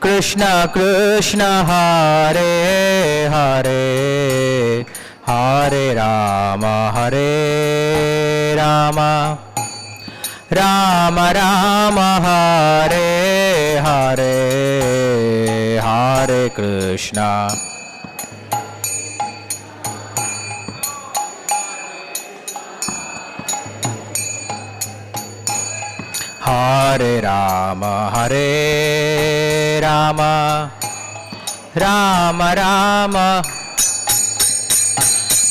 Krishna Krishna Hare Hare Hare Rama Hare Rama Rama Rama Hare Hare Hare Krishna Hare Rama Hare Rama Rama Rama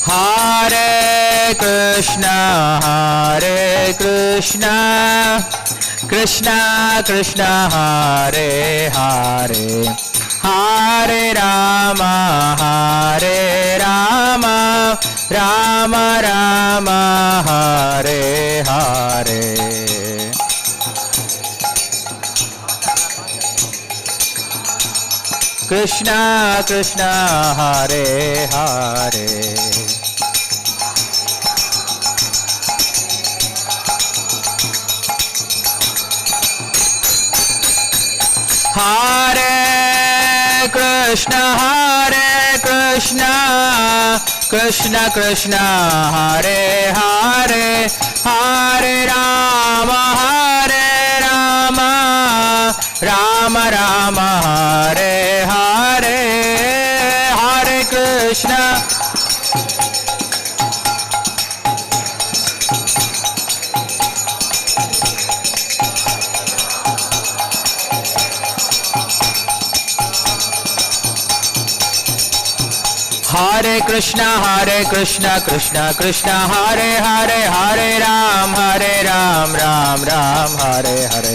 Hare Krishna Krishna Krishna Hare Hare Hare Rama Rama Rama Hare Hare Krishna Krishna Hare Hare Hare Krishna Krishna Krishna Hare Hare Hare Rama Rama Rama Hare Hare Hare Krishna Hare Krishna Krishna Krishna Hare Hare Hare Ram Ram Ram Hare Hare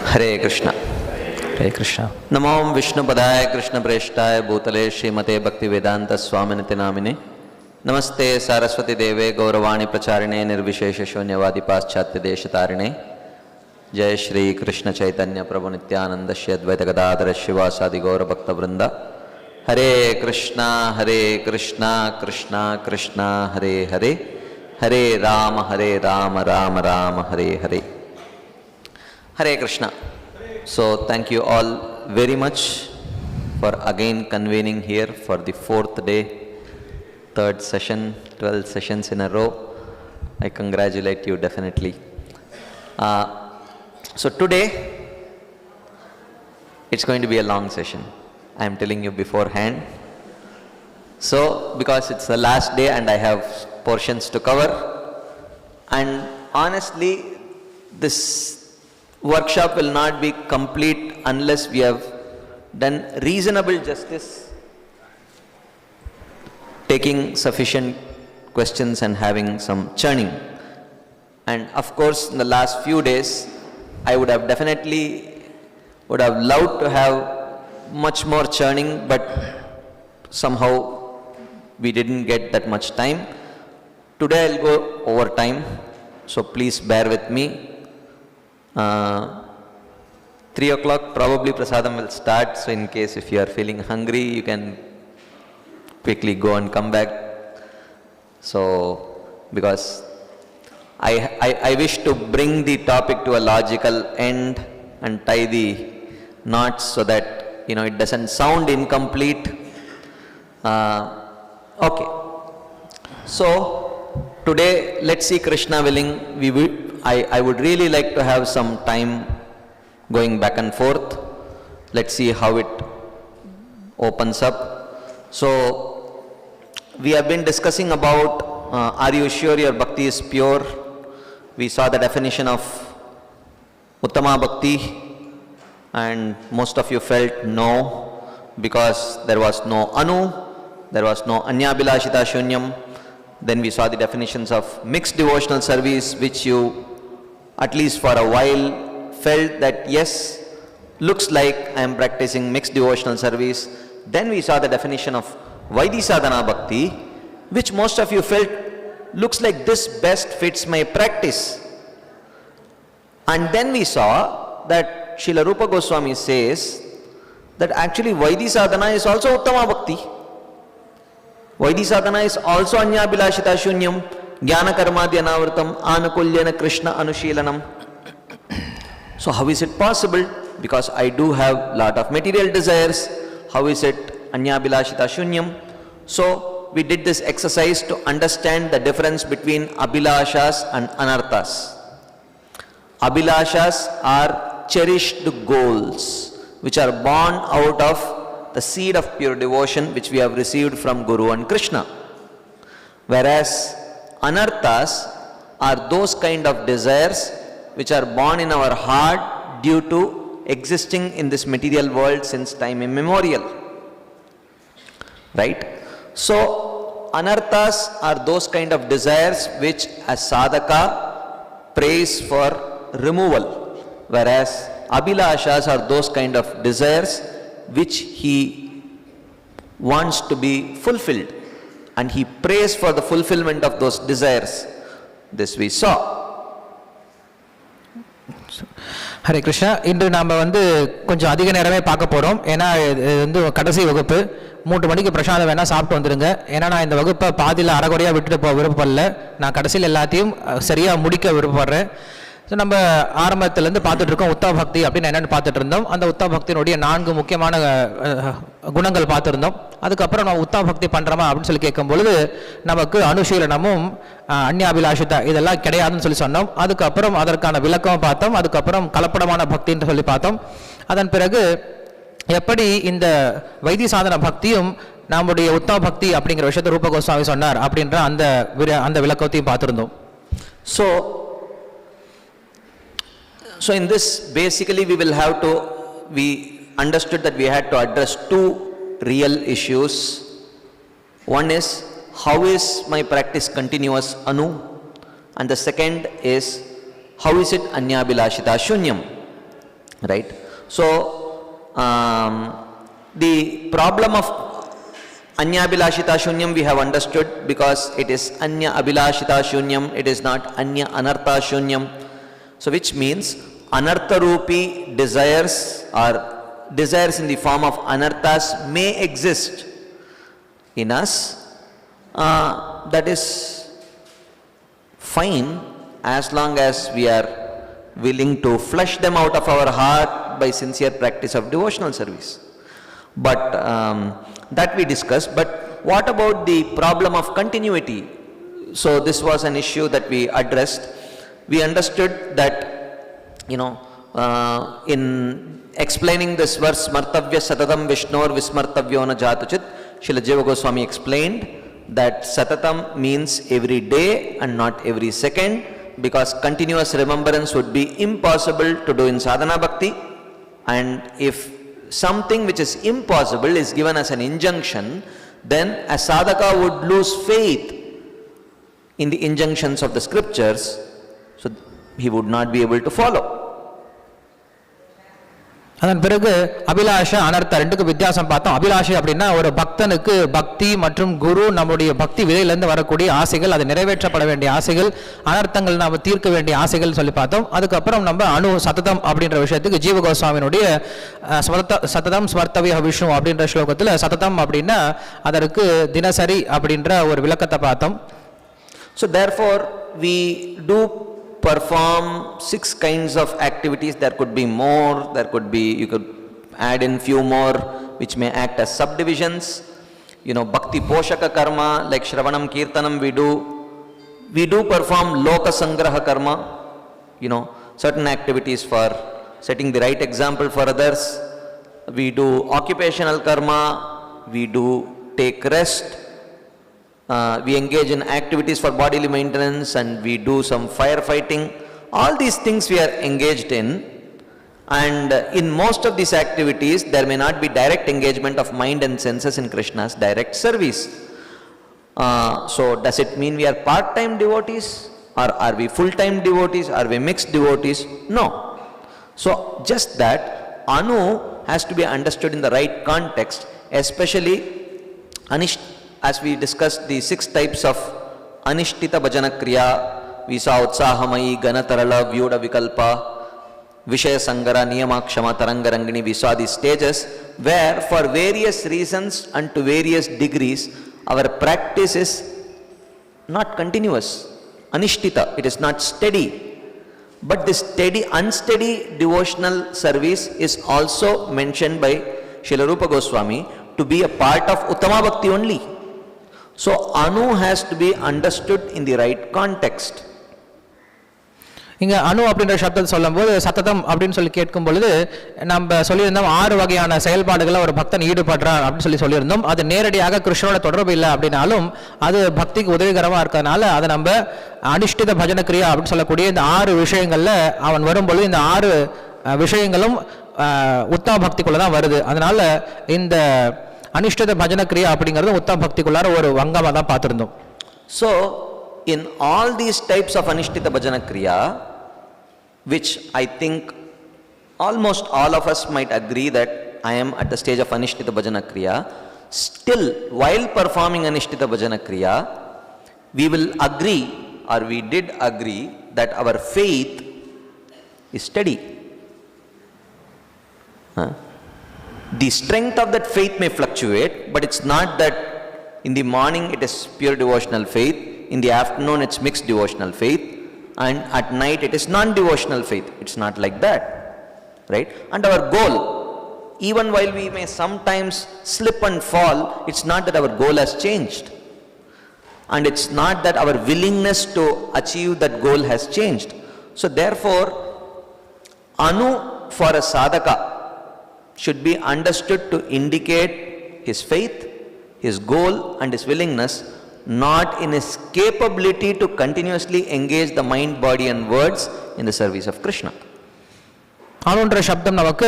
Hare Krishna. Hare Krishna. Namo Vishnu Padaya Krishna Preshthaya Bhutale Srimate Bhakti Vedanta Swaminiti Namine Namaste Saraswati Deve Gauravani Pracharine Nirvishesha Shunyavadi Paschatya Deshatarine Jai Shri Krishna Chaitanya Prabhu Nityananda Shri Advaita Gadadhara Shivasadi Gaura Bhakta Vrinda Hare Krishna Krishna Krishna Hare Hare Hare Rama Rama Rama Hare Hare Hare Krishna. So thank you all very much for again convening here for the fourth day, third session, 12 sessions in a row. I congratulate you definitely. So today, it's going to be a long session. I am telling you beforehand. So because it's the last day and I have portions to cover, and honestly, this workshop will not be complete unless we have done reasonable justice, taking sufficient questions and having some churning. And of course, in the last few days, I would have loved to have much more churning, but somehow we didn't get that much time. Today I'll go over time, so please bear with me. 3 o'clock probably prasadam will start, so in case if you are feeling hungry, you can quickly go and come back. So because I wish to bring the topic to a logical end and tie the knots so that it doesn't sound incomplete. Okay. So today, let's see, Krishna willing, I would really like to have some time going back and forth. Let's see how it opens up. So we have been discussing about are you sure your bhakti is pure? We saw the definition of Uttama Bhakti, and most of you felt no, because there was no Anu, there was no Anyabhilashita Shunyam. Then we saw the definitions of mixed devotional service, which you at least for a while felt that yes, looks like I am practicing mixed devotional service. Then we saw the definition of Vaidhi Sadhana Bhakti, which most of you felt looks like this best fits my practice. And then we saw that Srila Rupa Goswami says that actually Vaidhi sadhana is also Uttama Bhakti. Vaidhi sadhana is also Anyabhilashita Shunyam, Jnana Karmadhya Navritam, Anukulyana Krishna Anushilanam. So how is it possible? Because I do have lot of material desires. How is it Anyabhilashita Shunyam? So we did this exercise to understand the difference between Abhilashas and Anarthas. Abhilashas are cherished goals which are born out of the seed of pure devotion which we have received from Guru and Krishna. Whereas Anarthas are those kind of desires which are born in our heart due to existing in this material world since time immemorial. Right? So Anarthas are those kind of desires which a sadhaka prays for removal, whereas Abhilashas are those kind of desires which he wants to be fulfilled and he prays for the fulfillment of those desires. This we saw. Hare Krishna. இன்று நாம் கொஞ்சம் அதிக நேரமே பார்க்க போகிறோம். ஏன்னா இது கடைசி வகுப்பு. 3 மணிக்கு பிரசாதம் வேணால் சாப்பிட்டு வந்துடுங்க. ஏன்னா நான் இந்த வகுப்பை பாதியில் அரைகுறையாக விட்டுட்டு போக விருப்பப்படல. நான் கடைசியில் எல்லாத்தையும் சரியாக முடிக்க விருப்பப்படுறேன். ஸோ நம்ம ஆரம்பத்திலேருந்து பார்த்துட்டு இருக்கோம் உத்தவ பக்தி அப்படின்னு என்னென்னு பார்த்துட்டு இருந்தோம். அந்த உத்தவ பக்தியினுடைய 4 முக்கியமான குணங்கள் பார்த்துருந்தோம். அதுக்கப்புறம் நம்ம உத்தவ பக்தி பண்ணுறோமா அப்படின்னு சொல்லி கேட்கும்பொழுது நமக்கு அனுஷீலனமும் அந்யாபிலாஷிதா இதெல்லாம் கிடையாதுன்னு சொல்லி சொன்னோம். அதுக்கப்புறம் அதற்கான விளக்கம் பார்த்தோம். அதுக்கப்புறம் கலப்படமான பக்தின்னு சொல்லி பார்த்தோம். அதன் பிறகு எப்படி இந்த வைத்திய சாதன பக்தியும் நம்முடைய உத்தவ பக்தி அப்படிங்கிற விஷயத்தை ரூப கோஸ்வாமி சொன்னார் அப்படின்ற அந்த விளக்கத்தையும் பார்த்துருந்தோம். So in this basically we understood that we had to address 2 real issues. One is how is my practice continuous anu, and the second is how is it anyabhilashita shunyam, right? So the problem of anyabhilashita shunyam we have understood because it is anya abhilashita shunyam, it is not anya anartha shunyam. So which means anartha rupi desires or desires in the form of anarthas may exist in us. That is fine as long as we are willing to flush them out of our heart by sincere practice of devotional service. But that we discussed. But what about the problem of continuity? So this was an issue that we addressed. We understood that, in explaining this verse, Smartavya Satatam Vishnor Vismartavyo na Jatuchit, Srila Jiva Goswami explained that Satatam means every day and not every second, because continuous remembrance would be impossible to do in sadhana bhakti. And if something which is impossible is given as an injunction, then a sadhaka would lose faith in the injunctions of the scriptures. So he would not be able to follow. அதன் பிறகு அபிலாஷா அனர்த்தா ரெண்டுக்கு வித்தியாசம் பார்த்தோம். அபிலாஷை அப்படின்னா ஒரு பக்தனுக்கு பக்தி மற்றும் குரு நம்முடைய பக்தி விதையிலிருந்து வரக்கூடிய ஆசைகள், அது நிறைவேற்றப்பட வேண்டிய ஆசைகள், அனர்த்தங்கள் நாம் தீர்க்க வேண்டிய ஆசைகள் சொல்லி பார்த்தோம். அதுக்கப்புறம் நம்ம சததம் அப்படின்ற விஷயத்துக்கு ஜீவ கோஸ்வாமியினுடைய சததம் ஸ்மர்த்தவ்ய விஷ்ணு அப்படின்ற ஸ்லோகத்தில் சததம் அப்படின்னா அதற்கு தினசரி அப்படின்ற ஒரு விளக்கத்தை பார்த்தோம். So therefore we do perform 6 kinds of activities. There could be more, you could add in few more which may act as subdivisions. Bhakti poshaka karma like Shravanam Kirtanam we do perform loka sangraha karma, certain activities for setting the right example for others. We do occupational karma, we do take rest. We engage in activities for bodily maintenance and we do some firefighting. All these things we are engaged in, and in most of these activities there may not be direct engagement of mind and senses in Krishna's direct service. So does it mean we are part-time devotees, or are we full-time devotees, are we mixed devotees? No. So just that anu has to be understood in the right context, especially as we discussed the 6 types of anishtita bhajana kriya. We saw Utsahamayi, Ganatarala, Vyuda Vikalpa, Vishaya Sangara, Niyamakshama, Tarangarangini, we saw these stages where for various reasons and to various degrees our practice is not continuous, anishtita, it is not steady. But this steady, unsteady devotional service is also mentioned by Srila Rupa Goswami to be a part of Uttama Bhakti only. So Anu has to be understood in the right context. இங்கே அணு அப்படின்ற சப்தத்தை சொல்லும்போது சத்ததம் அப்படின்னு சொல்லி கேட்கும் பொழுது நம்ம சொல்லியிருந்தோம் 6 வகையான செயல்பாடுகளை ஒரு பக்தன் ஈடுபடுறான் அப்படின்னு சொல்லியிருந்தோம். அது நேரடியாக கிருஷ்ணனோட தொடர்பு இல்லை அப்படின்னாலும் அது பக்திக்கு உதவிகரமாக இருக்கிறதுனால அதை நம்ம அனுஷ்டித பஜன கிரியா அப்படின்னு சொல்லக்கூடிய இந்த 6 விஷயங்கள்ல அவன் வரும்பொழுது இந்த 6 விஷயங்களும் உத்தம பக்திக்குள்ள தான் வருது. அதனால இந்த அனுஷ்டித பஜன கிரியா அப்படிங்கிறது உத்தம பக்திக்குள்ளார ஒரு அங்கமாக தான் பார்த்துருந்தோம். So in all these types of anishtita bhajana kriya, which I think almost all of us might agree that I am at the stage of anishtita bhajana kriya, still while performing anishtita bhajana kriya, we will agree, or we did agree, that our faith is steady. The strength of that faith may fluctuate, but it's not that in the morning it is pure devotional faith, in the afternoon it's mixed devotional faith, and at night it is non-devotional faith. It's not like that, right? And our goal, even while we may sometimes slip and fall, it's not that our goal has changed, and it's not that our willingness to achieve that goal has changed. So therefore, Anu for a sadhaka should be understood to indicate his faith, his goal and his willingness, not in his capability to continuously engage the mind, body and words in the service of Krishna. அணுன்ற சப்தம் நமக்கு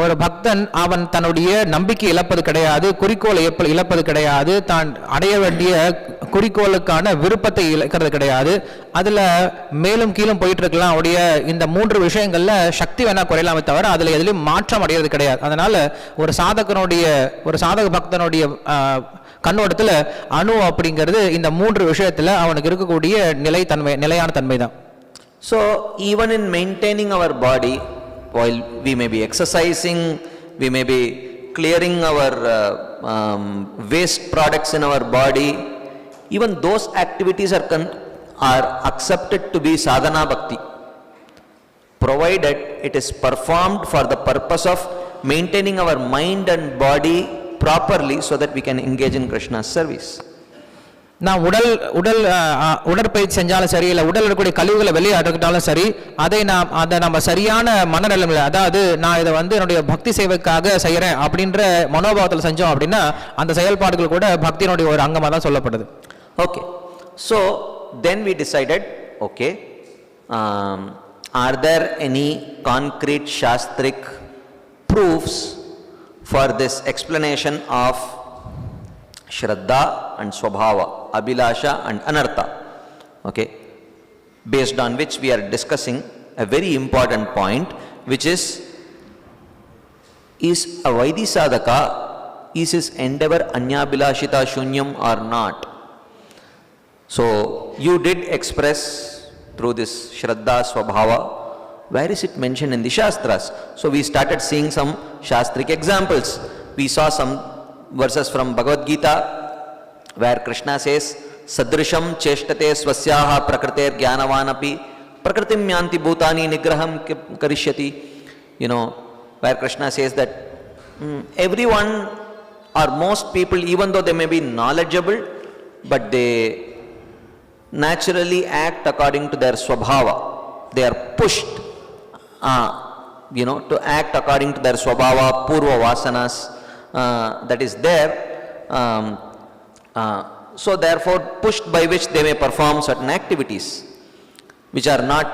ஒரு பக்தன் அவன் தன்னுடைய நம்பிக்கை இழப்பது கிடையாது, குறிக்கோளை இழப்பது கிடையாது, தான் அடைய வேண்டிய குறிக்கோளுக்கான விருப்பத்தை இழக்கிறது கிடையாது. அதுல மேலும் கீழும் போயிட்டு இருக்கலாம். அவருடைய இந்த 3 விஷயங்கள்ல சக்தி வேணா குறையலாமே தவிர அதுல எதுலையும் மாற்றம் அடைகிறது கிடையாது. அதனால ஒரு சாதக பக்தனுடைய கண்ணோட்டத்துல அணு அப்படிங்கிறது இந்த 3 விஷயத்துல அவனுக்கு இருக்கக்கூடிய நிலையான தன்மை தான். So even in maintaining our body, while we may be exercising, we may be clearing our waste products in our body, even those activities are accepted to be sadhana bhakti, provided it is performed for the purpose of maintaining our mind and body properly so that we can engage in Krishna's service. நாம் உடற்பயிற்சி செஞ்சாலும் சரி, இல்லை உடல் இருக்கக்கூடிய கழிவுகளை வெளியாட்டாலும் சரி, அதை நம்ம சரியான மனநிலைமையில், அதாவது நான் இதை என்னுடைய பக்தி சேவைக்காக செய்கிறேன் அப்படின்ற மனோபாவத்தில் செஞ்சோம் அப்படின்னா அந்த செயல்பாடுகள் கூட பக்தியினுடைய ஒரு அங்கமாக தான் சொல்லப்படுது. Okay, so then we decided, okay, are there any concrete shastric proofs for this explanation of Shraddha and Swabhava, Abhilasha and Anartha, okay, based on which we are discussing a very important point, which is a Vaidhi Sadhaka, is his endeavor Anyabhilashita Shunyam or not? So you did express through this Shraddha, Swabhava, where is it mentioned in the Shastras? So we started seeing some Shastric examples. We saw some verses from Bhagavad Gita where Krishna says sadrisham cheshtate swasyaha prakriter jnanavanapi prakritim yanti bhutani nigraham karishyati, where Krishna says that everyone or most people, even though they may be knowledgeable, but they naturally act according to their swabhava. They are pushed to act according to their swabhava, purva vasanas that is there, so therefore pushed by which they may perform certain activities which are not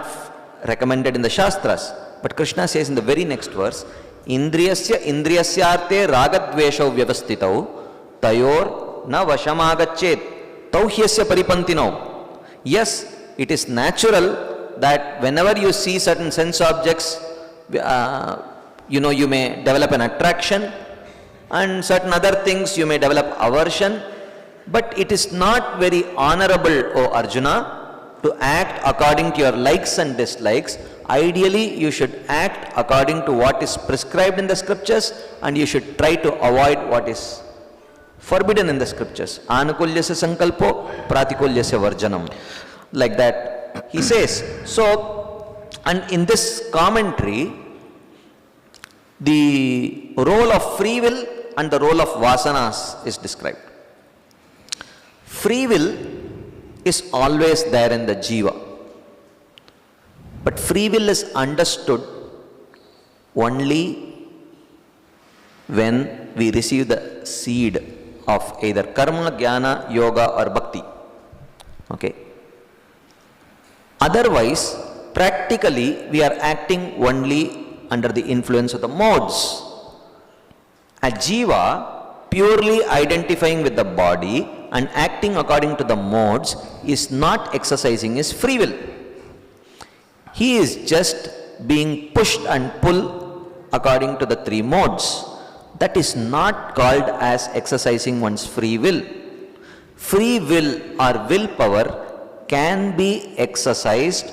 recommended in the Shastras. But Krishna says in the very next verse, indriyasyarte ragadveshau vyavastitau tayor na vashamagachet tauhyasya paripantinau. Yes, it is natural that whenever you see certain sense objects, you may develop an attraction, and certain other things you may develop aversion, but it is not very honorable, O Arjuna, to act according to your likes and dislikes. ideally you should act according to what is prescribed in the scriptures, and you should try to avoid what is forbidden in the scriptures. Anukulyasya sankalpo pratikulyasya varjanam. Like that he says. So, and in this commentary, the role of free will and the role of vasanas is described. Free will is always there in the jiva. But free will is understood only when we receive the seed of either karma, jnana, yoga or bhakti. Okay. Otherwise, practically we are acting only under the influence of the modes. A jiva purely identifying with the body and acting according to the modes is not exercising his free will. He is just being pushed and pulled according to the three modes. That is not called as exercising one's free will. Free will or willpower can be exercised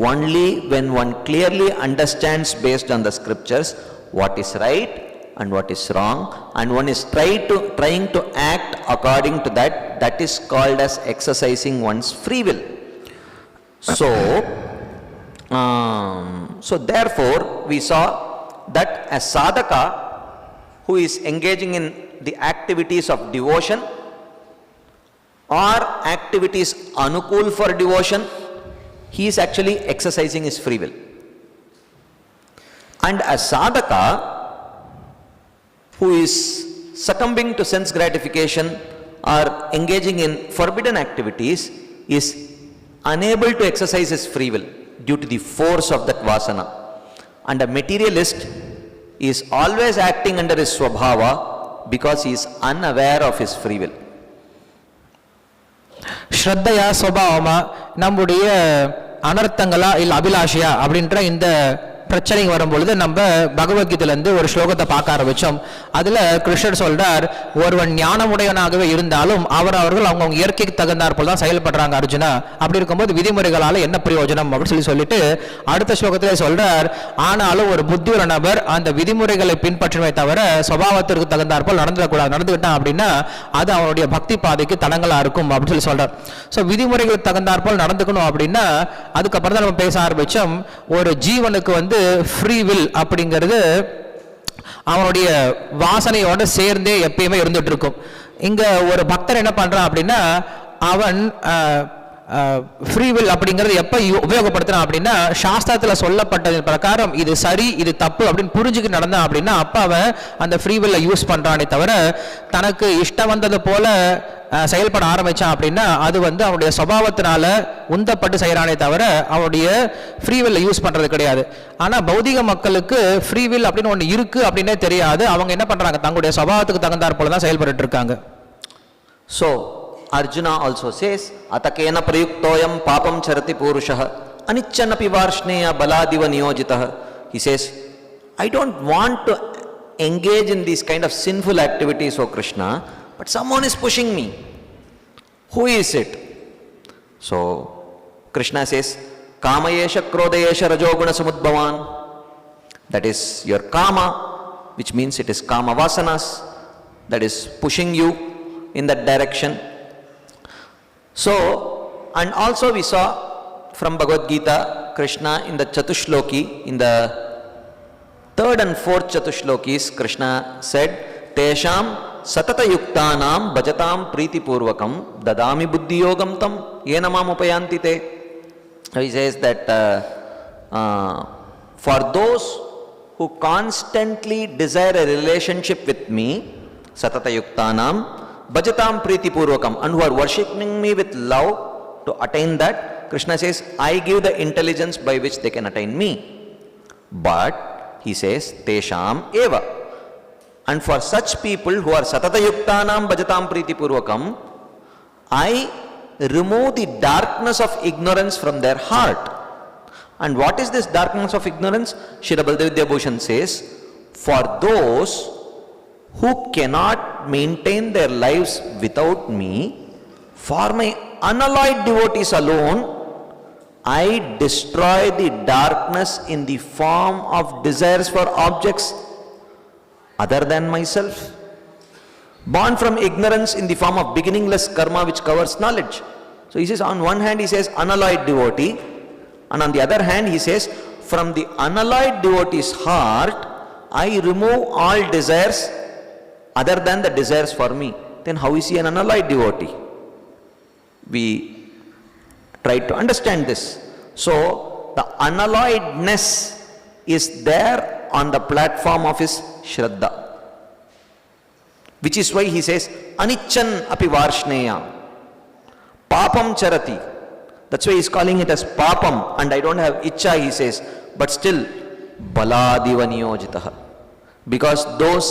only when one clearly understands based on the scriptures what is right and what is wrong, and one is trying to act according to that. That is called as exercising one's free will. So therefore we saw that a sadhaka who is engaging in the activities of devotion or activities anukul for devotion, he is actually exercising his free will. And a sadhaka who is succumbing to sense gratification or engaging in forbidden activities is unable to exercise his free will due to the force of that vasana. And a materialist is always acting under his swabhava because he is unaware of his free will. ஸ்ரத்தையா ஸ்வபாவமா நம்முடைய அனர்த்தங்களா இல்லை அபிலாஷையா அப்படின்ற இந்த பிரச்சனைக்கு வரும்பொழுது நம்ம பகவத்கீதையிலேருந்து ஒரு ஸ்லோகத்தை பார்க்க ஆரம்பித்தோம். அதில் கிருஷ்ணர் சொல்றார், ஒருவன் ஞானமுடையவனாகவே இருந்தாலும் அவர்கள் அவங்க இயற்கைக்கு தகுந்தாற் போல் தான் செயல்படுறாங்க அர்ஜுனா. அப்படி இருக்கும்போது விதிமுறைகளால் என்ன பிரயோஜனம் அப்படின்னு சொல்லிட்டு அடுத்த ஸ்லோகத்திலே சொல்றார், ஆனாலும் ஒரு புத்தியுள்ள நபர் அந்த விதிமுறைகளை பின்பற்றுமே தவிர சுபாவத்திற்கு தகுந்தாற் போல் நடந்துக்கிட்டான் அப்படின்னா அது அவனுடைய பக்தி பாதைக்கு தடங்களாக இருக்கும் அப்படின்னு சொல்றார். ஸோ விதிமுறைகளுக்கு தகுந்தாற் போல் நடந்துக்கணும் அப்படின்னா அதுக்கப்புறம் தான் நம்ம பேச ஆரம்பித்தோம். ஒரு ஜீவனுக்கு ஃப்ரீ வில் அப்படிங்கிறது அவனுடைய வாசனையோட சேர்ந்தே எப்பயுமே இருந்துட்டு இருக்கும். இங்க ஒரு பக்தர் என்ன பண்றான் அப்படின்னா அவன் ஃப்ரீ வில் அப்படிங்கிறது எப்ப உபயோகப்படுத்துறான் அப்படின்னா சாஸ்திரத்துல சொல்லப்பட்டது பிரகாரம் இது சரி இது தப்பு அப்படின்னு புரிஞ்சுக்கிட்டு நடந்தான் அப்படின்னா அப்ப அவன் அந்த ஃப்ரீ வில்ல யூஸ் பண்றானே தவிர தனக்கு இஷ்டம் வந்தது போல செயல்பட ஆரம்பிச்சான் அப்படின்னா அது அவனுடைய சுபாவத்தினால உந்தப்பட்டு செய்யறானே தவிர அவனுடைய ஃப்ரீ வில்ல யூஸ் பண்றது கிடையாது. ஆனா பௌதிக மக்களுக்கு ஃப்ரீ வில் அப்படின்னு ஒன்று இருக்கு அப்படின்னே தெரியாது. அவங்க என்ன பண்றாங்க, தங்களுடைய சுபாவத்துக்கு தகுந்தாற் போல தான் செயல்பட்டு இருக்காங்க. So Arjuna also says, atakena prayuktoyam papam charati purushah anichanapi varshneya baladiva niyojitah. He says, I don't want to engage in these kind of sinful activities, O Krishna, but someone is pushing me. Who is it? So Krishna says, kamayesha krodayesha rajoguna samudbhavan. That is your kama, which means it is kama vasanas, that is pushing you in that direction. So, and also we saw from Bhagavad Gita, Krishna in the Chatushloki, in the third and fourth Chatushlokis, Krishna said, Tesham satata yuktanam bhajatam priti purvakam dadami buddhi yogam tam yenamam upayanti te. He says that for those who constantly desire a relationship with me, satata yuktanam bhajatam priti purvakam, and who are worshipping me with love to attain that, Krishna says, I give the intelligence by which they can attain me. But he says, Tesham eva. And for such people who are satata yuktanam bhajatam priti purvakam, I remove the darkness of ignorance from their heart. And what is this darkness of ignorance? Srila Baldevidya Bhushan says, for those who cannot maintain their lives without me, for my unalloyed devotees alone, I destroy the darkness in the form of desires for objects other than myself. Born from ignorance in the form of beginningless karma which covers knowledge. So he says, on one hand he says unalloyed devotee, and on the other hand he says, from the unalloyed devotee's heart, I remove all desires other than the desires for me. Then how is he an unalloyed devotee? We try to understand this. So the unalloyedness is there on the platform of his Shraddha. Which is why he says, Anichan api varshneya, papam charati. That's why he's calling it as papam, and I don't have icha, he says, but still, baladiva niyojitaha. Because those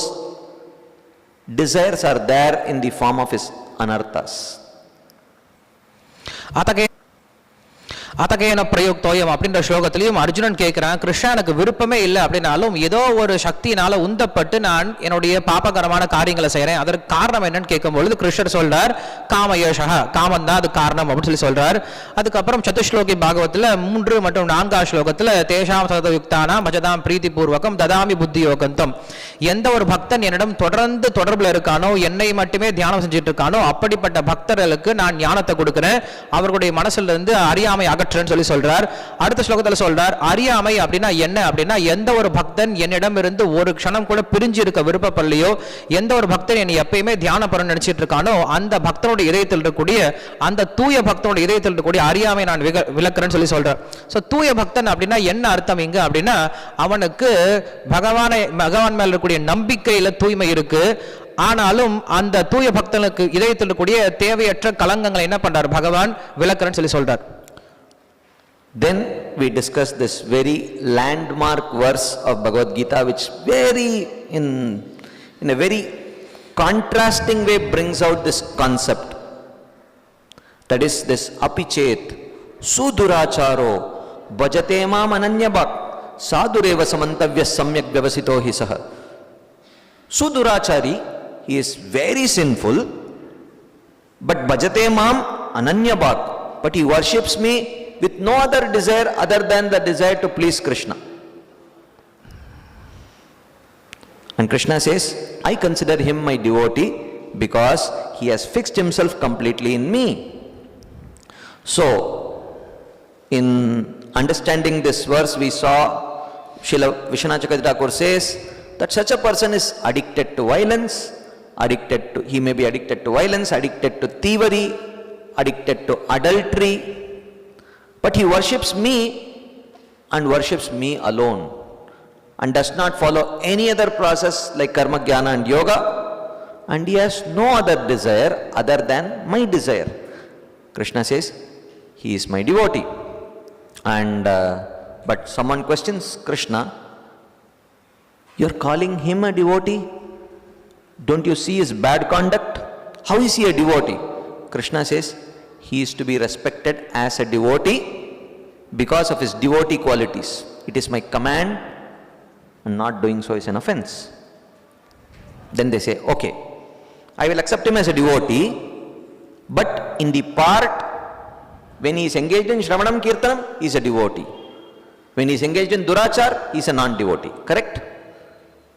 desires are there in the form of his anarthas. அத்தகையன பிரயோக்தோயம் அப்படின்ற ஸ்லோகத்திலையும் அர்ஜுனன் கேட்கிறான், கிருஷ்ணா எனக்கு விருப்பமே இல்லை அப்படின்னாலும் ஏதோ ஒரு சக்தியினால உந்தப்பட்டு நான் என்னுடைய பாபகரமான காரியங்களை செய்கிறேன், அதற்கு காரணம் என்னன்னு கேட்கும்பொழுது கிருஷ்ணர் சொல்றார், காமயேஷா, காமம் தான் அது காரணம் அப்படின்னு சொல்றார். அதுக்கப்புறம் சதுஸ்லோகி பாகவத்தில் 3 மற்றும் 4 ஸ்லோகத்தில் தேஷாம் சதயுக்தானாம் பஜதாம் பிரீத்தி பூர்வகம் ததாமி புத்தி யோகந்தம். எந்த ஒரு பக்தன் என்னிடம் தொடர்ந்து தொடர்பில் இருக்கானோ, என்னை மட்டுமே தியானம் செஞ்சுட்டு இருக்கானோ, அப்படிப்பட்ட பக்தர்களுக்கு நான் ஞானத்தை கொடுக்கிறேன், அவர்களுடைய மனசுல இருந்து அறியாமை சொல்லி சொல்றார். அடுத்த ஸ்லோகத்துல சொல்றார், அறியாமை அப்படின்னா என்ன அப்படின்னா, எந்த ஒரு பக்தன் என்னிடம் இருந்து ஒரு க்ஷணம் கூட பிரிஞ்சு இருக்க விருப்பப்படலையோ, எந்த ஒரு பக்தன் என்னை எப்பயுமே தியானம் பண்ண நினைச்சிட்டு இருக்கானோ, அந்த பக்தனுடைய இதயத்தில் இருக்கக்கூடிய, அந்த தூய பக்தனுடைய இதயத்தில் இருக்கக்கூடிய அறியாமை நான் விளக்குறேன்னு சொல்லி சொல்றார். சோ தூய பக்தன் அப்படின்னா என்ன அர்த்தம் இங்க அப்படின்னா, அவனுக்கு பகவான் மேல இருக்கக்கூடிய நம்பிக்கையில தூய்மை இருக்கு. ஆனாலும் அந்த தூய பக்தனுக்கு இதயத்தில் இருக்கக்கூடிய தேவையற்ற கலங்கங்களை என்ன பண்றார், பகவான் விளக்குறேன்னு சொல்லி சொல்றார். Then we discuss this very landmark verse of Bhagavad Gita, which in a very contrasting way brings out this concept. That is this apichet suduracharo bhajate mam ananyabhak sadureva samantavya samyak vyavasito hi saha. Sudurachari, he is very sinful, but bhajate mam ananyabhak, but he worships me with no other desire other than the desire to please Krishna. And Krishna says, I consider him my devotee because he has fixed himself completely in me. So, in understanding this verse, we saw Srila Vishwanath Chakravarti Thakur says that such a person is addicted to violence, he may be addicted to violence, addicted to thievery, addicted to adultery, but he worships me and worships me alone and does not follow any other process like karma, jnana and yoga, and he has no other desire other than my desire. Krishna says, he is my devotee. And but someone questions Krishna, you are calling him a devotee? Don't you see his bad conduct? How is he a devotee? Krishna says, he is to be respected as a devotee because of his devotee qualities. It is my command, and not doing so is an offense. Then they say, okay, I will accept him as a devotee, but in the part when he is engaged in Shravanam Kirtanam, he is a devotee. When he is engaged in Durachar, he is a non-devotee. Correct?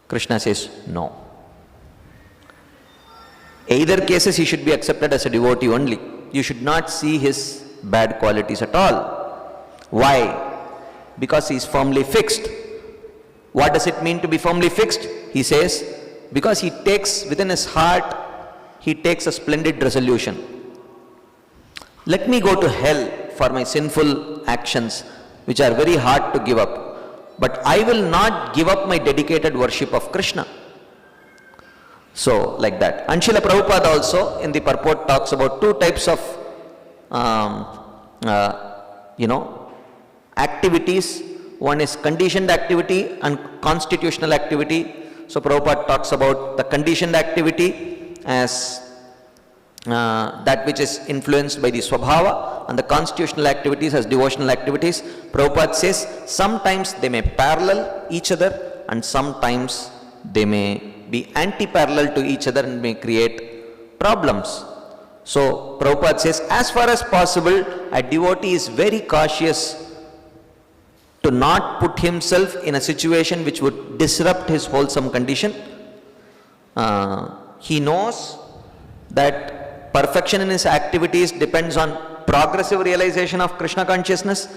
Krishna says, no. Either cases he should be accepted as a devotee only. You should not see his bad qualities at all. Why? Because he is firmly fixed. What does it mean to be firmly fixed? He says, because he takes within his heart, he takes a splendid resolution. Let me go to hell for my sinful actions, which are very hard to give up. But I will not give up my dedicated worship of Krishna. So, like that. And Srila Prabhupada also in the purport talks about 2 types of, activities. One is conditioned activity and constitutional activity. So, Prabhupada talks about the conditioned activity as that which is influenced by the swabhava, and the constitutional activities as devotional activities. Prabhupada says sometimes they may parallel each other and sometimes they may be anti-parallel to each other and may create problems. So Prabhupada says, as far as possible, a devotee is very cautious to not put himself in a situation which would disrupt his wholesome condition. He knows that perfection in his activities depends on progressive realization of Krishna consciousness,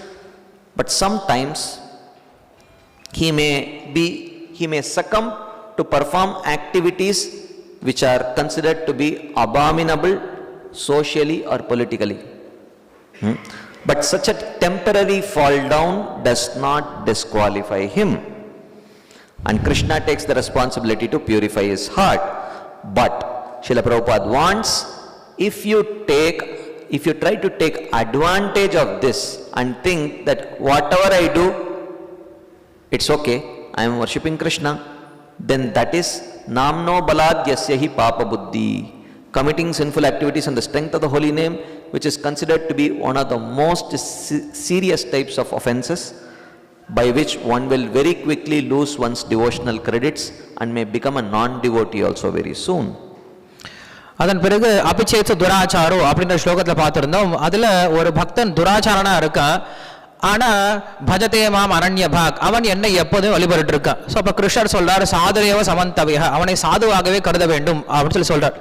but sometimes he may succumb to perform activities which are considered to be abominable socially or politically. But such a temporary fall down does not disqualify him. And Krishna takes the responsibility to purify his heart. But Srila Prabhupada wants, if you try to take advantage of this and think that whatever I do, it's okay, I am worshipping Krishna, then that is namno balad yasya hi papa buddhi. Committing sinful activities on the strength of the holy name, which is considered to be one of the most serious types of offenses, by which one will very quickly lose one's devotional credits and may become a non-devotee also very soon. அதன் பிறகு அபிச்சேத்து துராச்சாரோ அப்படின்ற ஸ்லோகத்தில் பார்த்துருந்தோம். அதில் ஒரு பக்தன் துராச்சாரனா இருக்கான், ஆனால் பஜதே மாம் அரண்ய பாக், அவன் என்னை எப்போதும் வழிபட்டு இருக்கான். ஸோ அப்போ கிருஷ்ணர் சொல்றார், சாதுரேவ சமந்தவிய, அவனை சாதுவாகவே கருத வேண்டும் அப்படின்னு சொல்றார்.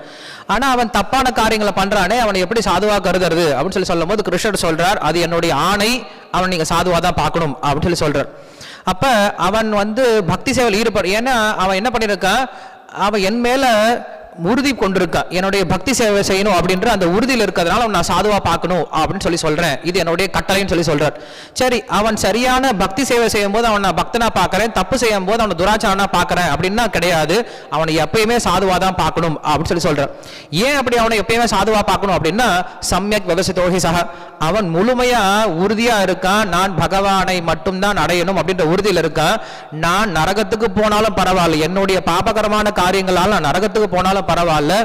ஆனால் அவன் தப்பான காரியங்களை பண்றானே, அவனை எப்படி சாதுவாக கருதுறது அப்படின்னு சொல்லும் போது கிருஷ்ணர் சொல்றார், அது என்னுடைய ஆணை, அவன் நீங்க சாதுவாக தான் பார்க்கணும் அப்படின்னு சொல்றார். அப்ப அவன் பக்தி சேவையில் ஈடுபடு, ஏன்னா அவன் என்ன பண்ணியிருக்கான், அவன் என் மேல உறுதி கொண்டிருக்கான், என்னுடைய பக்தி சேவை செய்யணும் அப்படின்ற அந்த உறுதியில் இருக்கிறதுனால அவன் நான் சாதுவா பார்க்கணும் அப்படின்னு சொல்றேன், இது என்னுடைய கட்டளைன்னு சொல்றார். சரி, அவன் சரியான பக்தி சேவை செய்யும் போது அவன் நான் பக்தனா பார்க்கறேன், தப்பு செய்யும் போது அவனை துராச்சாரனா பார்க்கறேன் அப்படின்னா கிடையாது, அவனை எப்பயுமே சாதுவா தான் பார்க்கணும் அப்படின்னு சொல்றான். ஏன் அப்படி அவனை எப்பயுமே சாதுவா பார்க்கணும் அப்படின்னா, சம்யக் விவசிதோஹி சஹ, அவன் முழுமையா உறுதியா இருக்கான், நான் பகவானை மட்டும்தான் அடையணும் அப்படின்ற உறுதியில் இருக்கான். நான் நரகத்துக்கு போனாலும் பரவாயில்ல, என்னுடைய பாபகரமான காரியங்களால் நான் நரகத்துக்கு போனாலும் பரவாயில்ல,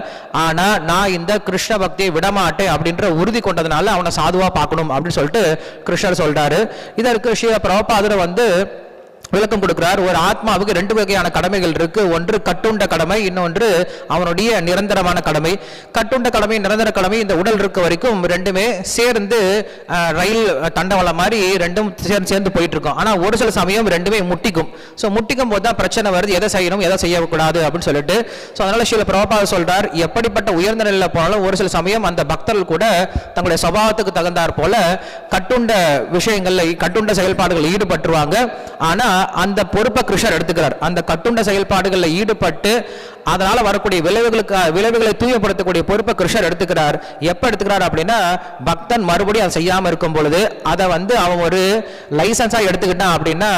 ஆனா நான் இந்த கிருஷ்ண பக்தியை விடமாட்டேன் அப்படின்ற உறுதி கொண்டதுனால அவனை சாதுவா பார்க்கணும் அப்படின்னு சொல்லிட்டு கிருஷ்ணர் சொல்றாரு. இதற்கு ஸ்ரீ பிரபுபாதர் விளக்கம் கொடுக்கிறார். ஒரு ஆத்மாவுக்கு ரெண்டு வகையான கடமைகள் இருக்கு. ஒன்று கட்டுண்ட கடமை, இன்னொன்று அவனுடைய நிரந்தரமான கடமை. கட்டுண்ட கடமை, நிரந்தர கடமை இந்த உடல் இருக்க வரைக்கும் ரெண்டுமே சேர்ந்து ரயில் தண்டவாளம் மாதிரி ரெண்டும் சேர்ந்து போயிட்டு இருக்கும். ஆனா ஒரு சில சமயம் ரெண்டுமே முட்டிக்கும். ஸோ முட்டிக்கும் போது தான் பிரச்சனை வருது, எதை செய்யணும் எதை செய்யக்கூடாது அப்படின்னு சொல்லிட்டு. ஸோ அதனால ஸ்ரீல பிரபுபாதர் சொல்றார், எப்படிப்பட்ட உயர்ந்த நிலையில் போனாலும் ஒரு சில சமயம் அந்த பக்தர்கள் கூட தங்களுடைய சுபாவத்துக்கு தகுந்தாற் போல கட்டுண்ட விஷயங்கள்ல கட்டுண்ட செயல்பாடுகள் ஈடுபட்டுருவாங்க. ஆனா அந்த பொறுப்பை கிருஷ்ணர் எடுத்துக்கிறார். அந்த கட்டுண்ட செயல்பாடுகளில் ஈடுபட்டு அதனால வரக்கூடிய விளைவுகளை தூயப்படுத்தக்கூடிய பொறுப்பை கிருஷ்ணர் எடுத்துக்கிறார். எப்ப எடுத்துக்கிறார் அப்படின்னா, பக்தன் மறுபடியும் அதை செய்யாம இருக்கும் பொழுது அதை அவன் ஒரு லைசன்ஸா எடுத்துக்கிட்டான் அப்படின்னா,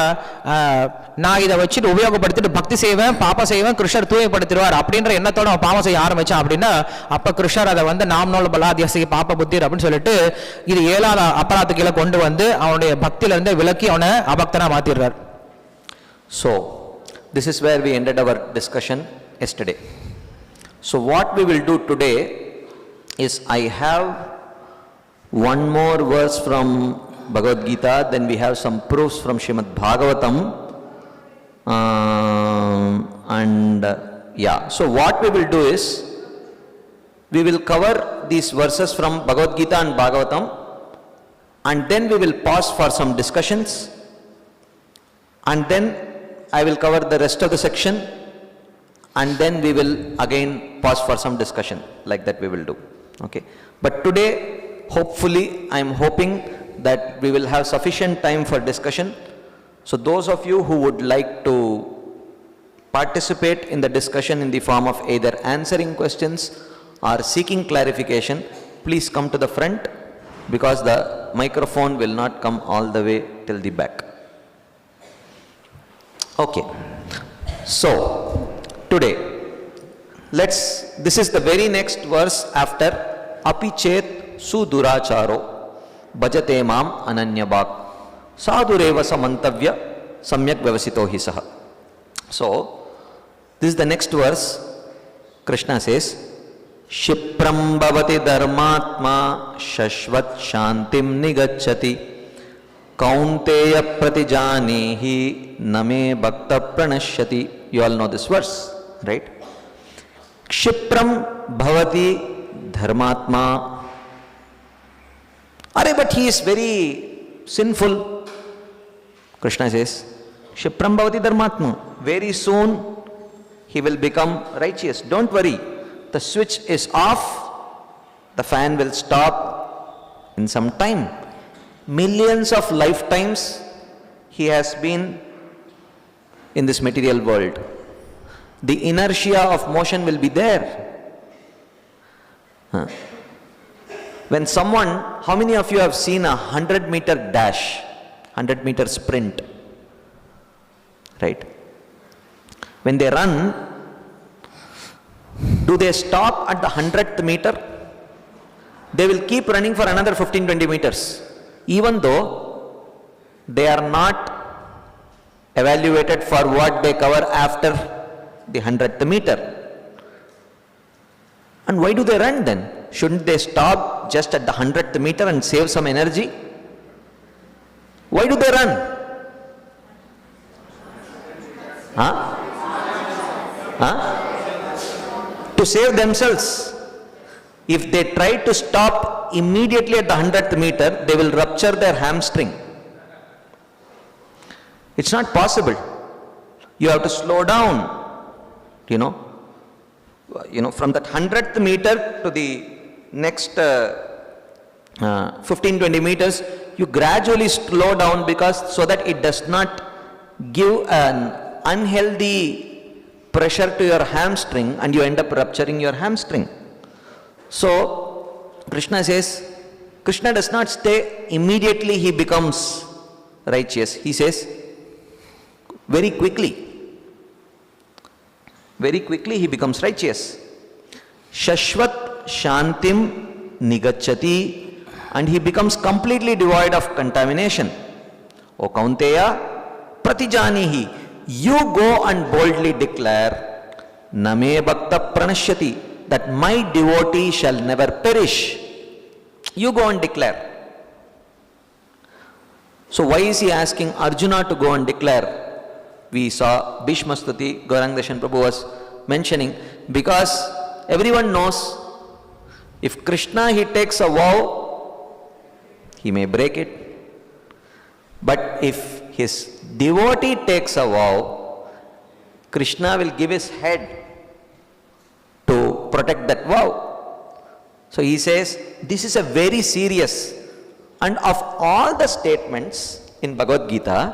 நான் இதை வச்சுட்டு உபயோகப்படுத்திட்டு பக்தி செய்வேன், பாப்பா செய்வேன், கிருஷ்ணர் தூயப்படுத்திடுவார் அப்படின்ற எண்ணத்தோட அவன் பாவம் செய்ய ஆரம்பிச்சான் அப்படின்னா, அப்ப கிருஷ்ணர் அதை நாம்னோல பலாதியசி பாப்ப புத்திர் அப்படின்னு சொல்லிட்டு இது 7வது அபராதத்துக்கு கொண்டு அவனுடைய பக்தியில இருந்து விலக்கி அவனை அபக்தனா மாத்திடுறார். So, this is where we ended our discussion yesterday. So, what we will do today is, I have one more verse from Bhagavad Gita, then we have some proofs from Srimad Bhagavatam, So, what we will do is, we will cover these verses from Bhagavad Gita and Bhagavatam, and then we will pause for some discussions, and then I will cover the rest of the section, and then we will again pause for some discussion. Like that we will do. Okay. But today, hopefully, I am hoping that we will have sufficient time for discussion. So those of you who would like to participate in the discussion in the form of either answering questions or seeking clarification, please come to the front, because the microphone will not come all the way till the back. Okay. So, today, this is the very next verse after apichet suduracharo bhajate mam ananyabhak sadureva samantavya samyak vyavasito hi saha. So, this is the next verse. Krishna says, Shipram bhavati dharmatma shashvat shantim nigacchati Kaunteya pratijanehi name bhakta pranashyati. You all know this verse, right? Kshipram bhavati Dharmatma. Arey, but he is very sinful. Krishna says, Kshipram bhavati dharmatma. Very soon he will become righteous. Don't worry. The switch is off. The fan will stop in some time. Millions of lifetimes he has been in this material world. The inertia of motion will be there. When someone, how many of you have seen a 100-meter dash, 100-meter sprint? Right? When they run, do they stop at the 100th meter? They will keep running for another 15-20 meters, even though they are not evaluated for what they cover after the 100th meter. And why do they run then? Shouldn't they stop just at the 100th meter and save some energy? Why do they run? To save themselves. If they try to stop immediately at the 100th meter, they will rupture their hamstring. It's not possible. You have to slow down. From that 100th meter to the next 15-20 meters, you gradually slow down so that it does not give an unhealthy pressure to your hamstring and you end up rupturing your hamstring. So, Krishna says, Krishna does not say immediately he becomes righteous. He says, very quickly he becomes righteous. Shashvat Shantim Nigacchati, and he becomes completely devoid of contamination. O Kaunteya, Pratijanihi, you go and boldly declare, Name Bhakta Pranashyati, that my devotee shall never perish. You go and declare. So why is he asking Arjuna to go and declare? We saw Bhishma Stuti, Gauranga Darshan Prabhu was mentioning, because everyone knows if Krishna he takes a vow, he may break it. But if his devotee takes a vow, Krishna will give his head to protect that vow. So he says, this is a very serious, and of all the statements in Bhagavad Gita,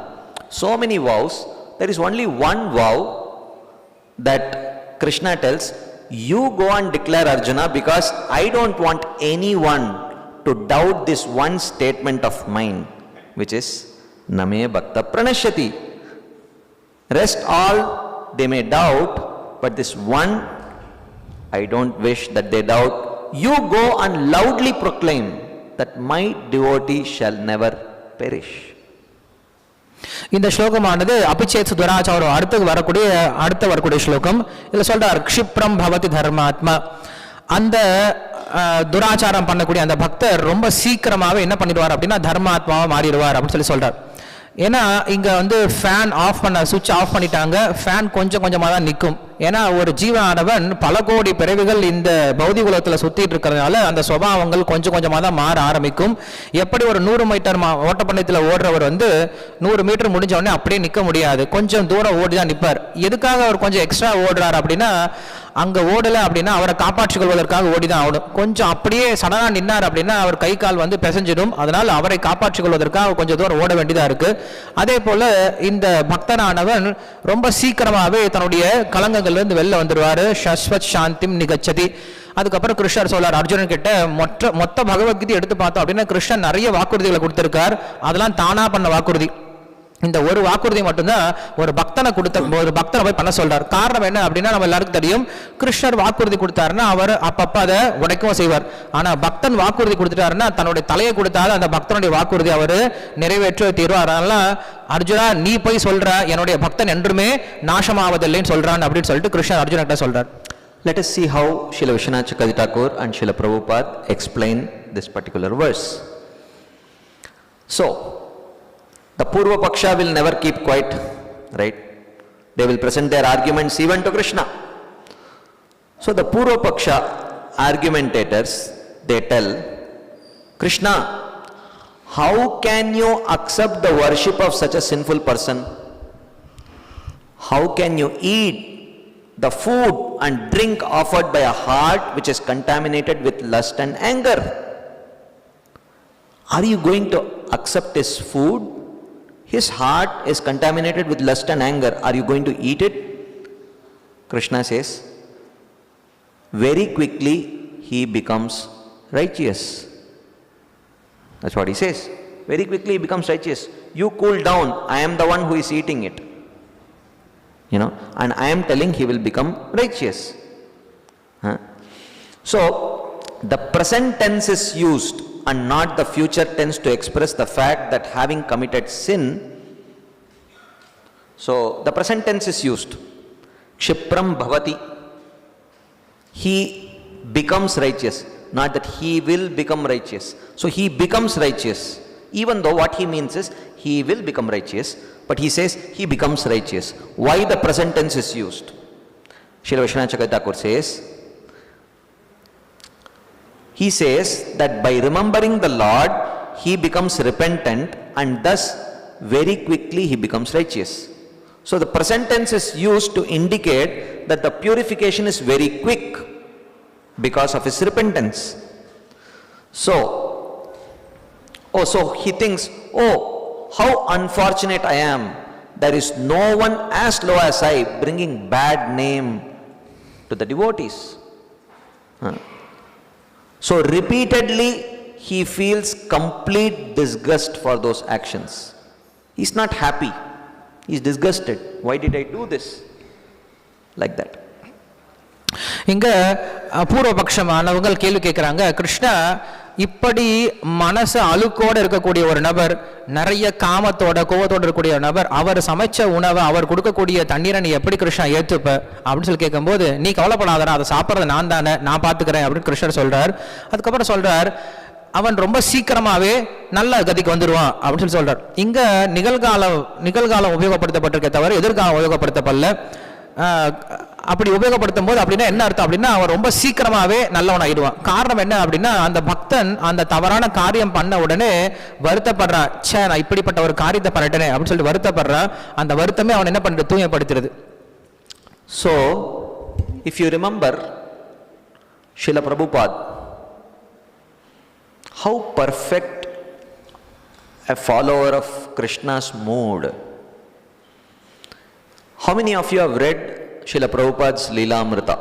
so many vows, there is only one vow that Krishna tells, you go and declare, Arjuna, because I don't want anyone to doubt this one statement of mine, which is Name Bhakta Pranashyati. Rest all they may doubt, but this one I don't wish that they doubt. You go and loudly proclaim that my devotee shall never perish. இந்த ஸ்லோகமானது அபிச்சேத் துராச்சாரம் அடுத்து வரக்கூடிய ஸ்லோகம். இதில் சொல்றார், க்ஷிப்ரம் பவதி தர்மாத்மா. அந்த துராச்சாரம் பண்ணக்கூடிய அந்த பக்தர் ரொம்ப சீக்கிரமாகவே என்ன பண்ணிடுவார் அப்படின்னா தர்மாத்மாவை மாறிடுவார் அப்படின்னு சொல்றார். ஏன்னா இங்கே ஃபேன் ஆஃப் சுவிட்ச் ஆஃப் பண்ணிட்டாங்க. ஃபேன் கொஞ்சம் கொஞ்சமாக தான் நிற்கும். ஏன்னா ஒரு ஜீவனானவன் பல கோடி பிறவிகள் இந்த பௌதிக உலகத்தில் சுற்றிட்டு இருக்கிறதுனால அந்த சுபாவங்கள் கொஞ்சம் கொஞ்சமாக தான் மாற ஆரம்பிக்கும். எப்படி ஒரு 100 மீட்டர் ஓட்டப்பந்தயத்தில் ஓடுறவர் 100 மீட்டர் முடிஞ்ச உடனே அப்படியே நிற்க முடியாது, கொஞ்சம் தூரம் ஓடி தான் நிற்பார். எதுக்காக அவர் கொஞ்சம் எக்ஸ்ட்ரா ஓடுறார் அப்படின்னா, அங்கே ஓடலை அப்படின்னா அவரை காப்பாற்றிக் கொள்வதற்காக ஓடி தான் ஆகணும். கொஞ்சம் அப்படியே சடனாக நின்னார் அப்படின்னா அவர் கை கால் பிசைஞ்சிடும். அதனால் அவரை காப்பாற்றிக் கொள்வதற்காக கொஞ்சம் தூரம் ஓட வேண்டியதாக இருக்குது. அதே போல் இந்த பக்தனானவன் ரொம்ப சீக்கிரமாகவே தன்னுடைய கலங்கங்கள்லேருந்து வெளில வந்துடுவார். ஷஸ்வத் சாந்திம் நிகச்சதி. அதுக்கப்புறம் கிருஷ்ணர் சொல்றார் அர்ஜுனன் கிட்ட, மொத்த பகவத்கீதை எடுத்து பார்த்தோம் அப்படின்னா கிருஷ்ணன் நிறைய வாக்குறுதிகளை கொடுத்திருக்கார். அதெல்லாம் தானா பண்ண வாக்குறுதி. இந்த ஒரு வாக்குறுதி மட்டும்தான் ஒரு பக்தனை போய் பண்ண சொல்றார். காரணம் என்ன அப்படின்னா, நம்ம எல்லாருக்கும் தெரியும், கிருஷ்ணர் வாக்குறுதி கொடுத்தாருன்னா அவர் அப்பப்ப அதை உடைக்கவும் செய்வார். ஆனா பக்தன் வாக்குறுதி கொடுத்துட்டாருன்னா தன்னுடைய தலையை கொடுத்தாலும் அந்த பக்தனுடைய வாக்குறுதி அவர் நிறைவேற்ற தீர்வார். அதனால அர்ஜுனா நீ போய் சொல்ற, என்னுடைய பக்தன் என்றுமே நாசமாவதில்லைன்னு சொல்றான் அப்படின்னு சொல்லிட்டு கிருஷ்ணர் அர்ஜுன கிட்ட சொல்றார். Let us see how Srila Vishwanath Chakravarti Thakur and Srila Prabhupada explain this particular verse. So, the Purva Paksha will never keep quiet, right? They will present their arguments even to Krishna. So the Purva Paksha argumentators, they tell, Krishna, how can you accept the worship of such a sinful person? How can you eat the food and drink offered by a heart which is contaminated with lust and anger? Are you going to accept his food? His heart is contaminated with lust and anger. Are you going to eat it? Krishna says, very quickly he becomes righteous. That's what he says. Very quickly he becomes righteous. You cool down. I am the one who is eating it. And I am telling he will become righteous. So, the present tense is used and not the future tense to express the fact that having committed sin. So, the present tense is used. Kshipram bhavati. He becomes righteous. Not that he will become righteous. So, he becomes righteous. Even though what he means is, he will become righteous. But he says, he becomes righteous. Why the present tense is used? Srila Vishwanath Chakravarti Thakur says, he says that by remembering the Lord, he becomes repentant and thus very quickly he becomes righteous. So the present tense is used to indicate that the purification is very quick because of his repentance. So he thinks, how unfortunate I am. There is no one as low as I bringing bad name to the devotees. So repeatedly he feels complete disgust for those actions. He is not happy. He is disgusted. Why did I do this? Like that. இங்க பூர்வபக்ஷமானவங்க கேள்வி கேட்குறாங்க, கிருஷ்ணா இப்படி மனசு அழுக்கோட இருக்கக்கூடிய ஒரு நபர், நிறைய காமத்தோட கோவத்தோட இருக்கக்கூடிய ஒரு நபர், அவர் சமைச்ச உணவை அவர் கொடுக்கக்கூடிய தண்ணீரை நீ எப்படி கிருஷ்ணா ஏற்றுப்ப அப்படின்னு சொல்லி கேட்கும்போது, நீ கவலைப்படாதடா, அதை சாப்பிட்றது நான் தானே, நான் பார்த்துக்கிறேன் அப்படின்னு கிருஷ்ணர் சொல்றார். அதுக்கப்புறம் சொல்றார், அவன் ரொம்ப சீக்கிரமாவே நல்ல கதிக்கு வந்துடுவான் அப்படின்னு சொல்லி சொல்றார். இங்க நிகழ்காலம் உபயோகப்படுத்தப்பட்டிருக்கே தவிர எதிர்காலம் உபயோகப்படுத்தப்படல. அப்படி உபயோகப்படுத்தும் போது அப்படின்னா என்ன அர்த்தம் அப்படின்னா, அவன் ரொம்ப சீக்கிரமாவே நல்லவன் ஆயிடுவான். காரணம் என்ன அப்படின்னா, அந்த பக்தன் அந்த தவறான காரியம் பண்ண உடனே வருத்தப்படுறான். நான் இப்படிப்பட்ட ஒரு காரியத்தை பண்ணிட்டேனே அப்படின்னு சொல்லிட்டு வருத்தப்படுறான். அந்த வருத்தமே அவன் என்ன பண்ணிட்டு தூய்மைப்படுத்துறது. So, if you remember Srila Prabhupada, how perfect a follower of Krishna's mood. How many of you have read Srila Prabhupada's Leelamrita?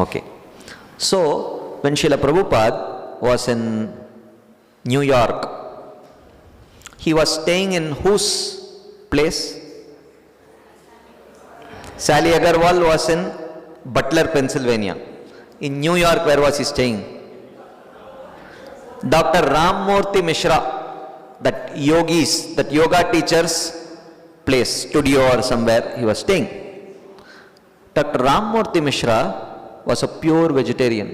Okay. So, when Srila Prabhupada was in New York, he was staying in whose place? Sally Agarwal was in Butler, Pennsylvania. In New York, where was he staying? Dr. Ramamurthy Mishra, that yoga teacher's place, studio or somewhere he was staying. Dr. Ramamurthy Mishra was a pure vegetarian.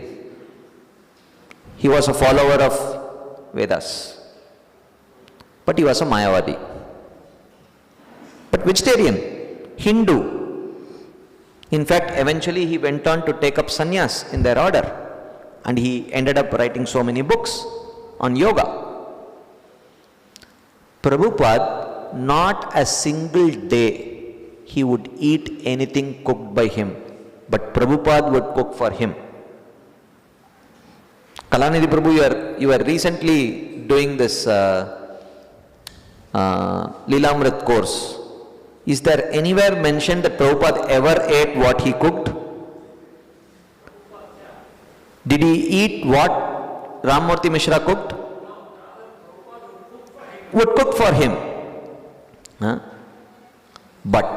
He was a follower of Vedas. But he was a Mayavadi. But vegetarian, Hindu. In fact, eventually he went on to take up sannyas in their order. And he ended up writing so many books on yoga. Prabhupada, not a single day he would eat anything cooked by him, but Prabhupada would cook for him. Kalanidhi Prabhu, you were recently doing this Leelamrit course. Is there anywhere mentioned that Prabhupada ever ate what he cooked? Did he eat what Ramamurthy Mishra cooked? Would cook for him. But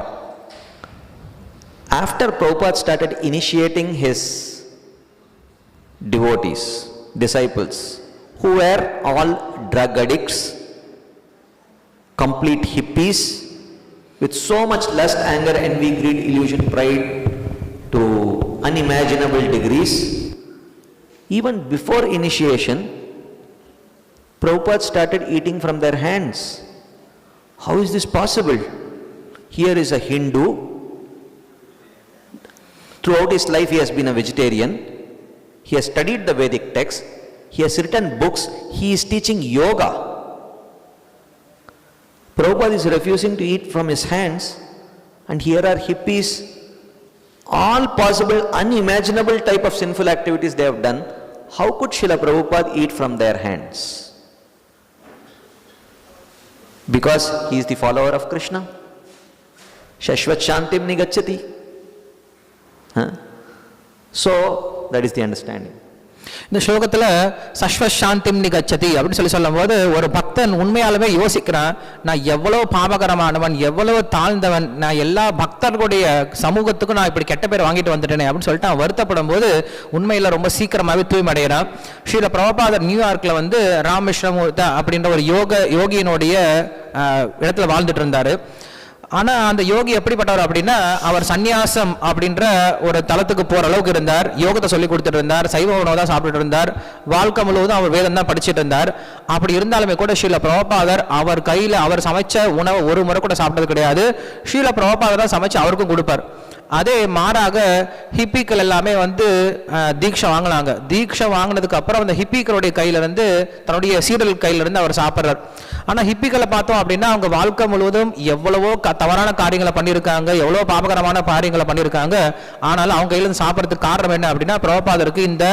after Prabhupada started initiating his devotees, disciples, who were all drug addicts, complete hippies, with so much lust, anger, envy, greed, illusion, pride to unimaginable degrees, even before initiation, Prabhupada started eating from their hands. How is this possible? Here is a Hindu, throughout his life he has been a vegetarian, he has studied the Vedic text, he has written books, he is teaching yoga. Prabhupada is refusing to eat from his hands, and here are hippies, all possible unimaginable type of sinful activities they have done. How could Srila Prabhupada eat from their hands? Because he is the follower of Krishna. Shashvat Shantim Nigacchati. So, that is the understanding. இந்த ஸ்லோகத்தில் சஸ்வசாந்திம் நிகச்சதி அப்படின்னு சொல்லும்போது ஒரு பக்தன் உண்மையாலுமே யோசிக்கிறான், நான் எவ்வளோ பாபகரமானவன், எவ்வளோ தாழ்ந்தவன், நான் எல்லா பக்தர்களுடைய சமூகத்துக்கும் நான் இப்படி கெட்ட பேர் வாங்கிட்டு வந்துட்டேனே அப்படின்னு சொல்லிட்டு அவன் வருத்தப்படும் போது உண்மையில் ரொம்ப சீக்கிரமாகவே தூய்மடைகிறான். ஸ்ரீல பிரபுபாதர் நியூயார்க்கில் வந்து ராமகிருஷ்ணமூர்த்தி அப்படின்ற ஒரு யோகியினுடைய இடத்துல வாழ்ந்துட்டு இருந்தார். ஆனால் அந்த யோகி எப்படிப்பட்டவர் அப்படின்னா, அவர் சந்நியாசம் அப்படின்ற ஒரு தளத்துக்கு போகிற அளவுக்கு இருந்தார். யோகத்தை சொல்லி கொடுத்துட்டு இருந்தார், சைவ உணவு தான் சாப்பிட்டுட்டு இருந்தார், வாழ்க்கை முழுவதும் அவர் வேதம் தான் படிச்சுட்டு இருந்தார். அப்படி இருந்தாலுமே கூட ஸ்ரீல பிரபுபாதர் அவர் கையில் அவர் சமைச்ச உணவை ஒரு முறை கூட சாப்பிட்டது கிடையாது. ஸ்ரீல பிரபுபாதர் தான் சமைச்சு அவருக்கும் கொடுப்பார். அதே மாறாக ஹிப்பிக்கள் எல்லாமே வந்து தீட்சை வாங்கினாங்க. தீட்சை வாங்கினதுக்கு அப்புறம் அந்த ஹிப்பிக்களுடைய கையிலிருந்து தன்னுடைய சீடல் கையிலிருந்து அவர் சாப்பிட்றார். ஆனால் ஹிப்பிக்களை பார்த்தோம் அப்படின்னா அவங்க வாழ்க்கை முழுவதும் எவ்வளவோ தவறான காரியங்களை பண்ணியிருக்காங்க, எவ்வளோ பாபகரமான காரியங்களை பண்ணியிருக்காங்க. ஆனாலும் அவங்க கையிலிருந்து சாப்பிட்றதுக்கு காரணம் என்ன அப்படின்னா, பிரபுபாதருக்கு இந்த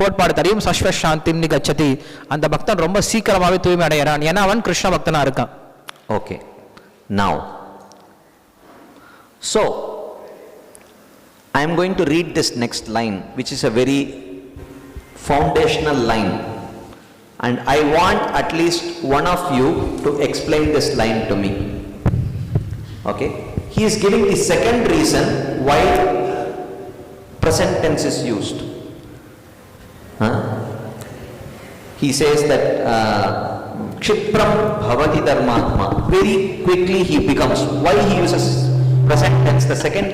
கோட்பாடு தெரியும், சஸ்வசாந்திம் நிகச்சதி. அந்த பக்தன் ரொம்ப சீக்கிரமாகவே தூய்மை அடைகிறான், ஏன்னா அவன் கிருஷ்ண பக்தனா இருக்கான். Okay, now so I am going to read this next line, which is a very foundational line, and I want at least one of you to explain this line to me. Okay, he is giving the second reason why present tense is used. He says that kshipram bhavati dharmatma, very quickly he becomes. Why he uses present tense? The second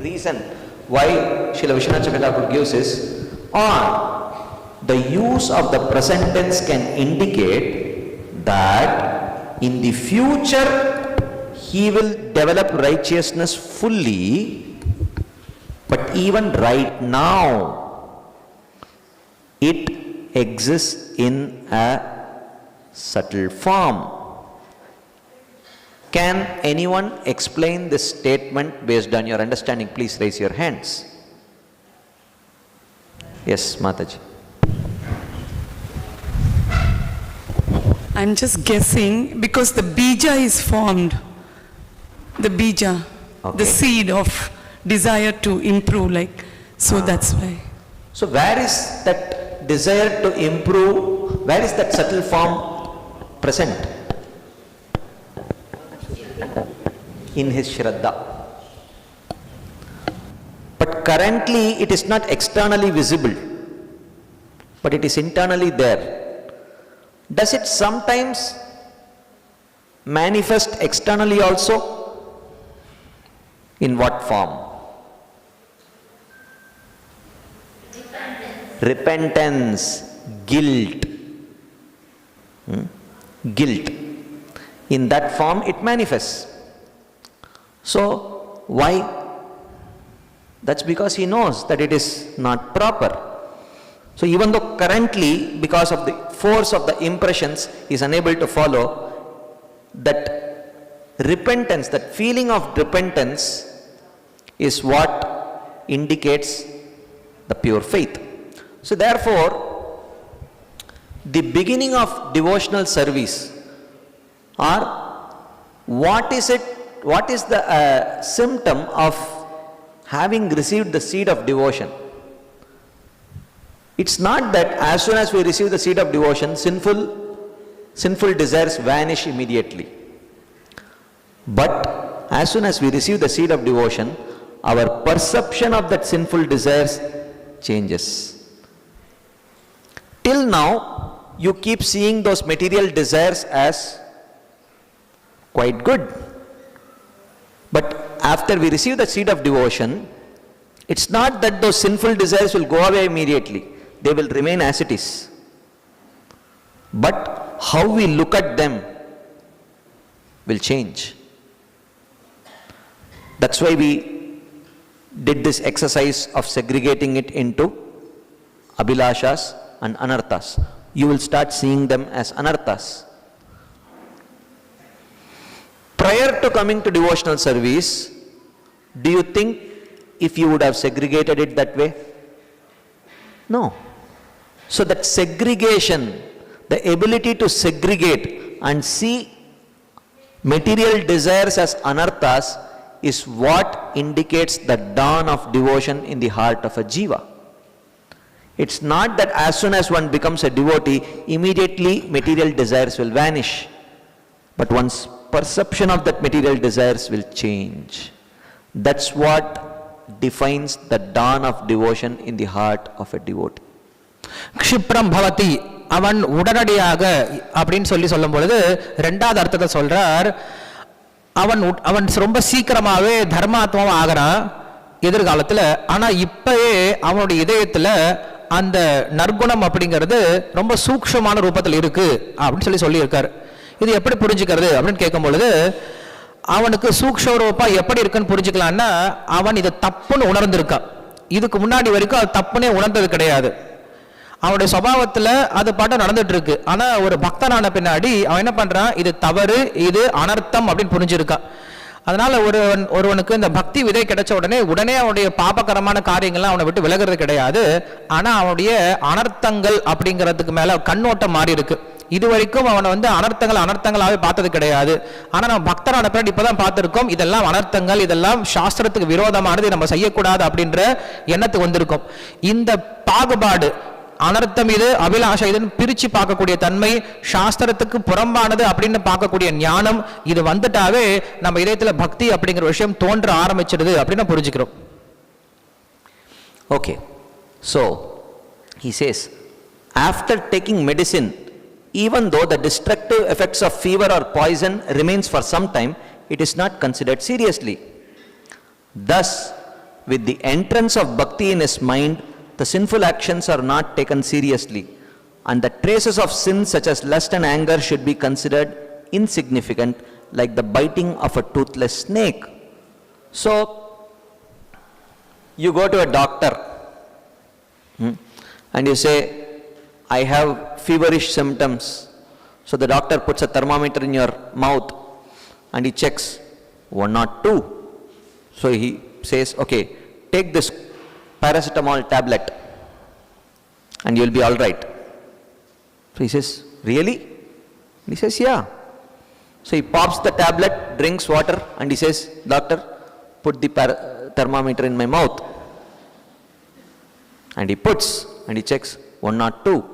reason why Srila Vishwanath Chakravarti gives is, or the use of the present tense can indicate that in the future he will develop righteousness fully, but even right now it exists in a subtle form. Can anyone explain this statement based on your understanding? Please raise your hands. Yes, Mataji. I'm just guessing because the bija is formed. The bija, okay. The seed of desire to improve, like, so that's why. So where is that desire to improve, where is that subtle form present? In his Shraddha. But currently it is not externally visible, but it is internally there. Does it sometimes manifest externally also? In what form? Repentance, guilt. Guilt. In that form it manifests. So, why? That's because he knows that it is not proper. So, even though currently, because of the force of the impressions, he is unable to follow, that repentance, that feeling of repentance is what indicates the pure faith. So, therefore, the beginning of devotional service, or what is it? What is the symptom of having received the seed of devotion? It's not that as soon as we receive the seed of devotion, sinful desires vanish immediately. But as soon as we receive the seed of devotion, our perception of that sinful desires changes. Till now, you keep seeing those material desires as quite good. But after we receive the seed of devotion, it's not that those sinful desires will go away immediately. They will remain as it is. But how we look at them will change. That's why did this exercise of segregating it into abhilashas and anarthas, you will start seeing them as anarthas. Prior to coming to devotional service, do you think if you would have segregated it that way? No. So that segregation, the ability to segregate and see material desires as anarthas is what indicates the dawn of devotion in the heart of a jiva. It's not that as soon as one becomes a devotee, immediately material desires will vanish. But one's perception of that material desires will change. That's what defines the dawn of devotion in the heart of a devotee. க்ஷிப்ரம் பவதி, அவன் உடனடியாக அப்படின்னு சொல்லும் பொழுது ரெண்டாவது அர்த்தத்தை சொல்றார். அவன் ரொம்ப சீக்கிரமாவே தர்மாத்மாவா ஆகிறான் எதிர்காலத்துல. ஆனா இப்பவே அவனுடைய இதயத்துல அந்த நற்குணம் அப்படிங்கிறது ரொம்ப சூக்ஷ்மமான ரூபத்தில் இருக்கு அப்படின்னு சொல்லியிருக்காரு. இது எப்படி புரிஞ்சுக்கிறது அப்படின்னு கேட்கும் பொழுது, அவனுக்கு சூக்ஷ்ம ரூபா எப்படி இருக்குன்னு புரிஞ்சுக்கலான்னா, அவன் இதை தப்புன்னு உணர்ந்திருக்கான். இதுக்கு முன்னாடி வரைக்கும் அது தப்புனே உணர்ந்தது கிடையாது. அவனுடைய சுபாவத்துல அது பாட்டு நடந்துட்டு இருக்கு. ஆனா ஒரு பக்தனான பின்னாடி அவன் என்ன பண்றான், இது தவறு, இது அனர்த்தம் அப்படின்னு புரிஞ்சிருக்கான். அதனால ஒருவனுக்கு இந்த பக்தி விதை கிடைச்ச உடனே அவனுடைய பாபகரமான காரியங்கள்லாம் அவனை விட்டு விலகிறது கிடையாது. ஆனா அவனுடைய அனர்த்தங்கள் அப்படிங்கிறதுக்கு மேல கண்ணோட்டம் மாறி இருக்கு. இது வரைக்கும் அவனை அனர்த்தங்களாவே பார்த்தது கிடையாது. ஆனா நம்ம பக்தரான பின்னாடி இப்பதான் பார்த்திருக்கோம், இதெல்லாம் அனர்த்தங்கள், இதெல்லாம் சாஸ்திரத்துக்கு விரோதமானது, நம்ம செய்யக்கூடாது அப்படின்ற எண்ணத்துக்கு வந்திருக்கும். இந்த பாகுபாடு, அனர்த்தம் இது, அபிலாஷை இதுன்னு பிரிச்சு பார்க்கக்கூடிய தன்மை, சாஸ்திரத்துக்கு புறம்பானது அப்படின்னு பார்க்கக்கூடிய ஞானம், இது வந்துட்டாவே நம்ம இதயத்துல பக்தி அப்படிங்கிற விஷயம் தோன்ற ஆரம்பிச்சிடுது அப்படின்னு புரிஞ்சுக்கிறோம். Okay, so he says, after taking medicine, even though the destructive effects of fever or poison remains for some time, it is not considered seriously. Thus, with the entrance of bhakti in his mind, the sinful actions are not taken seriously, and the traces of sins such as lust and anger should be considered insignificant, like the biting of a toothless snake. So, you go to a doctor and you say, I have feverish symptoms. So the doctor puts a thermometer in your mouth and he checks 102. So he says, okay, take this paracetamol tablet and you will be all right. So he says, really? And he says, yeah. So he pops the tablet, drinks water, and he says, doctor, put the thermometer in my mouth. And he puts and he checks 102.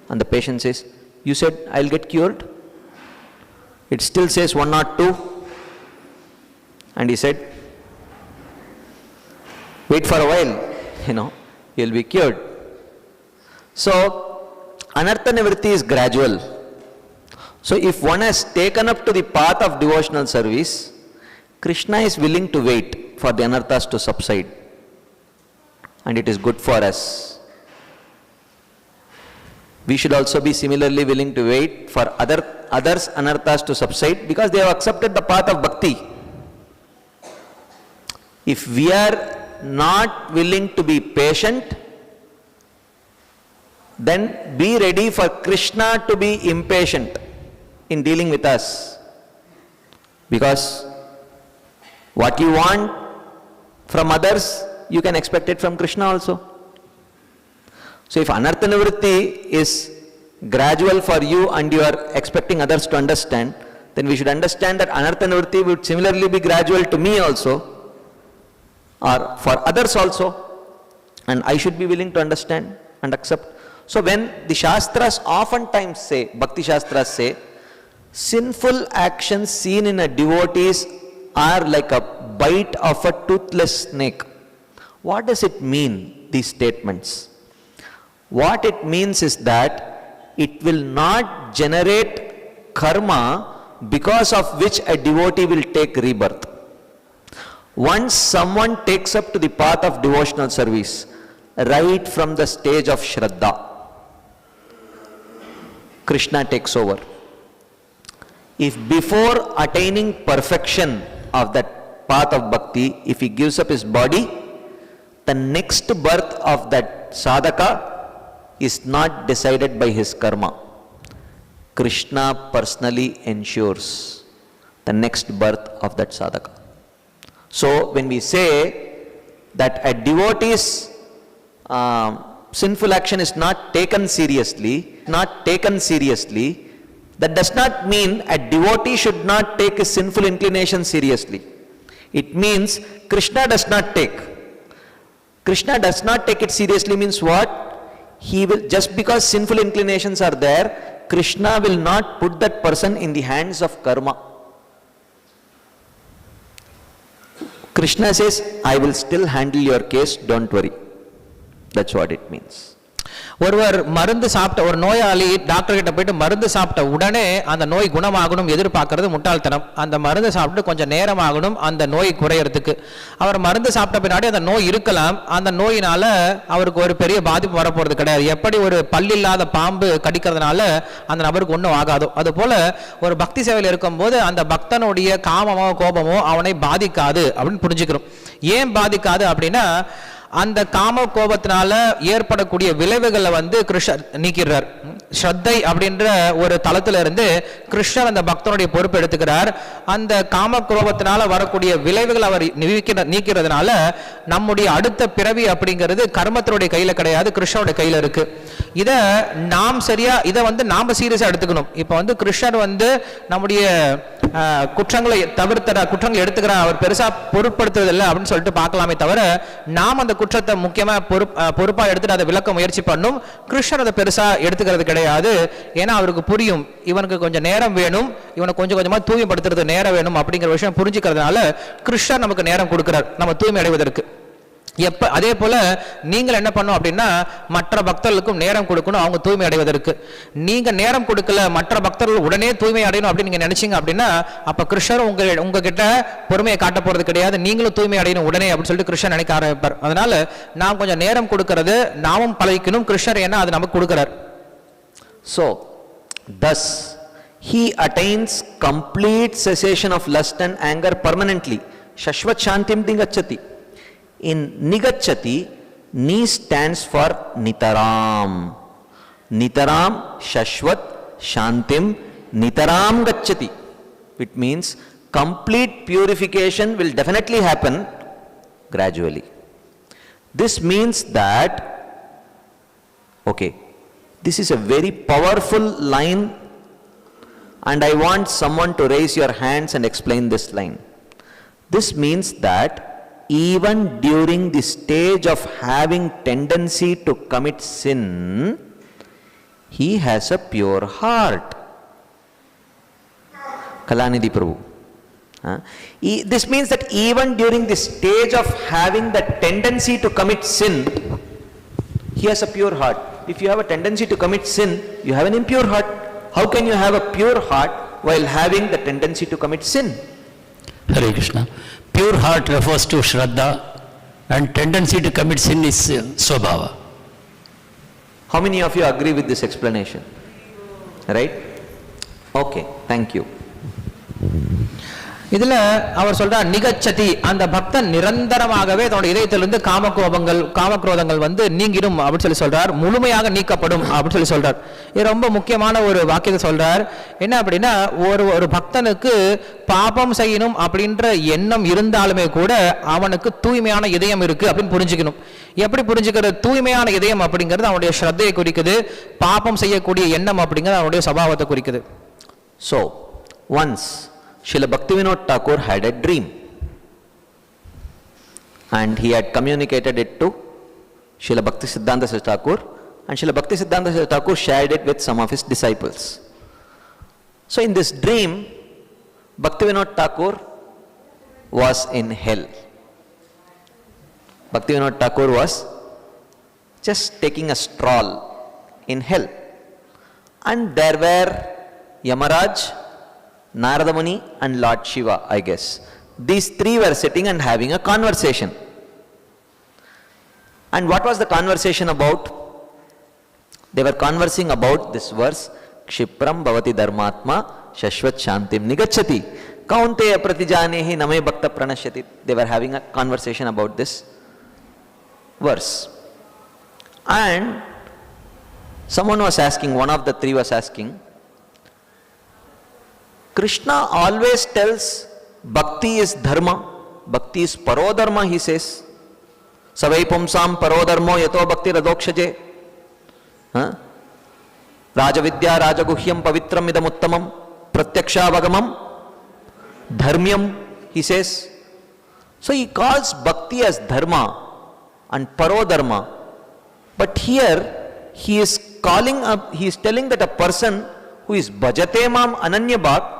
And the patient says, you said I'll get cured? It still says 102. And he said, wait for a while, you'll be cured. So, anartha nivritti is gradual. So, if one has taken up to the path of devotional service, Krishna is willing to wait for the anarthas to subside. And it is good for us. We should also be similarly willing to wait for others' anarthas to subside, because they have accepted the path of bhakti. If we are not willing to be patient, then be ready for Krishna to be impatient in dealing with us. Because what you want from others, you can expect it from Krishna also. So if anartha nivritti is gradual for you and you are expecting others to understand, then we should understand that anartha nivritti would similarly be gradual to me also, or for others also, and I should be willing to understand and accept. So when the Shastras oftentimes say, Bhakti Shastras say, sinful actions seen in a devotees are like a bite of a toothless snake. What does it mean, these statements? What it means is that it will not generate karma because of which a devotee will take rebirth. Once someone takes up to the path of devotional service, right from the stage of Shraddha, Krishna takes over. If before attaining perfection of that path of bhakti, if he gives up his body, the next birth of that sadhaka is not decided by his karma. Krishna personally ensures the next birth of that sadhaka. So when we say that a devotee's sinful action is not taken seriously, that does not mean a devotee should not take his sinful inclination seriously. It means Krishna does not take it seriously means what? He will, just because sinful inclinations are there, Krishna will not put that person in the hands of karma. Krishna says, I will still handle your case, don't worry. That's what it means. ஒருவர் மருந்து சாப்பிட்ட ஒரு நோயாளி doctor கிட்ட போயிட்டு மருந்து சாப்பிட்ட உடனே அந்த நோய் குணமாகணும் எதிர்பார்க்கறது முட்டாள்தனம். அந்த மருந்து சாப்பிட்டு கொஞ்சம் நேரம் ஆகணும் அந்த நோய் குறையறதுக்கு. அவர் மருந்து சாப்பிட்ட பின்னாடி அந்த நோய் இருக்கலாம், அந்த நோயினால அவருக்கு ஒரு பெரிய பாதிப்பு வரப்போறது கிடையாது. எப்படி ஒரு பல்லில்லாத பாம்பு கடிக்கிறதுனால அந்த நபருக்கு ஒன்றும் ஆகாதோ, அது போல ஒரு பக்தி சேவையில் இருக்கும்போது அந்த பக்தனுடைய காமமோ கோபமோ அவனை பாதிக்காது அப்படின்னு புரிஞ்சுக்கிறோம். ஏன் பாதிக்காது அப்படின்னா, அந்த காம கோபத்தினால ஏற்படக்கூடிய விளைவுகளை கிருஷ்ணர் நீக்கிறார். ஸ்ரத்தை அப்படின்ற ஒரு தளத்துல இருந்து கிருஷ்ணர் அந்த பக்தனுடைய பொறுப்பு எடுத்துக்கிறார். அந்த காம கோபத்தினால வரக்கூடிய விளைவுகள் அவர் நீக்கிறதுனால நம்முடைய அடுத்த பிறவி அப்படிங்கிறது கர்மத்தினுடைய கையில கிடையாது, கிருஷ்ணனுடைய கையில இருக்கு. இதை நாம் சரியா நாம சீரியஸா எடுத்துக்கணும். இப்ப கிருஷ்ணர் நம்முடைய குற்றங்களை குற்றங்களை எடுத்துக்கிறார், அவர் பெருசா பொருட்படுத்துறது இல்லை அப்படின்னு சொல்லிட்டு பார்க்கலாமே தவிர, நாம் அந்த குற்றத்தை முக்கியமா பொறுப்பா எடுத்துட்டு அதை விளக்க முயற்சி பண்ணும். கிருஷ்ணர் அதை பெருசா எடுத்துக்கிறது கிடையாது. ஏன்னா அவருக்கு புரியும், இவனுக்கு கொஞ்சம் நேரம் வேணும், இவனை கொஞ்சம் கொஞ்சமா தூய்மைப்படுத்துறது நேரம் வேணும் அப்படிங்கிற விஷயம் புரிஞ்சுக்கிறதுனால கிருஷ்ணர் நமக்கு நேரம் கொடுக்கிறார் நம்ம தூய்மை அடைவதற்கு. அதே போல நீங்கள் என்ன பண்ணும் அப்படின்னா, மற்ற பக்தர்களுக்கும் நேரம் கொடுக்கணும் அவங்க தூய்மை அடைவதற்கு. நீங்க நேரம் கொடுக்கல, மற்ற பக்தர்கள் உடனே தூய்மை அடையணும் அப்படின்னு நீங்க நினைச்சீங்க அப்படின்னா, அப்ப கிருஷ்ணர் உங்ககிட்ட பொறுமையை காட்ட போறது கிடையாது. நீங்களும் தூய்மை அடையணும் உடனே அப்படின்னு சொல்லிட்டு கிருஷ்ணர் நினைக்க ஆரம்பிப்பார். அதனால நாம் கொஞ்சம் நேரம் கொடுக்கிறது நாமும் பழகிக்கணும். கிருஷ்ணர் ஏன்னா அது நமக்கு கொடுக்கிறார். So thus he attains complete cessation of lust and anger permanently. Shashvat shantim nigacchati. In nigacchati, ni stands for nitaram. Nitaram, shashvat, shantim, nitaram gacchati. It means complete purification will definitely happen gradually. This means that, okay, this is a very powerful line and I want someone to raise your hands and explain this line. This means that even during the stage of having tendency to commit sin, he has a pure heart. Kalanidhi Prabhu. This means that even during the stage of having the tendency to commit sin, he has a pure heart. If you have a tendency to commit sin, you have an impure heart. How can you have a pure heart while having the tendency to commit sin? Hare Krishna. Pure heart refers to Shraddha and tendency to commit sin is Swabhava. How many of you agree with this explanation? Right? Okay, thank you. இதுல அவர் சொல்றார், நிகச்சதி, அந்த பக்தன் நிரந்தரமாகவே தன்னுடைய இதயத்திலிருந்து காமக்ரோதங்கள் நீங்கிடும் அப்படின்னு சொல்லி சொல்றார், முழுமையாக நீக்கப்படும் அப்படின்னு சொல்லி சொல்றார். இது ரொம்ப முக்கியமான ஒரு வாக்கியத்தை சொல்றார். என்ன அப்படின்னா, ஒரு பக்தனுக்கு பாபம் செய்யணும் அப்படின்ற எண்ணம் இருந்தாலுமே கூட அவனுக்கு தூய்மையான இதயம் இருக்கு அப்படின்னு புரிஞ்சுக்கணும். எப்படி புரிஞ்சுக்கிறது? தூய்மையான இதயம் அப்படிங்கிறது அவனுடைய ஸ்ரத்தையை குறிக்குது, பாபம் செய்யக்கூடிய எண்ணம் அப்படிங்கிறது அவனுடைய சபாவத்தை குறிக்குது. So, once Srila Bhaktivinoda Thakur had a dream and he had communicated it to Srila Bhaktisiddhanta Saraswati Thakur, and Srila Bhaktisiddhanta Saraswati Thakur shared it with some of his disciples. So in this dream, Bhaktivinoda Thakur was in hell. Bhaktivinoda Thakur was just taking a stroll in hell, and there were Yamaraj, Narada Muni and Lord Shiva, I guess. These three were sitting and having a conversation. And what was the conversation about? They were conversing about this verse, Kshipram bhavati dharmatma shashvat shantim nigacchati kaunteya pratijanehi name bhakta pranashyati. They were having a conversation about this. verse. And someone was asking, one of the three was asking, Krishna always tells bhakti is dharma, bhakti is parodharma, he says. Savai pumsam parodharmo yato bhakti radokshaje. Rajavidya rajaguhyam pavitram idam uttamam pratyaksha dharmyam, he says. So he calls bhakti as dharma and parodharma. But here he is calling up, he is telling that a person who is bhajate mam ananya bhak,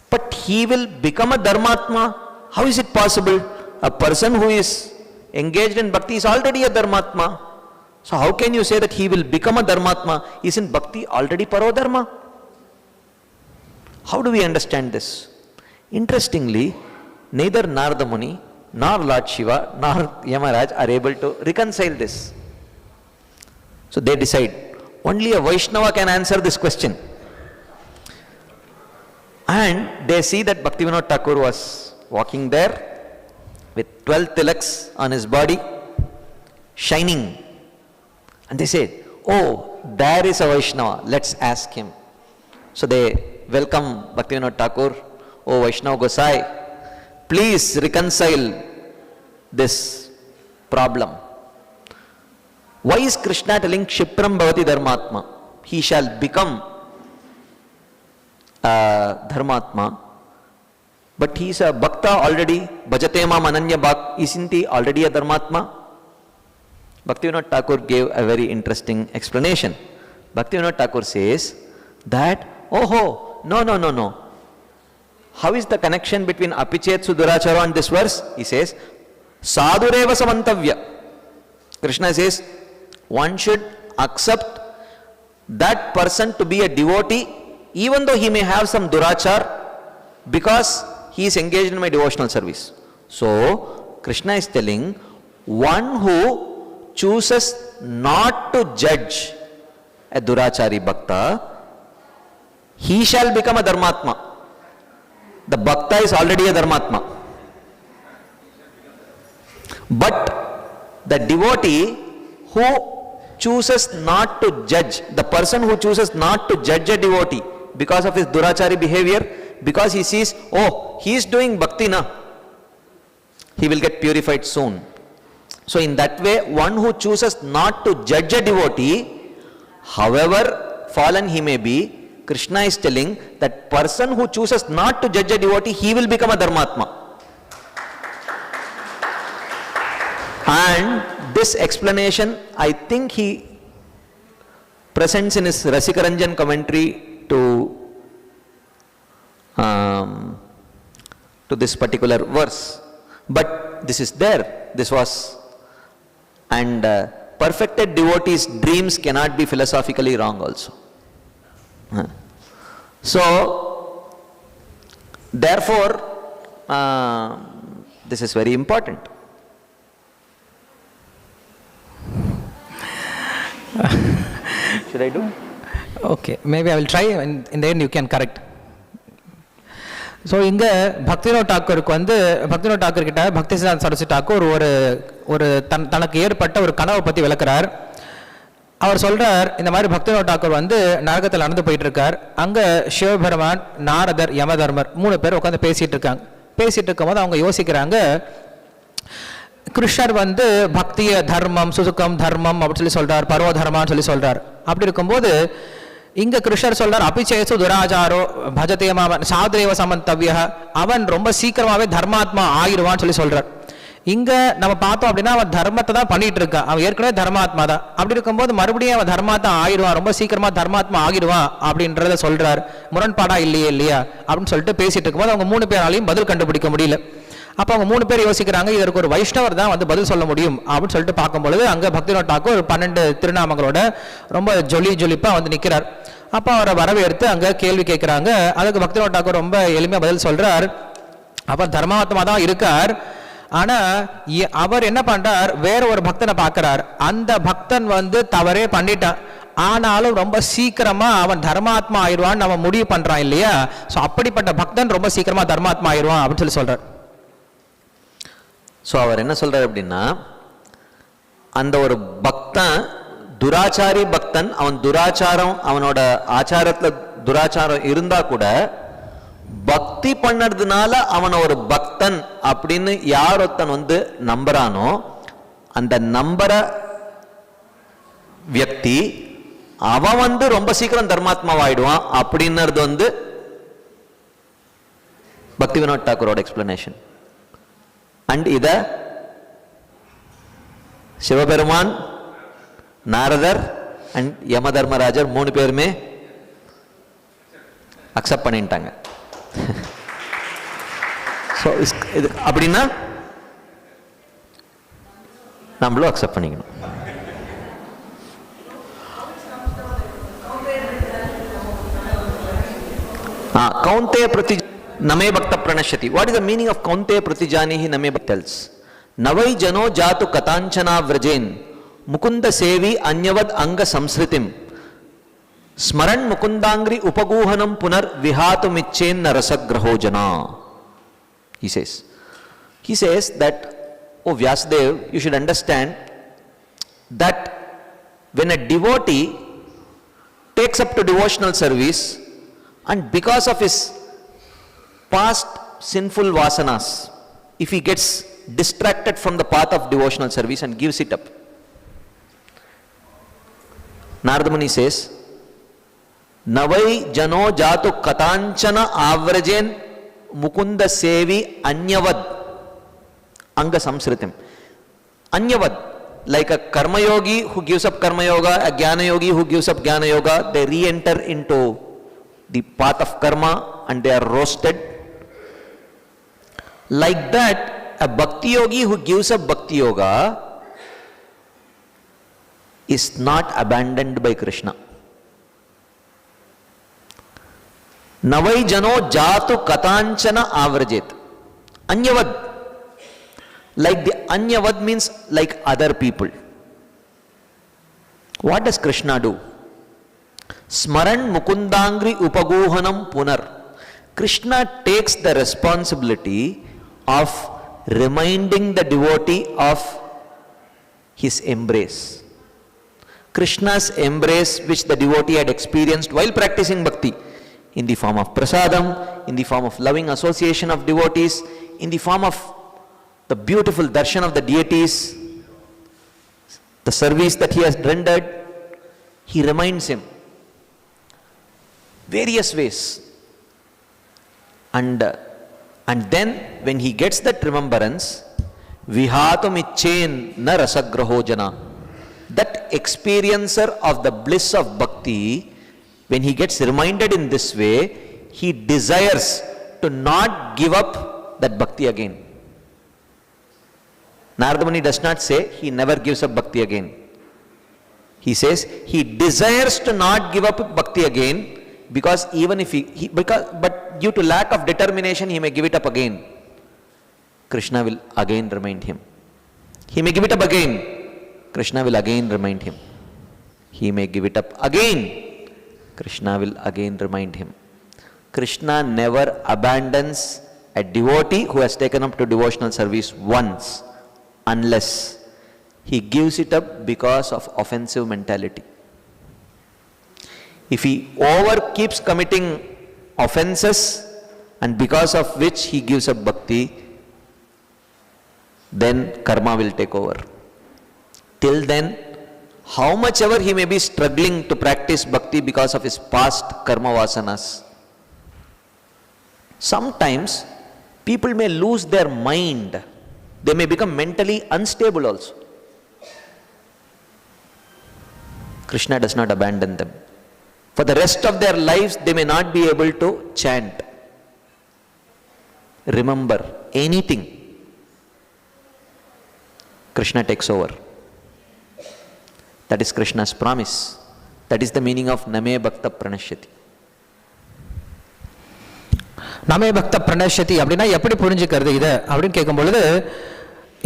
but he will become a dharmatma. How is it possible? A person who is engaged in bhakti is already a dharmatma. So how can you say that he will become a dharmatma? Isn't bhakti already parodharma? How do we understand this? Interestingly, neither Narada Muni, nor Lord Shiva, nor Yamaraj are able to reconcile this. So they decide, only a Vaishnava can answer this question. And they see that Bhaktivinoda Thakur was walking there with 12 tilaks on his body, shining. And they said, oh, there is a Vaishnava, let's ask him. So they welcome Bhaktivinoda Thakur, oh Vaishnava Gosai, please reconcile this problem. Why is Krishna telling Kshipram Bhavati Dharmatma? He shall become Dharmatma. But he is a Bhakta already. Bhajate mam ananya bhak. Isn't he already a Dharmatma? Bhaktivinoda Thakur gave a very interesting explanation. Bhaktivinoda Thakur says that, oh, no. How is the connection between apichetsu duracharo and this verse? He says, sadhureva samantavya. Krishna says, one should accept that person to be a devotee even though he may have some durachar because he is engaged in my devotional service. So, Krishna is telling, one who chooses not to judge a durachari bhakta, he shall become a dharmatma. The bhakta is already a dharmatma. But the devotee who chooses not to judge, the person who chooses not to judge a devotee because of his durachari behavior, because he sees, oh, he is doing bhakti na, he will get purified soon. So in that way, one who chooses not to judge a devotee, however fallen he may be, Krishna is telling that person who chooses not to judge a devotee, he will become a dharmatma. And this explanation, I think he presents in his Rasikaranjan commentary to this particular verse. But this is there, this was, and perfected devotees' dreams cannot be philosophically wrong also. So, therefore, this is very important. Should I do? Okay, maybe I will try and in the end you can correct. So இங்கே பக்திவினோத் தாக்கூருக்கு வந்து பக்திவினோத் தாக்கூர் கிட்ட பக்தி சித்தாந்த சரஸ்வதி தாக்கூர் ஒரு தனக்கு ஏற்பட்ட ஒரு கனவை பற்றி விளக்குறார். அவர் சொல்கிறார், இந்த மாதிரி பக்திவினோத் தாக்கூர் வந்து நரகத்தில் நடந்து போயிட்டு இருக்கார். அங்கே சிவபெருமான், நாரதர், யமதர்மர் 3 பேர் உட்காந்து பேசிகிட்டு இருக்காங்க. பேசிகிட்டு இருக்கும்போது அவங்க யோசிக்கிறாங்க, கிருஷ்ணர் வந்து பக்திய தர்மம், சுசுக்கம் தர்மம் அப்படின்னு சொல்கிறார், பர்வ தர்மான்னு சொல்கிறார். அப்படி இருக்கும்போது இங்க கிருஷ்ணர் சொல்றார், அபிச்சேசு துராஜாரோ பஜதேமா சாதுரேவ சமந்தவ்ய, அவன் ரொம்ப சீக்கிரமாவே தர்மாத்மா ஆயிடுவான்னு சொல்றார். இங்க நம்ம பார்த்தோம் அப்படின்னா அவன் தர்மத்தை தான் பண்ணிட்டு இருக்கான், அவன் ஏற்கனவே தர்மாத்மா தான். அப்படி இருக்கும்போது மறுபடியும் அவன் தர்மாத்மா ஆயிடுவான், ரொம்ப சீக்கிரமா தர்மாத்மா ஆகிடுவான் அப்படின்றத சொல்றார். முரண்பாடா இல்லையா அப்படின்னு சொல்லிட்டு பேசிட்டு இருக்கும்போது அவங்க 3 பேராலையும் பதில் கண்டுபிடிக்க முடியல. அப்போ அவங்க 3 பேர் யோசிக்கிறாங்க, இதற்கு ஒரு வைஷ்ணவர் தான் வந்து பதில் சொல்ல முடியும் அப்படின்னு சொல்லிட்டு பார்க்கும்பொழுது அங்கே பக்திவினோத் தாக்கூர் ஒரு 12 திருநாமங்களோட ரொம்ப ஜொலிப்பாக வந்து நிற்கிறார். அப்போ அவரை வரவேற்று அங்கே கேள்வி கேட்குறாங்க. அதுக்கு பக்திவினோத் தாக்கூர் ரொம்ப எளிமையாக பதில் சொல்கிறார். அவர் தர்மாத்மா தான் இருக்கார், ஆனால் அவர் என்ன பண்ணுறார், வேற ஒரு பக்தனை பார்க்குறார். அந்த பக்தன் வந்து தவறே பண்ணிட்டான், ஆனாலும் ரொம்ப சீக்கிரமா அவன் தர்மாத்மா ஆயிடுவான்னு நம்ம முடிவு பண்றான் இல்லையா. ஸோ அப்படிப்பட்ட பக்தன் ரொம்ப சீக்கிரமா தர்மாத்மா ஆயிடுவான் அப்படின்னு சொல்றார். ஸோ அவர் என்ன சொல்றார் அப்படின்னா, அந்த ஒரு பக்தன் துராச்சாரி பக்தன், அவன் துராச்சாரம், அவனோட ஆச்சாரத்துல துராச்சாரம் இருந்தா கூட பக்தி பண்ணதுனால அவன் ஒரு பக்தன் அப்படின்னு யார் ஒருத்தன் வந்து நம்புறானோ அந்த நம்புற வியக்தி அவன் வந்து ரொம்ப சீக்கிரம் தர்மாத்மாவாயிடுவான் அப்படின்றது வந்து பக்தி வினோத் தாக்கூரோட எக்ஸ்பிளனேஷன். அண்ட் இத சிவபெருமான், நாரதர் அண்ட் யம தர்மராஜர் 3 பேருமே அக்செப்ட் பண்ணிட்டாங்க. இது அப்படின்னா நம்மளும் அக்செப்ட் பண்ணிக்கணும். கௌந்தேய பிரதி நமே பக்த பிரணஷ்யதி. What is the meaning of கௌந்தேய பிரதிஜானிஹி நமே பக்தல்ஸ்? நவை ஜனோ ஜாத்து கதாஞ்சனா விரஜேன் முகுந்த சேவி அந்யவத் அங்க சம்ஸ்ருதிம் ஸ்மரன் முகுந்தாங்கிரி உபகூஹனம் புனர் விஹாதுமிச்சேன் ரசக்ரஹோ ஜனா. He says that, oh Vyasadev, you should understand that when a devotee takes up to devotional service and because of his past sinful vasanas, if he gets distracted from the path of devotional service and gives it up, Narada Muni says, Navai jano jatu katanchana avrajen mukunda sevi anyavad anga samsritim. Anyavad, like a karma yogi who gives up karma yoga, a jnana yogi who gives up jnana yoga, they re-enter into the path of karma and they are roasted. Like that, a bhakti yogi who gives up bhakti yoga is not abandoned by Krishna. Navai jano jatu katanchana avrajet. Anyavad. Like the anyavad means like other people. What does Krishna do? Smaran mukundangri upaguhanam punar. Krishna takes the responsibility of reminding the devotee of his embrace. Krishna's embrace which the devotee had experienced while practicing bhakti, in the form of prasadam, in the form of loving association of devotees, in the form of the beautiful darshan of the deities, the service that he has rendered, he reminds him various ways. And then when he gets that remembrance, vihatum ichen na rasagraho jana, that experiencer of the bliss of bhakti, when he gets reminded in this way, he desires to not give up that bhakti again. Narada Muni does not say he never gives up bhakti again. He says he desires to not give up bhakti again, because even if but due to lack of determination he may give it up again. Krishna will again remind him. He may give it up again. Krishna will again remind him. He may give it up again. Krishna will again remind him. Krishna never abandons a devotee who has taken up to devotional service once, unless he gives it up because of offensive mentality. If he keeps committing offenses and because of which he gives up bhakti, then karma will take over. Till then, how much ever he may be struggling to practice bhakti because of his past karma vasanas, sometimes people may lose their mind. They may become mentally unstable also. Krishna does not abandon them. For the rest of their lives, they may not be able to chant, remember anything. Krishna takes over. That is Krishna's promise. That is the meaning of Name Bhakta Pranashyati. நமே பக்த பிரணஷதி அப்படின்னா எப்படி புரிஞ்சுக்கிறது இதை அப்படின்னு கேட்கும் பொழுது,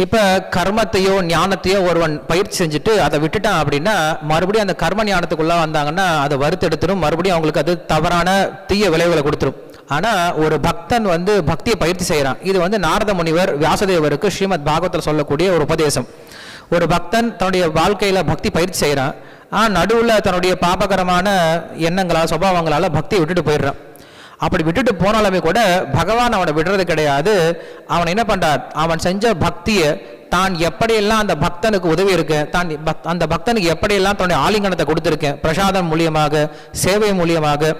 இப்போ கர்மத்தையோ ஞானத்தையோ ஒருவன் பயிற்சி செஞ்சுட்டு அதை விட்டுட்டான் அப்படின்னா மறுபடியும் அந்த கர்ம ஞானத்துக்குள்ளே வந்தாங்கன்னா அதை வறுத்தெடுத்துடும், மறுபடியும் அவங்களுக்கு அது தவறான தீய விளைவுகளை கொடுத்துரும். ஆனால் ஒரு பக்தன் பக்தியை பயிற்சி செய்கிறான். இது நாரத முனிவர் வியாசதேவருக்கு ஸ்ரீமத் பாகவத்தில் சொல்லக்கூடிய ஒரு உபதேசம். ஒரு பக்தன் தன்னுடைய வாழ்க்கையில பக்தி பயிற்சி செய்கிறான், நடுவில் தன்னுடைய பாபகரமான எண்ணங்களால் சுபாவங்களால் பக்தியை விட்டுட்டு போயிடுறான். அப்படி விட்டுட்டு போனாலுமே கூட பகவான் அவனை விடுறது கிடையாது. அவன் என்ன பண்றார், அவன் செஞ்ச பக்தியை தான் எப்படியெல்லாம் அந்த பக்தனுக்கு உதவி இருக்கேன், தான் அந்த பக்தனுக்கு எப்படியெல்லாம் தன்னுடைய ஆலிங்கனத்தை கொடுத்துருக்கேன், பிரசாதம் மூலியமாக, சேவை மூலியமாக,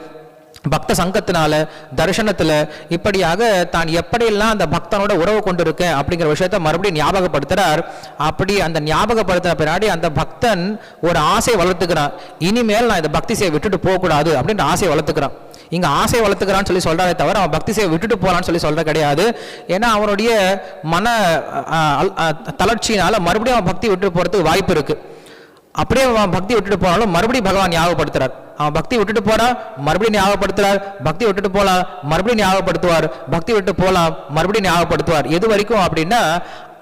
பக்த சங்கத்தினால, தரிசனத்துல, இப்படியாக தான் எப்படியெல்லாம் அந்த பக்தனோட உறவு கொண்டிருக்கேன் அப்படிங்கிற விஷயத்த மறுபடியும் ஞாபகப்படுத்துறார். அப்படி அந்த ஞாபகப்படுத்தின பின்னாடி அந்த பக்தன் ஒரு ஆசையை வளர்த்துக்கிறான், இனிமேல் நான் இந்த பக்தி சேவை விட்டுட்டு போகக்கூடாது அப்படின்ற ஆசையை வளர்த்துக்கிறான். இங்க ஆசை வளர்த்துக்கிறான்னு சொல்லி சொல்றாரே தவிர அவன் பக்தி சேவை விட்டுட்டு போலான்னு சொல்லி சொல்ற கிடையாது. ஏன்னா அவனுடைய மன தளர்ச்சியினால மறுபடியும் அவன் பக்தி விட்டு போறதுக்கு வாய்ப்பு இருக்கு. அப்படியே அவன் பக்தி விட்டுட்டு போனாலும் மறுபடியும் பகவான் ஞாபகப்படுத்துறார். அவன் பக்தி விட்டுட்டு போறான், மறுபடியும் ஞாபகப்படுத்துறார். பக்தி விட்டுட்டு போலாம், மறுபடியும் ஞாபகப்படுத்துவார். பக்தி விட்டு போலாம், மறுபடியும் ஞாபகப்படுத்துவார். எது வரைக்கும் அப்படின்னா,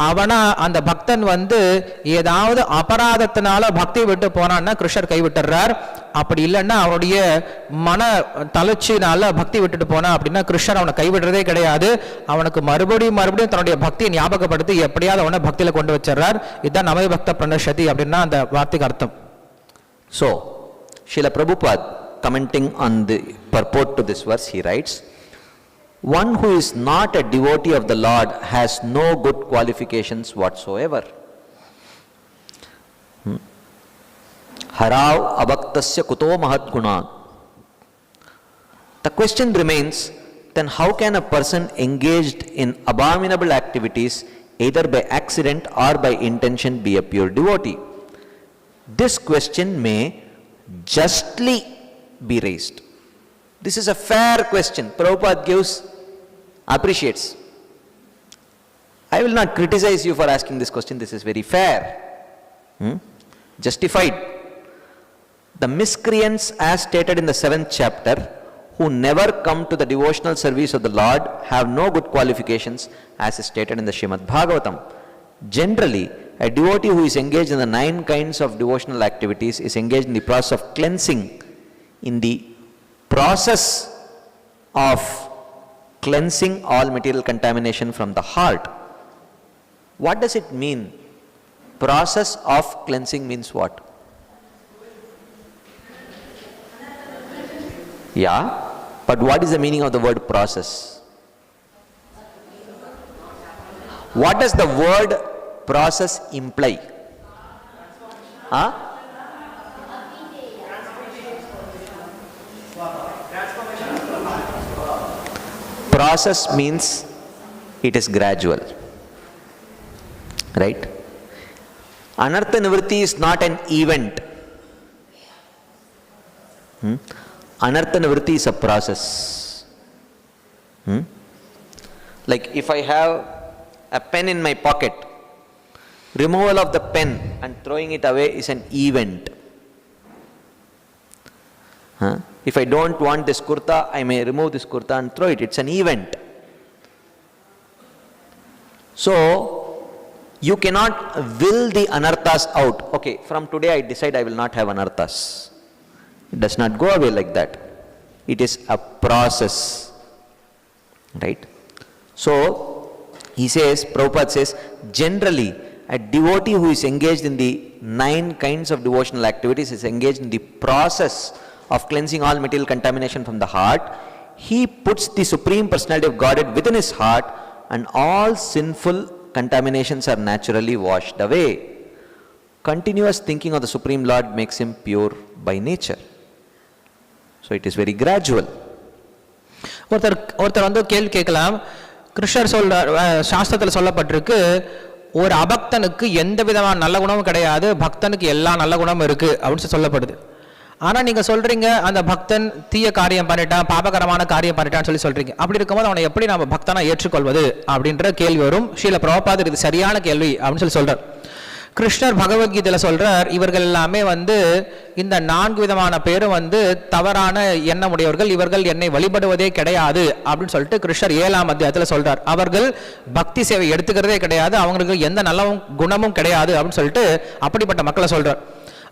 அவனா அந்த பக்தன் ஏதாவது அபராதத்தினால பக்தி விட்டு போனான்னா கிருஷ்ணர் கைவிட்டுறார். அப்படி இல்லைன்னா அவனுடைய மன தளர்ச்சினால பக்தி விட்டுட்டு போனா அப்படின்னா கிருஷ்ணர் அவனை கைவிடுறதே கிடையாது. அவனுக்கு மறுபடியும் தன்னுடைய பக்தியை ஞாபகப்படுத்தி எப்படியாவது அவனை பக்தியில கொண்டு வச்சிடறார். இதுதான் நமை பக்த பிரணஷதி அப்படின்னா அந்த வார்த்தைக்கு அர்த்தம். So, Srila Prabhupada, commenting on the purport to this verse, he writes, one who is not a devotee of the Lord has no good qualifications whatsoever. Harav abhaktasya kuto mahat gunan. The question remains, then how can a person engaged in abominable activities either by accident or by intention be a pure devotee? This question may justly be raised. This is a fair question. Prabhupada appreciates. I will not criticize you for asking this question. This is very fair. Justified. The miscreants, as stated in the 7th chapter, who never come to the devotional service of the Lord, have no good qualifications, as is stated in the Srimad Bhagavatam. Generally, a devotee who is engaged in the 9 kinds of devotional activities is engaged in the process of cleansing, in the process of cleansing all material contamination from the heart. What does it mean? Process of cleansing means what? Yeah, but what is the meaning of the word process? What does the word process imply? Huh? Process means it is gradual, right? Anartha nivritti is not an event. Anartha nivritti is a process. Like if I have a pen in my pocket, removal of the pen and throwing it away is an event. If I don't want this kurta, I may remove this kurta and throw it. It's an event. So, you cannot will the anarthas out. Okay, from today I decide I will not have anarthas. It does not go away like that. It is a process. Right? So, he says, Prabhupada says, generally, a devotee who is engaged in the 9 kinds of devotional activities is engaged in the process of cleansing all material contamination from the heart. He puts the Supreme Personality of Godhead within his heart and all sinful contaminations are naturally washed away. Continuous thinking of the Supreme Lord makes him pure by nature. So it is very gradual. ஒருத்தர் கேள்வி கேட்கலாம், கிருஷ்ணர் சாஸ்திரத்தில் சொல்லப்பட்டிருக்கு, ஒரு அபக்தனுக்கு எந்த விதமான நல்ல குணமும் கிடையாது, பக்தனுக்கு எல்லா நல்ல குணமும் இருக்கு அப்படின்னு சொல்லப்படுது. ஆனா நீங்க சொல்றீங்க அந்த பக்தன் தீய காரியம் பண்ணிட்டான், பாபகரமான காரியம் பண்ணிட்டான்னு சொல்றீங்க. அப்படி இருக்கும்போது அவனை எப்படி நம்ம பக்தனா ஏற்றுக்கொள்வது அப்படின்ற கேள்வி வரும். ஸ்ரீல பிரபுபாதர் இது சரியான கேள்வி அப்படின்னு சொல்றார். கிருஷ்ணர் பகவத்கீதையில சொல்றார், இவர்கள் எல்லாமே இந்த 4 விதமான பேரும் தவறான எண்ணமுடையவர்கள், இவர்கள் என்னை வழிபடுவதே கிடையாது அப்படின்னு சொல்லிட்டு கிருஷ்ணர் 7ஆம் அத்தியாயத்துல சொல்றார். அவர்கள் பக்தி சேவை எடுத்துக்கிறதே கிடையாது, அவங்களுக்கு எந்த நல்ல குணமும் கிடையாது அப்படின்னு சொல்லிட்டு அப்படிப்பட்ட மக்களை சொல்றார்.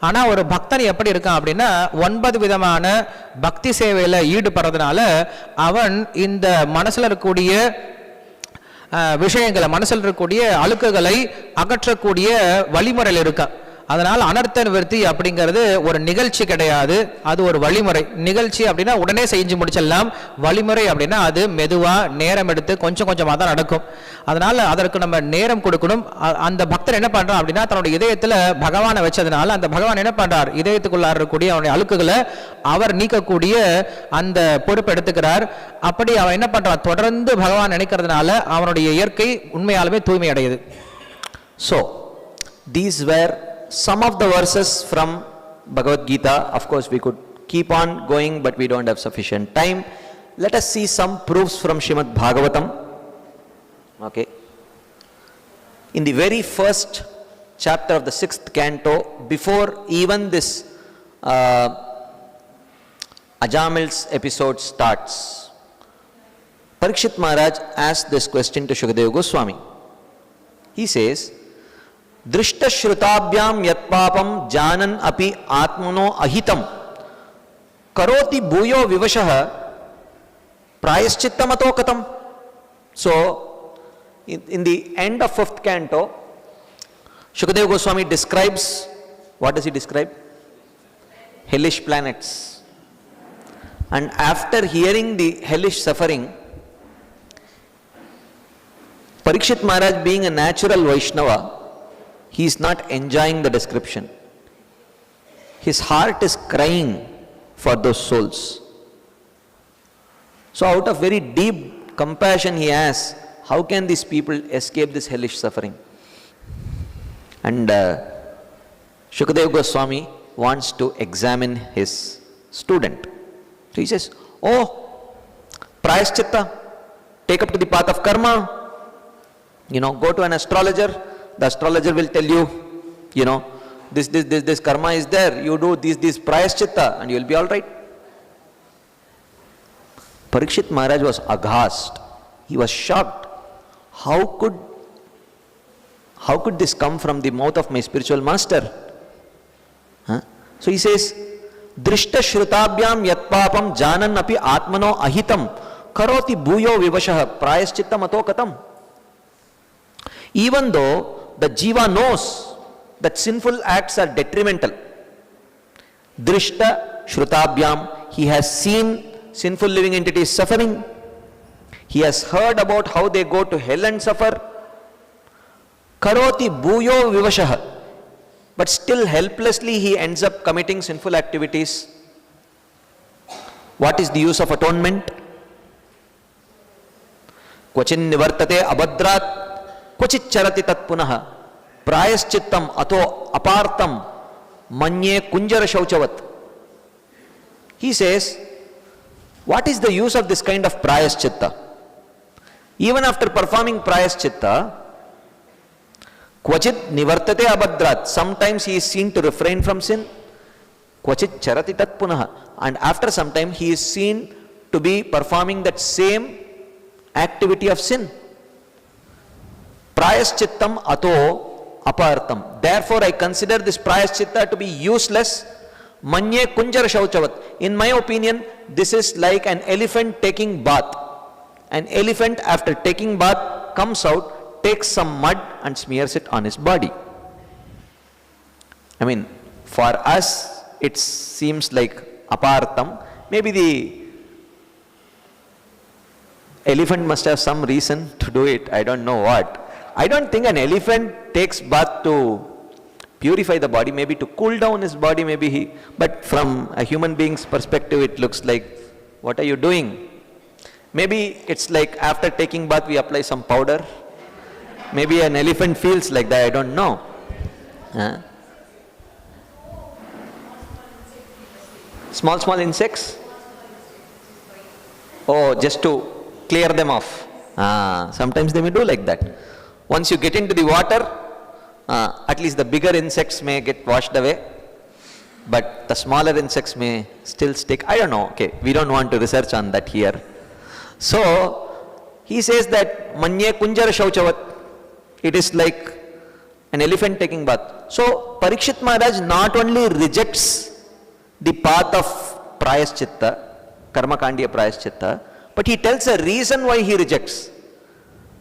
ஆனா ஒரு பக்தன் எப்படி இருக்கான் அப்படின்னா 9 விதமான பக்தி சேவையில ஈடுபடுறதுனால அவன் இந்த மனசுல இருக்கக்கூடிய விஷயங்களை மனசில் இருக்கக்கூடிய அழுக்குகளை அகற்றக்கூடிய வழிமுறையில் இருக்கா. அதனால் அனர்த்த நிவர்த்தி அப்படிங்கிறது ஒரு நிகழ்ச்சி கிடையாது, அது ஒரு வழிமுறை. நிகழ்ச்சி அப்படின்னா உடனே செஞ்சு முடிச்சிடலாம், வழிமுறை அப்படின்னா அது மெதுவாக நேரம் எடுத்து கொஞ்சம் கொஞ்சமாக தான் நடக்கும். அதனால் அதற்கு நம்ம நேரம் கொடுக்கணும். அந்த பக்தர் என்ன பண்ணுறான் அப்படின்னா தன்னுடைய இதயத்தில் பகவானை வச்சதுனால அந்த பகவான் என்ன பண்ணுறார், இதயத்துக்குள்ளார இருக்கக்கூடிய அவனுடைய அழுக்குகளை அவர் நீக்கக்கூடிய அந்த பொறுப்பு எடுத்துக்கிறார். அப்படி அவன் என்ன பண்ணுறான், தொடர்ந்து பகவான் நினைக்கிறதுனால அவனுடைய இயற்கை உண்மையாலுமே தூய்மை அடையுது. So, these were some of the verses from Bhagavad Gita. Of course, we could keep on going, but we don't have sufficient time. Let us see some proofs from Srimad Bhagavatam. Okay. In the very first chapter of the 6th canto, before even this Ajamil's episode starts, Parikshit Maharaj asked this question to Shukadeva Goswami. He says, Drishta shrutabhyam yat papam janan api atmano ahitam karoti bhuyo vivashah prayaschittam atokatam. So, in the end of 5th canto, Shukadeva Goswami describes, what does he describe? Hellish planets. And after hearing the hellish suffering, Parikshit Maharaj, being a natural Vaishnava, he is not enjoying the description. His heart is crying for those souls. So out of very deep compassion he asks, how can these people escape this hellish suffering? And Shukadeva Goswami wants to examine his student. So he says, oh, prayaschitta, take up to the path of karma. Go to an astrologer. The astrologer will tell you, this karma is there. You do this prayaschitta and you will be all right. Parikshit Maharaj was aghast. He was shocked. How could this come from the mouth of my spiritual master? So he says, Drishta shrutabhyam yat papam janan api atmano ahitam karoti bhuyo vivashah prayaschittam atokatam. Even though the jiva knows that sinful acts are detrimental, Drishta shrutabhyam, he has seen sinful living entities suffering. He has heard about how they go to hell and suffer. Karoti bhuyo vivashah, but still helplessly he ends up committing sinful activities. What is the use of atonement? Kvachin nivartate abhadrat क्वचित चरति तत्पुनः प्रायश्चित्तम अतो अपार्थम मन्ये कुंजर शौचवत. He says, what is the use of this kind of prayaschitta? Even after performing prayaschitta, क्वचित निवर्तते abhadrat, sometimes he is seen to refrain from sin. क्वचित चरति तत्पुनः, and after some time he is seen to be performing that same activity of sin. Prayaschittam ato apartam. Therefore, I consider this prayaschitta to be useless. Manye kunjara shauchavat. In my opinion, this is like an elephant taking bath. An elephant, after taking bath, comes out, takes some mud and smears it on his body. I mean, for us, it seems like apartam. Maybe the elephant must have some reason to do it. I don't know what. I don't think an elephant takes bath to purify the body, maybe to cool down his body, but from a human being's perspective it looks like, what are you doing? Maybe it's like after taking bath we apply some powder. Maybe an elephant feels like that, I don't know. Small insects? Oh, just to clear them off. Sometimes they may do like that. Once you get into the water, at least the bigger insects may get washed away, but the smaller insects may still stick. I don't know. Okay, we don't want to research on that here. So, he says that manye kunjara shauchavat, it is like an elephant taking bath. So, Parikshit Maharaj not only rejects the path of prayaschitta, karma kandiya prayaschitta, but he tells a reason why he rejects.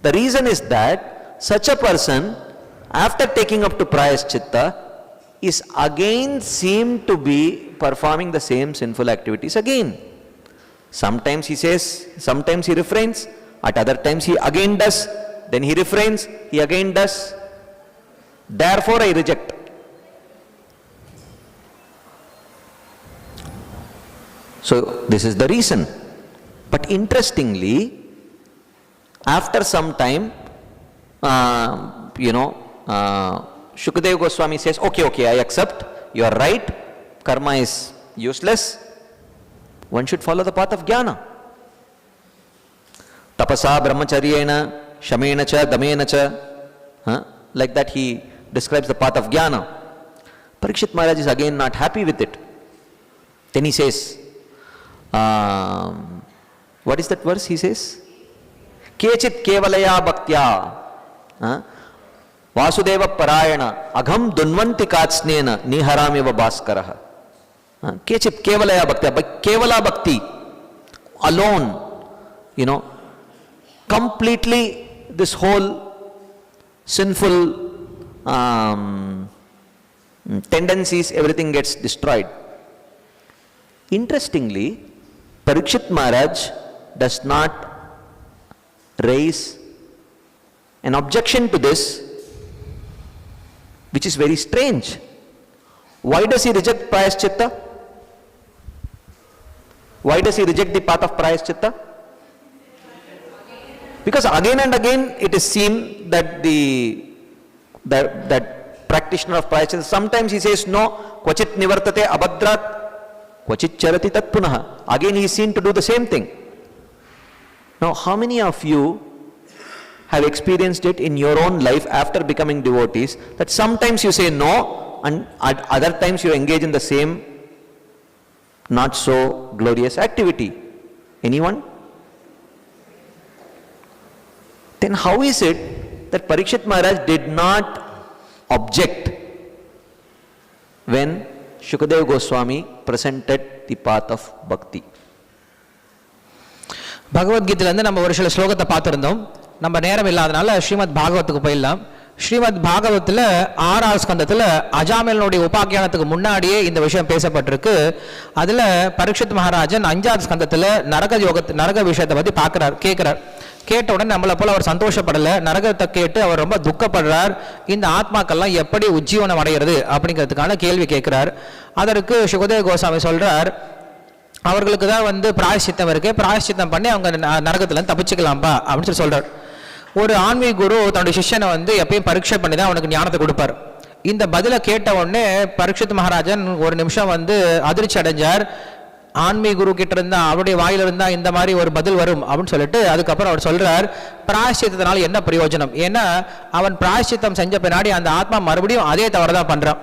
The reason is that such a person, after taking up to Prayaschitta, is again seemed to be performing the same sinful activities again. Sometimes he says, sometimes he refrains, at other times he again does, then he refrains, he again does. Therefore I reject. So this is the reason. But interestingly, after some time, Shukadeva Goswami says, okay, I accept, you are right, karma is useless, one should follow the path of jnana. Tapasa brahmacharyena, shamena cha, damena cha. Like that he describes the path of jnana. Parikshit Maharaj is again not happy with it. Then he says, what is that verse he says? Kechit kevalaya bhaktya Vasudeva parayana agham dunvanti katsnena niharamiva bhaskaraha. Kechit kevalaya bhaktya, but kevala bhakti alone, completely this whole sinful tendencies, everything gets destroyed. Interestingly, Parikshit Maharaj does not raise an objection to this, which is very strange. Why does he reject Prayaschitta? Why does he reject the path of Prayaschitta? Because again and again it is seen that that practitioner of Prayaschitta, sometimes he says no, kvachit nivartate abhadrat, kvachit charati tat punaha. Again he is seen to do the same thing. Now how many of you have experienced it in your own life after becoming devotees, that sometimes you say no and at other times you engage in the same not so glorious activity? Anyone? Then how is it that Parikshit Maharaj did not object when Shukadeva Goswami presented the path of bhakti? பகவத்கீதையிலேருந்து நம்ம ஒரு சில ஸ்லோகத்தை பார்த்துருந்தோம். நம்ம நேரம் இல்லாதனால ஸ்ரீமத் பாகவத்துக்கு போயிடலாம். ஸ்ரீமத் பாகவத்தில் 6ஆவது ஸ்கந்தத்தில் அஜாமிலனுடைய உபாக்கியானத்துக்கு முன்னாடியே இந்த விஷயம் பேசப்பட்டிருக்கு. அதில் பரீட்சித் மகாராஜன் 5ஆவது ஸ்கந்தத்தில் நரக விஷயத்தை பற்றி கேட்குறார். கேட்ட உடனே நம்மளை போல அவர் சந்தோஷப்படலை, நரகத்தை கேட்டு அவர் ரொம்ப துக்கப்படுறார். இந்த ஆத்மாக்கள்லாம் எப்படி உஜ்ஜீவனம் அடைகிறது அப்படிங்கிறதுக்கான கேள்வி கேட்குறார். அதற்கு சுகதேவ கோஸ்வாமி சொல்கிறார், அவர்களுக்கு தான் பிராயஷ்சித்தம் இருக்குது, பிராயஷ்சித்தம் பண்ணி அவங்க நரகத்துலேருந்து தப்பிச்சுக்கலாம்ப்பா அப்படின்னு சொல்லி சொல்கிறார். ஒரு ஆன்மீக குரு தன்னுடைய சிஷ்யனை எப்பயும் பரீட்சை பண்ணி தான் அவனுக்கு ஞானத்தை கொடுப்பார். இந்த பதிலை கேட்ட உடனே பரீட்சித் மகாராஜன் ஒரு நிமிஷம் அதிர்ச்சி அடைஞ்சார். ஆன்மீக குரு கிட்ட இருந்தா அவருடைய வாயில இருந்தா இந்த மாதிரி ஒரு பதில் வரும் அப்படின்னு சொல்லிட்டு அதுக்கப்புறம் அவர் சொல்றார், பிராயஷ்சித்தத்தினால என்ன பிரயோஜனம்? ஏன்னா அவன் பிராயஷ்சித்தம் செஞ்ச பின்னாடி அந்த ஆத்மா மறுபடியும் அதே தவறு தான் பண்றான்.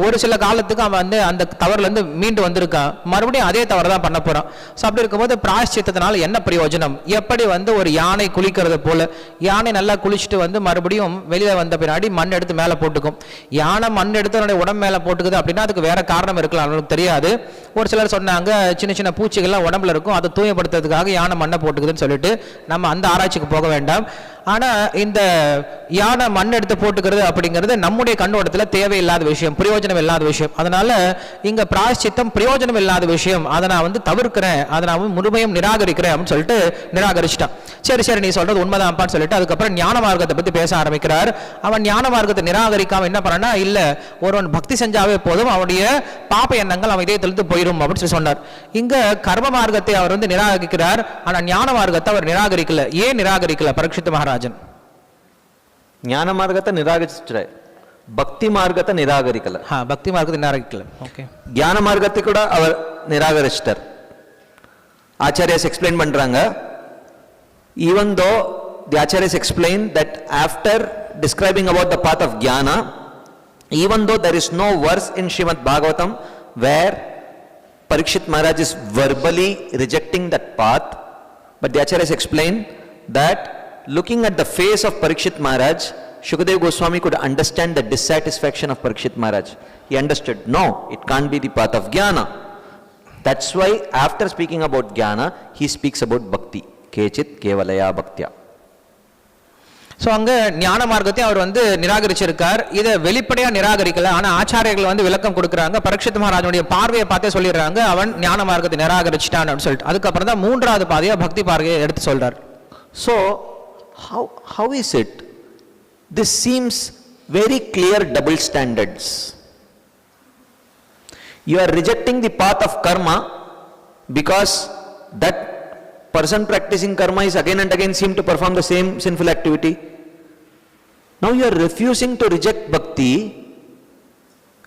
ஒரு சில காலத்துக்கு அவன் அந்த தவறுலேருந்து மீண்டு வந்திருக்கான், மறுபடியும் அதே தவறு தான் பண்ண போகிறான். ஸோ அப்படி இருக்கும்போது பிராயஷ்சித்தத்தினால என்ன பிரயோஜனம்? எப்படி ஒரு யானை குளிக்கிறது போல, யானை நல்லா குளிச்சுட்டு மறுபடியும் வெளியில் வந்த பின்னாடி மண் எடுத்து மேலே போட்டுக்கும். யானை மண் எடுத்து அதனுடைய உடம்பு மேலே போட்டுக்குது அப்படின்னா அதுக்கு வேற காரணம் இருக்கலாம், அவனுக்கு தெரியாது. ஒரு சிலர் சொன்னாங்க சின்ன சின்ன பூச்சிகள்லாம் உடம்புல இருக்கும், அதை தூயப்படுத்துறதுக்காக யானை மண்ணை போட்டுக்குதுன்னு சொல்லிட்டு நம்ம அந்த ஆராய்ச்சிக்கு போக வேண்டாம். ஆனால் இந்த யானை மண் எடுத்து போட்டுக்கிறது அப்படிங்கிறது நம்முடைய கண்ணோட்டத்தில் தேவையில்லாத விஷயம், பிரயோஜனம் இல்லாத விஷயம். அதனால இங்க பிராயஷ்சித்தம் பிரயோஜனம் இல்லாத விஷயம், அதை நான் தவிர்க்கிறேன், அதை நான் முழுமையும் நிராகரிக்கிறேன் அப்படின்னு சொல்லிட்டு நிராகரிச்சிட்டான். சரி நீ சொல்றது உண்மைதான்ப்பான்னு சொல்லிட்டு அதுக்கப்புறம் ஞான மார்க்கத்தை பத்தி பேச ஆரம்பிக்கிறார். அவன் ஞான மார்க்கத்தை நிராகரிக்காம என்ன பண்ணா, இல்ல ஒருவன் பக்தி செஞ்சாவே போதும், அவனுடைய பாப்ப எண்ணங்கள் அவன் இதயத்திலிருந்து போயிடும் அப்படின்னு சொல்லி சொன்னார். இங்க கர்ம மார்க்கத்தை அவர் நிராகரிக்கிறார், ஆனா ஞான மார்க்கத்தை அவர் நிராகரிக்கல. ஏன் நிராகரிக்கல பரீட்சித் மகாராஜன்? ஞான மார்க்கத்தை நிராகரிச்சிட்டார், பக்தி மார்க்கத்தை நிராகரிக்கல. பக்தி மார்க்கத்தை நிராகரிக்கல. ஓகே, ஞான மார்க்கத்தை கூட அவர் நிராகரிச்சிட்டார். ஆச்சாரியாஸ் எக்ஸ்பிளைன் பண்றாங்க, even though the acharyas explain that after describing about the path of jnana, even though there is no verse in Srimad Bhagavatam where Parikshit Maharaj is verbally rejecting that path, but the acharyas explain that looking at the face of Parikshit Maharaj, Shukadeva Goswami could understand the dissatisfaction of Parikshit Maharaj. He understood, no, it can't be the path of jnana. That's why after speaking about jnana, he speaks about bhakti. Kechit kevalaya bhaktya. So அங்கே ஞான மார்க்கத்தையும் அவர் வந்து நிராகரிச்சிருக்கார். இதை வெளிப்படையாக நிராகரிக்கல, ஆனால் ஆச்சாரியர்கள் வந்து விளக்கம் கொடுக்குறாங்க. பரீட்சித் மகாராஜனுடைய பார்வையை பார்த்தே சொல்லிடுறாங்க அவன் ஞான மார்க்கத்தை நிராகரிச்சிட்டான் அப்படின்னு சொல்லிட்டு. அதுக்கப்புறம் தான் மூன்றாவது பாதையாக பக்தி பார்வையை எடுத்து சொல்றார். So, how is it? This seems very clear double standards. You are rejecting the path of karma because that person practicing karma is again and again seem to perform the same sinful activity. Now you are refusing to reject bhakti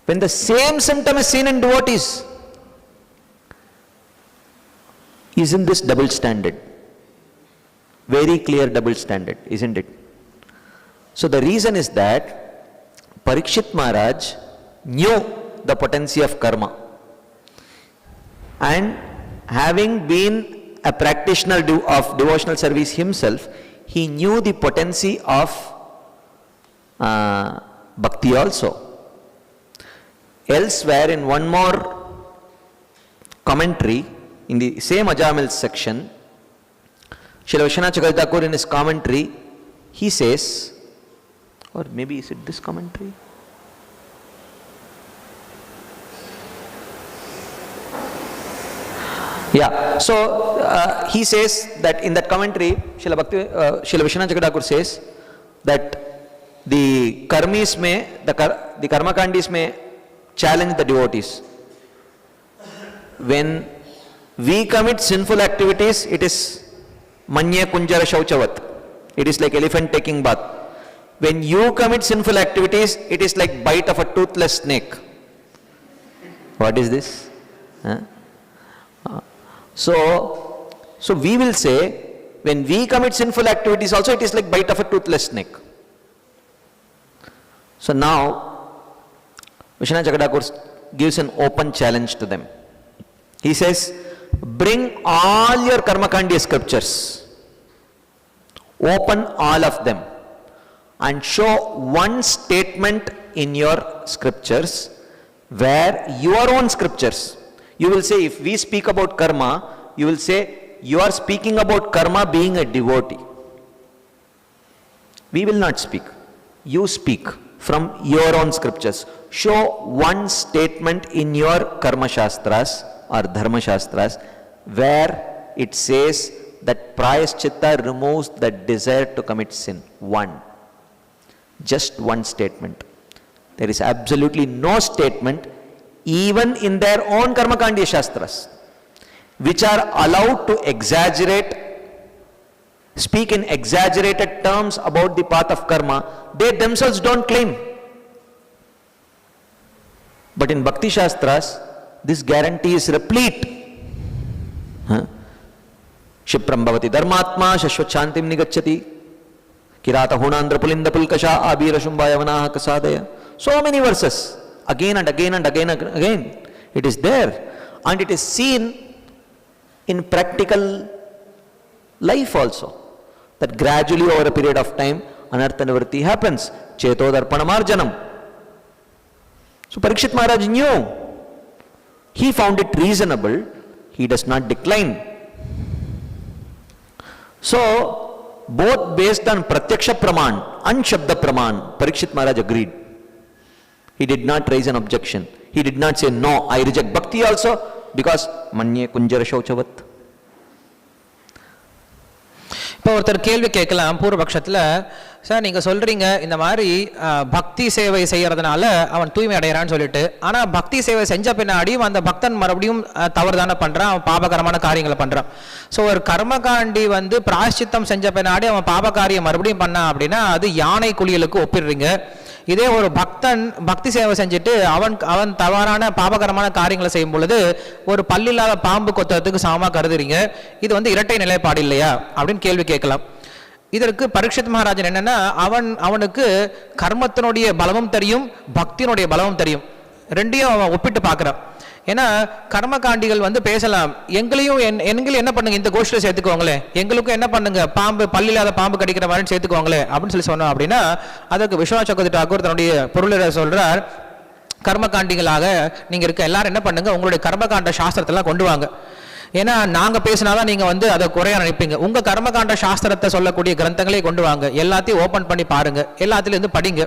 when the same symptom is seen in devotees. Isn't this double standard? Very clear double standard, isn't it? So the reason is that Parikshit Maharaj knew the potency of karma, and having been a practitioner of devotional service himself, he knew the potency of bhakti also. Elsewhere in one more commentary in the same Ajamil section, Srila Vishwanath Chakravarti Thakur in his commentary, he says, or maybe is it this commentary? Yeah, so he says that in that commentary, Srila Vishwanath Chakravarti Thakur says that the karmis may, the karmakandis may challenge the devotees. When we commit sinful activities, it is manye kunjara shauchavat. It is like elephant taking bath. When you commit sinful activities, it is like bite of a toothless snake. What is this? Huh? So we will say, when we commit sinful activities also, it is like bite of a toothless snake. So now, Vishwanath Chakravarti Thakur gives an open challenge to them. He says, bring all your Karmakandi scriptures, open all of them, and show one statement in your scriptures where your own scriptures, you will say, if we speak about karma, you will say, you are speaking about karma being a devotee. We will not speak. You speak from your own scriptures. Show one statement in your karma shastras or dharma shastras where it says that prayaschitta removes the desire to commit sin. One. Just one statement. There is absolutely no statement even in their own Karmakandi Shastras, which are allowed to exaggerate, speak in exaggerated terms about the path of karma. They themselves don't claim. But in Bhakti Shastras, this guarantee is replete. Shipram bhavati dharmatma shashvat shantim nigacchati kirata hunandra pulinda pulkasha abira shumbayavanaha kasadaya. So many verses. Again and again and again and again. It is there. And it is seen in practical life also. That gradually over a period of time, anartha nivritti happens. Cheto darpanamarjanam. So Parikshit Maharaj knew. He found it reasonable. He does not decline. So, both based on Pratyaksha Praman and Shabda Praman, Parikshit Maharaj agreed. He did not raise an objection. He did not say, no, I reject bhakti also because manye kunjara shauchavat. இப்போ ஒருத்தர் கேள்வி கேட்கலாம் பூர்வபக்ஷத்தில், sir நீங்கள் சொல்கிறீங்க இந்த மாதிரி பக்தி சேவை செய்கிறதுனால அவன் தூய்மை அடைகிறான்னு சொல்லிட்டு, ஆனால் பக்தி சேவை செஞ்ச பின்னாடியும் அந்த பக்தன் மறுபடியும் தவறு தானே பண்ணுறான், அவன் பாபகரமான காரியங்களை பண்ணுறான். ஸோ ஒரு கர்மகாண்டி வந்து பிராயஷ்சித்தம் செஞ்ச பின்னாடி அவன் பாபகாரியம் மறுபடியும் பண்ணான் அப்படின்னா அது யானை குளியலுக்கு ஒப்பிடுறீங்க. இதே ஒரு பக்தன் பக்தி சேவை செஞ்சுட்டு அவன் தவறான பாபகரமான காரியங்களை செய்யும் பொழுது ஒரு பல்லில்லாத பாம்பு கொத்துறதுக்கு சமமாக கருதுறீங்க. இது வந்து இரட்டை நிலைப்பாடு இல்லையா அப்படின்னு கேள்வி கேட்கலாம். இதற்கு பரீட்சித் மகாராஜன் என்னன்னா, அவனுக்கு கர்மத்தினுடைய பலமும் தெரியும், பக்தியினுடைய பலமும் தெரியும். ரெண்டையும் அவன் ஒப்பிட்டு பார்க்குறான். ஏன்னா கர்மகாண்டிகள் வந்து பேசலாம், எங்களையும் என்ன பண்ணுங்க, இந்த கோஷ்டியில் சேர்த்துக்கோங்களேன், எங்களுக்கும் என்ன பண்ணுங்க, பாம்பு பல்லில்லாத பாம்பு கடிக்கிற மாதிரி சேர்த்துக்கோங்களேன் அப்படின்னு சொல்லி சொன்னோம். அப்படின்னா அதற்கு விஸ்வநாத் சக்கரவர்த்தி தாக்கூர் தன்னுடைய பொருளை சொல்றார், கர்மகாண்டிகளாக நீங்க இருக்க எல்லாரும் என்ன பண்ணுங்க, உங்களுடைய கர்மகாண்ட சாஸ்திரத்தெல்லாம் கொண்டு வாங்க. ஏன்னா நாங்கள் பேசினாதான் நீங்கள் வந்து அதை குறைய நினைப்பீங்க. உங்கள் கர்மகாண்ட சாஸ்திரத்தை சொல்லக்கூடிய கிரந்தங்களே கொண்டு வாங்க, எல்லாத்தையும் ஓப்பன் பண்ணி பாருங்க, எல்லாத்துலேருந்து படிங்க.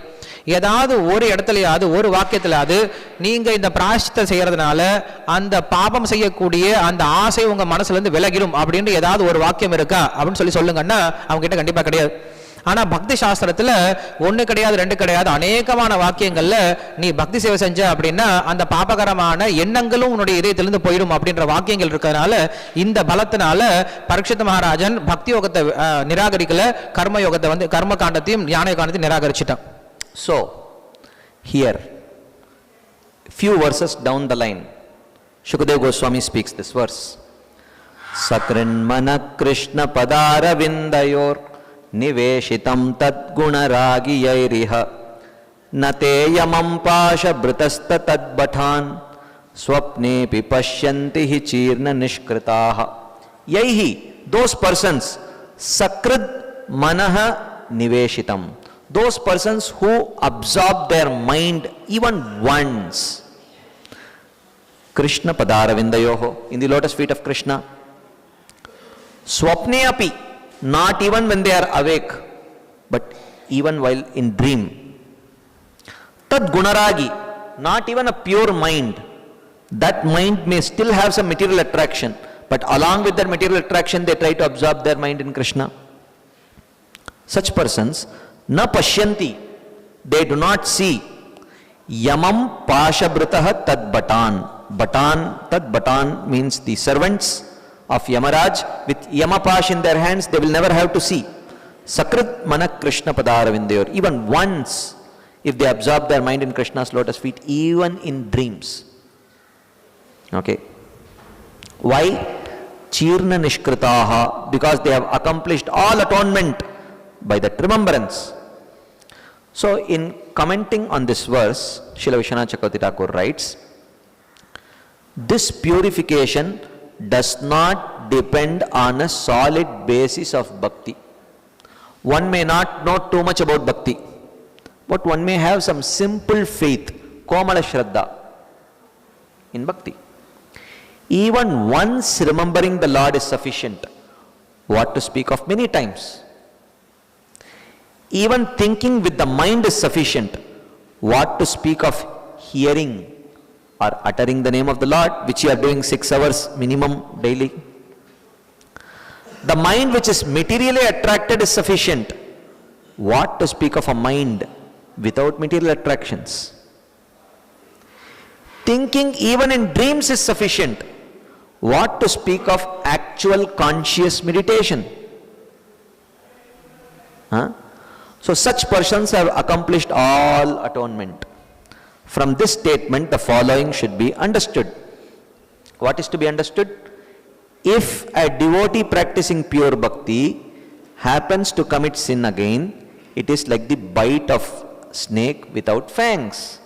ஏதாவது ஒரு இடத்துலையாவது ஒரு வாக்கியத்திலாவது நீங்கள் இந்த பிராயஷ்சித்தை செய்யறதுனால அந்த பாபம் செய்யக்கூடிய அந்த ஆசை உங்கள் மனசுலேருந்து விலகிடும் அப்படின்ட்டு ஏதாவது ஒரு வாக்கியம் இருக்கா அப்படின்னு சொல்லுங்கன்னா அவங்க கிட்ட கண்டிப்பாக கிடையாது. ஆனா பக்தி சாஸ்திரத்துல ஒண்ணு கிடையாது, ரெண்டு கிடையாது, அநேகமான வாக்கியங்கள்ல நீ பக்தி சேவை செஞ்ச அப்படின்னா அந்த பாபகரமான எண்ணங்களும் உன்னுடைய இதயத்திலிருந்து போயிடும் அப்படின்ற வாக்கியங்கள் இருக்கிறதுனால இந்த பலத்தினால பரீட்சித் மகாராஜன் பக்தி யோகத்தை நிராகரிக்கல, கர்ம யோகத்தை வந்து கர்ம காண்டத்தையும் ஞான காண்டத்தையும் நிராகரிச்சிட்டான். So here few verses down the line Shukadeva Goswami speaks this verse. Sakrinmana Krishna Padaravindayor Niveshitam Tadgunaragiyairiha Nateyamam Pasha Bhritasta Tadbhathan Swapnepi Pashyanti Hi Chirna Nishkritaha. Yaihi, those persons, Sakrid Manaha Niveshitam, those persons who absorb their mind even once. Krishna Padaravindayoho, in the lotus feet of Krishna. Swapne api, not even when they are awake, but even while in dream. Tad gunaragi, not even a pure mind. That mind may still have some material attraction, but along with that material attraction, they try to absorb their mind in Krishna. Such persons, na pashyanti, they do not see. Yamam pashabhritaha tad batan. Batan, tad batan means the servants of Yamaraj with Yamapash in their hands, they will never have to see. Sakrit mana Krishna Padaravindayor. Even once, if they absorb their mind in Krishna's lotus feet, even in dreams. Okay. Why? Chirna Nishkritaha, because they have accomplished all atonement by that remembrance. So, in commenting on this verse, Srila Vishwanath Chakravarti Thakur writes, this purification does not depend on a solid basis of bhakti. One may not know too much about bhakti, but one may have some simple faith, komala shraddha in bhakti. Even once remembering the Lord is sufficient. What to speak of many times? Even thinking with the mind is sufficient. What to speak of hearing or uttering the name of the Lord, which you are doing 6 hours minimum daily. The mind which is materially attracted is sufficient. What to speak of a mind without material attractions? Thinking even in dreams is sufficient. What to speak of actual conscious meditation? So such persons have accomplished all atonement. From this statement, the following should be understood. What is to be understood? If a devotee practicing pure bhakti happens to commit sin again, it is like the bite of snake without fangs,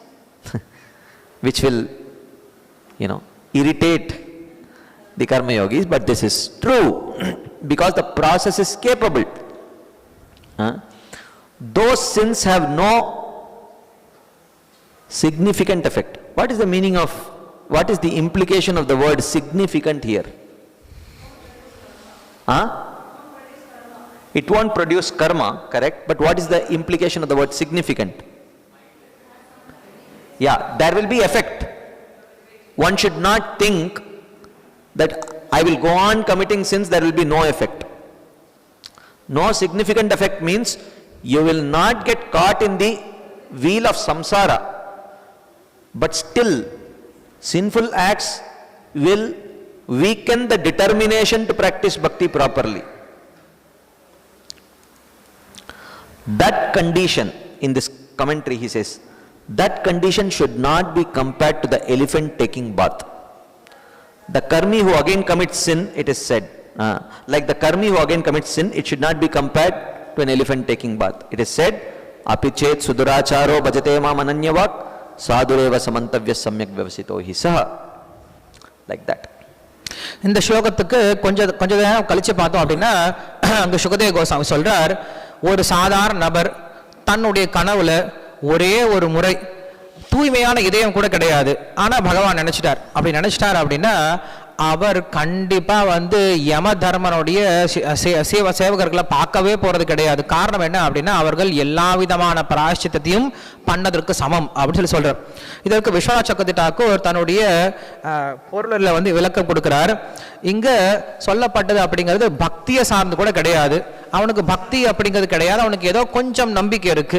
which will, irritate the karma yogis, but this is true because the process is capable. Those sins have no significant effect. What is the meaning of, what is the implication of the word significant here? It won't produce karma, correct? But what is the implication of the word significant? Yeah, there will be effect. One should not think that I will go on committing sins, there will be no effect. No significant effect means you will not get caught in the wheel of samsara. But still, sinful acts will weaken the determination to practice bhakti properly. That condition, in this commentary he says, that condition should not be compared to the elephant taking bath. The karmi who again commits sin, it is said, like the karmi who again commits sin, it should not be compared to an elephant taking bath. It is said, apichet suduracharo bhajate mam ananyavak sadureva samantavya samyak vyavasito hi saha. Like that. இந்த ஸ்லோகத்துக்கு கொஞ்சம் நேரம் கழிச்சு பார்த்தோம் அப்படின்னா அங்க சுகதேவ கோஸ்வாமி சொல்றார், ஒரு சாதாரண நபர் தன்னுடைய கனவுல ஒரே ஒரு முறை தூய்மையான இதயம் கூட கிடையாது, ஆனா பகவான் நினைச்சிட்டார். அப்படி நினைச்சிட்டார் அப்படின்னா அவர் கண்டிப்பா வந்து யம தர்மனுடைய சேவகர்களை பார்க்கவே போறது கிடையாது. காரணம் என்ன அப்படின்னா அவர்கள் எல்லா விதமான பிராயஷ்சித்தையும் பண்ணதற்கு சமம் அப்படின்னு சொல்றார். இதற்கு விஸ்வநாத் சக்கரவர்த்தி டாக்கூர் தன்னுடைய பொருளில் வந்து விளக்கம் கொடுக்கிறார். இங்க சொல்லப்பட்டது அப்படிங்கிறது பக்தியை சார்ந்து கூட கிடையாது. அவனுக்கு பக்தி அப்படிங்கிறது கிடையாது, அவனுக்கு ஏதோ கொஞ்சம் நம்பிக்கை இருக்கு.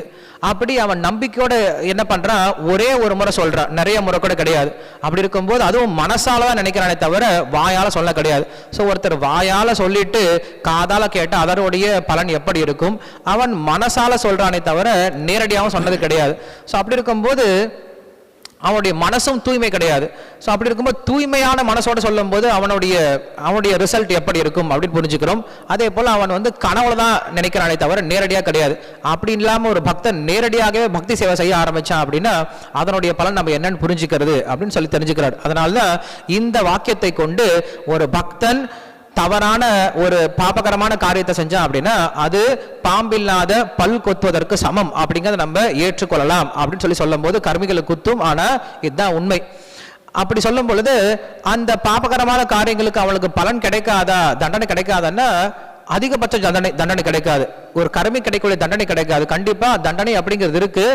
அப்படி அவன் நம்பிக்கையோட என்ன பண்றான், ஒரே ஒரு முறை சொல்றான், நிறைய முறை கூட கிடையாது. அப்படி இருக்கும்போது அதுவும் மனசால தான் நினைக்கிறானே தவிர வாயால சொல்ல கிடையாது. ஸோ ஒருத்தர் வாயால சொல்லிட்டு காதால கேட்ட அதனுடைய பலன் எப்படி இருக்கும், அவன் மனசால சொல்றானே தவிர நேரடியாகவும் சொன்னது கிடையாது. ஸோ அப்படி இருக்கும்போது அவனுடைய மனசும் தூய்மை கிடையாது. ஸோ அப்படி இருக்கும்போது தூய்மையான மனசோட சொல்லும் போது அவனுடைய ரிசல்ட் எப்படி இருக்கும் அப்படின்னு புரிஞ்சுக்கிறோம். அதே போல அவன் வந்து கனவுல தான் நினைக்கிறானே தவிர நேரடியாக கிடையாது. அப்படி இல்லாமல் ஒரு பக்தன் நேரடியாகவே பக்தி சேவை செய்ய ஆரம்பிச்சான் அப்படின்னா அதனுடைய பலன் நம்ம என்னன்னு புரிஞ்சுக்கிறது அப்படின்னு சொல்லி தெரிஞ்சுக்கிறார். அதனால்தான் இந்த வாக்கியத்தை கொண்டு ஒரு பக்தன் தவறான ஒரு பாபகரமான காரியத்தை செஞ்சான் அப்படின்னா அது பாம்பில்லாத பல் கொத்துவதற்கு சமம் அப்படிங்கிறத நம்ம ஏற்றுக்கொள்ளலாம் அப்படின்னு சொல்லும் போது கர்மிகளுக்கு குத்தும், ஆனா இதுதான் உண்மை. அப்படி சொல்லும் பொழுது அந்த பாபகரமான காரியங்களுக்கு அவளுக்கு பலன் கிடைக்காதா, தண்டனை கிடைக்காதுன்னா அதிகபட்ச தண்டனை கிடைக்காது. ஒரு கர்மி கிடைக்கக்கூடிய தண்டனை கிடைக்காது. கண்டிப்பா தண்டனை அப்படிங்கிறது இருக்கு,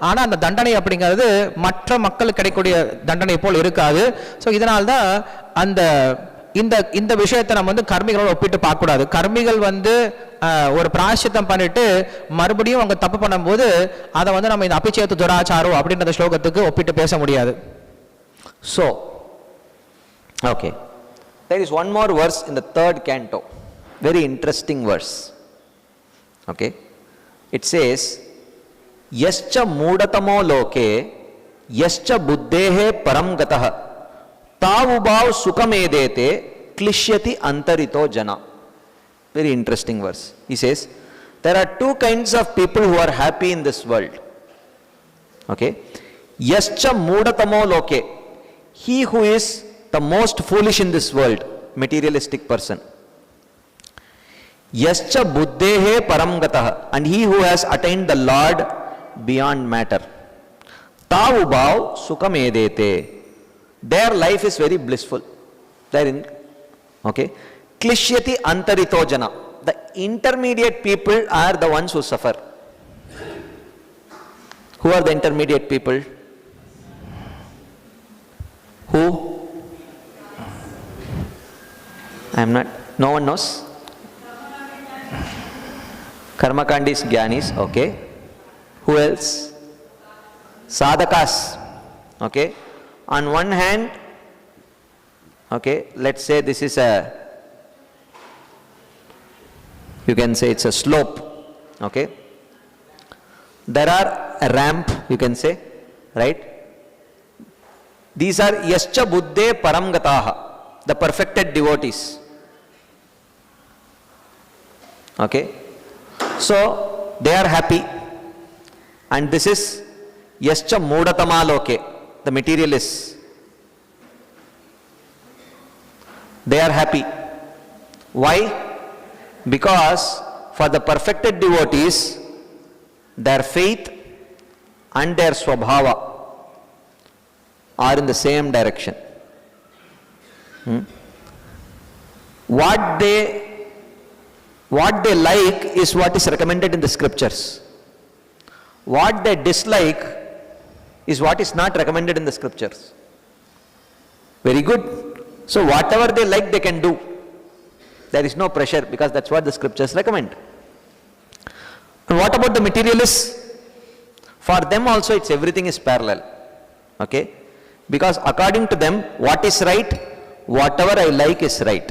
ஆனா அந்த தண்டனை அப்படிங்கிறது மற்ற மக்களுக்கு கிடைக்கக்கூடிய தண்டனை போல் இருக்காது. ஸோ இதனால்தான் அந்த இந்த விஷயத்தை நம்ம வந்து கர்மிகளோட ஒப்பிட்டு பார்க்க கூடாது. கர்மிகள் வந்து ஒரு பிராயஷ்சித்தம் பண்ணிட்டு மறுபடியும் அவங்க தப்பு பண்ணும்போது அதை வந்து நம்ம இந்த அபிச்சேத்து துராச்சாரம் அப்படின்ற ஸ்லோகத்துக்கு ஒப்பிட்டு பேச முடியாது. So, okay, there is one more verse in the 3rd canto, very interesting verse. Okay, it says, yascha moodatamo loke yascha buddhehe param gatah तावुभाव सुखमेदेते क्लिश्यति अंतरितो जना. Very interesting verse. He says there are two kinds of people who are happy in this world. Okay, yascha moodatamo loke, he who is the most foolish in this world, materialistic person. Yascha buddhehe param gatah, and he who has attained the Lord beyond matter. Tavubav sukhamedete, their life is very blissful. Therein, okay. Klishyati antarito jana, the intermediate people are the ones who suffer. Who are the intermediate people? Who? I am not, no one knows. Karmakandis, Gyanis, okay. Who else? Sadhakas, okay. On one hand, okay, let's say this is you can say it's a slope, okay. There are a ramp, you can say, right. These are yascha buddhe param gataha, the perfected devotees, okay. So they are happy, and this is yascha moodatama loke, the materialists. They are happy. Why? Because for the perfected devotees, their faith and their swabhava are in the same direction. What they like is what is recommended in the scriptures. What they dislike is what is not recommended in the scriptures. Very good. So whatever they like they can do. There is no pressure because that's what the scriptures recommend. And what about the materialists? For them also it's everything is parallel. Okay? Because according to them, what is right, whatever I like is right.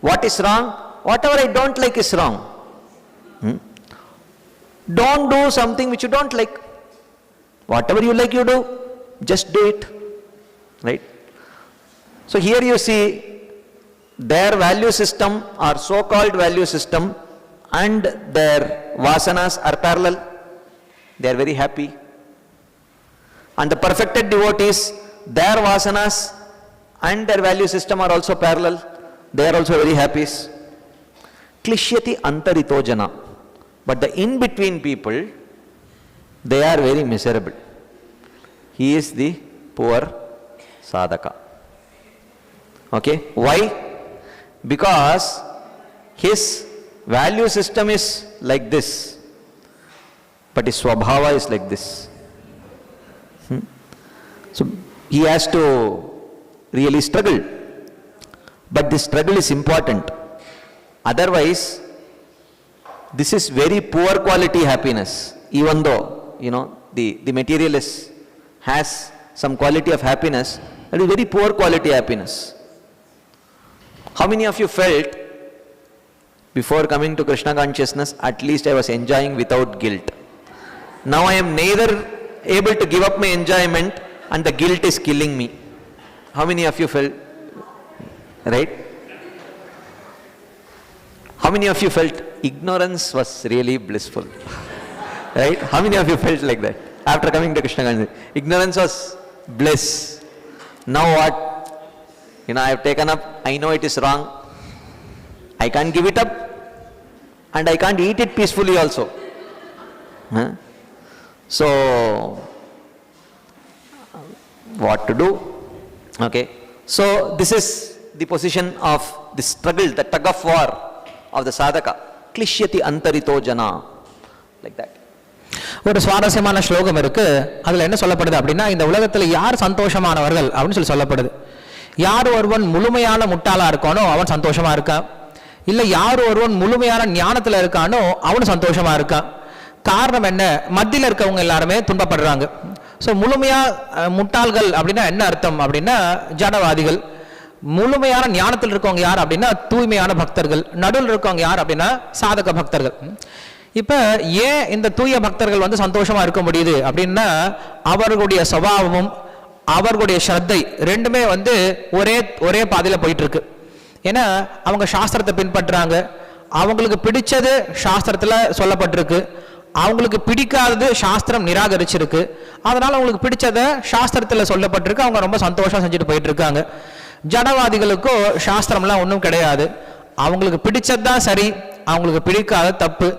What is wrong, whatever I don't like is wrong. Don't do something which you don't like. Whatever you like you do, just do it. Right? So here you see their value system or so-called value system and their vasanas are parallel. They are very happy. And the perfected devotees, their vasanas and their value system are also parallel. They are also very happy. Klishyati antarito jana. But the in-between people, they are very miserable. He is the poor sadhaka. Okay, why? Because his value system is like this, but his swabhava is like this. So he has to really struggle, but this struggle is important. Otherwise, this is very poor quality happiness. Even though, the materialist has some quality of happiness, that is very poor quality happiness. How many of you felt, before coming to Krishna consciousness, at least I was enjoying without guilt? Now I am neither able to give up my enjoyment and the guilt is killing me. How many of you felt? Right? How many of you felt ignorance was really blissful? Right? How many of you felt like that after coming to Krishna consciousness? Ignorance was bliss. Now what? I have taken up, I know it is wrong. I can't give it up and I can't eat it peacefully also. So, what to do? Okay. So, this is the position of the struggle, the tug of war of the sadhaka. Klishyati antarito jana. Like that. ஒரு சுவாரஸ்யமான ஸ்லோகம் இருக்கு. அதுல என்ன சொல்லப்படுது அப்படின்னா, இந்த உலகத்துல யார் சந்தோஷமானவர்கள் அப்படின்னு சொல்லப்படுது. யார் ஒருவன் முழுமையான முட்டாளா இருக்கானோ அவன் சந்தோஷமா இருக்கான். இல்ல யார் ஒருவன் முழுமையான ஞானத்துல இருக்கானோ அவனும் சந்தோஷமா இருக்கான். காரணம் என்ன? மத்தியில் இருக்கவங்க எல்லாருமே துன்பப்படுறாங்க. ஸோ முழுமையா முட்டாள்கள் அப்படின்னா என்ன அர்த்தம் அப்படின்னா ஜடவாதிகள். முழுமையான ஞானத்தில் இருக்கவங்க யார் அப்படின்னா தூய்மையான பக்தர்கள். நடுவில் இருக்கவங்க யார் அப்படின்னா சாதக பக்தர்கள். இப்ப ஏன் இந்த தூய பக்தர்கள் வந்து சந்தோஷமா இருக்க முடியுது அப்படின்னா அவர்களுடைய சுபாவமும் அவர்களுடைய ஸ்ரத்தை ரெண்டுமே வந்து ஒரே பாதையில போயிட்டு இருக்கு. ஏன்னா அவங்க சாஸ்திரத்தை பின்பற்றுறாங்க. அவங்களுக்கு பிடிச்சது சாஸ்திரத்துல சொல்லப்பட்டிருக்கு, அவங்களுக்கு பிடிக்காதது சாஸ்திரம் நிராகரிச்சிருக்கு. அதனால அவங்களுக்கு பிடிச்சதை சாஸ்திரத்துல சொல்லப்பட்டிருக்கு, அவங்க ரொம்ப சந்தோஷம் செஞ்சுட்டு போயிட்டு இருக்காங்க. ஜடவாதிகளுக்கோ சாஸ்திரம்லாம் ஒன்றும் கிடையாது. அவங்களுக்கு பிடிச்சதுதான் சரி, அவங்களுக்கு பிடிக்காத தப்பு.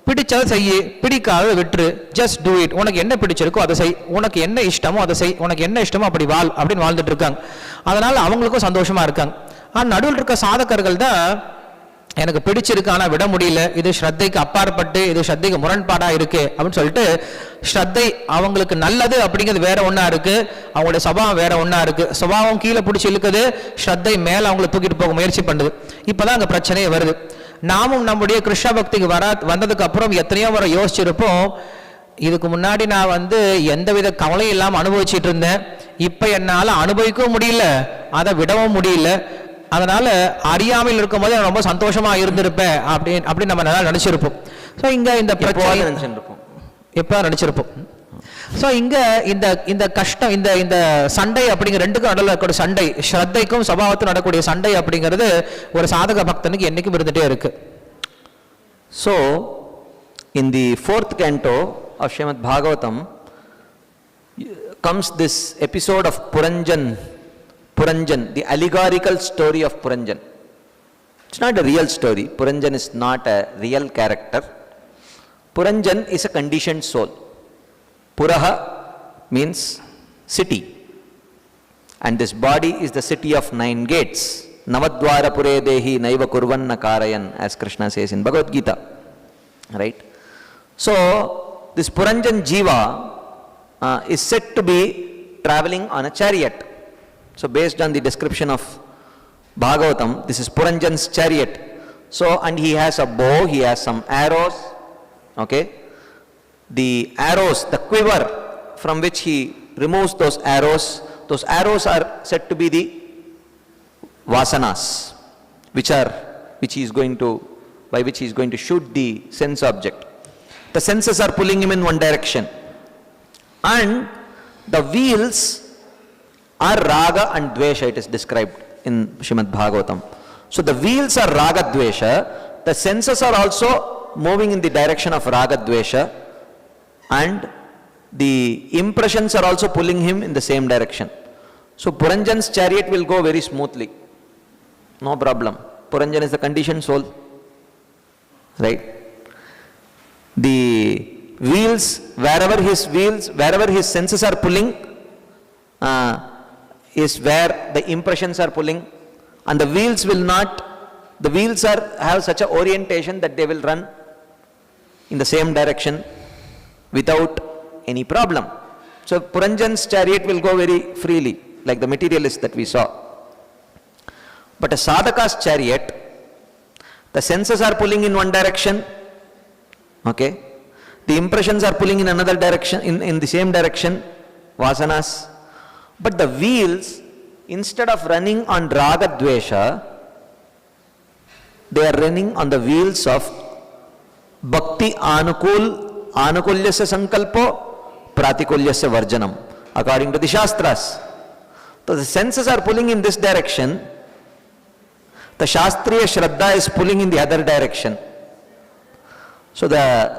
பிடிச்சதை செய்ய, பிடிக்காத விட்டுரு. Just do it. உனக்கு என்ன பிடிச்சிருக்கோ அதை செய், உனக்கு என்ன இஷ்டமோ அதை செய், உனக்கு என்ன இஷ்டமோ அப்படி வாழ் அப்படின்னு வாழ்ந்துட்டு இருக்காங்க. அதனால அவங்களுக்கும் சந்தோஷமா இருக்காங்க. ஆனால் நடுவில் இருக்க சாதகர்கள் தான் எனக்கு பிடிச்சிருக்கு ஆனா விட முடியல, இது ஸ்ரத்தைக்கு அப்பாற்பட்டு, இது ஸ்ரத்தைக்கு முரண்பாடா இருக்கு அப்படின்னு சொல்லிட்டு ஸ்ரத்தை அவங்களுக்கு நல்லது அப்படிங்கிறது வேற ஒன்னா இருக்கு, அவங்களுடைய சுபாவம் வேற ஒன்னா இருக்கு. சுபாவம் கீழே பிடிச்சி இழுக்குது, ஸ்ரத்தை மேல அவங்களை தூக்கிட்டு போக முயற்சி பண்ணுது. இப்பதான் அங்க பிரச்சனையே வருது. நாமும் நம்முடைய கிருஷ்ண பக்திக்கு வந்ததுக்கு அப்புறம் எத்தனையோ முறை யோசிச்சிருப்போம், இதுக்கு முன்னாடி நான் வந்து எந்தவித கவலையும் இல்லாம அனுபவிச்சுட்டு இருந்தேன், இப்ப என்னால அனுபவிக்கவும் முடியல, அதை விடவும் முடியல. அதனால அறியாமல் இருக்கும் போது ரொம்ப சந்தோஷமா இருந்திருப்பேன் அப்படின்னு நம்ம நல்லா நினைச்சிருப்போம். ஸோ இங்க இந்த பிரச்சனை எப்ப நினைச்சிருப்போம். ஸோ இங்க இந்த கஷ்டம், இந்த சண்டை அப்படிங்கிற ரெண்டுக்கும் நடுவில் இருக்கக்கூடிய சண்டை, ஸ்ரத்தைக்கும் சபாவத்துக்கும் நடக்கூடிய சண்டை அப்படிங்கிறது ஒரு சாதக பக்தனுக்கு என்னைக்கும் இருந்துட்டே இருக்கு. So, in the 4th canto of Srimad Bhagavatam comes this episode of Puranjan, the allegorical story of Puranjan. It's not a real story. Puranjan is not a real character. Puranjan is a conditioned soul. Puraha means city, and this body is the city of 9 gates. Navadvara pure dehi naiva kurvanna karayan, as Krishna says in Bhagavad Gita. Right? So, this Puranjan Jiva is said to be traveling on a chariot. So, based on the description of Bhagavatam, this is Puranjan's chariot. So, and he has a bow, he has some arrows. Okay? The arrows, the quiver from which he removes those arrows are said to be the vasanas, by which he is going to shoot the sense object. The senses are pulling him in one direction, and the wheels are raga and dvesha, it is described in Srimad Bhagavatam. So the wheels are raga dvesha, the senses are also moving in the direction of raga dvesha, and the impressions are also pulling him in the same direction. So Puranjan's chariot will go very smoothly, no problem. Puranjan is the conditioned soul, right? The wheels, wherever his senses are pulling, is where the impressions are pulling. And the wheels have such a orientation that they will run in the same direction without any problem. So Puranjan's chariot will go very freely, like the materialist that we saw. But a sadhaka's chariot, the senses are pulling in one direction, okay? The impressions are pulling in another direction, in the same direction, vasanas. But the wheels, instead of running on raga dvesha, they are running on the wheels of bhakti anukulyasya sankalpo, pratikulyasya varjanam, according to the shastras. So the senses are pulling in this direction, the shastriya shraddha is pulling in the other direction. So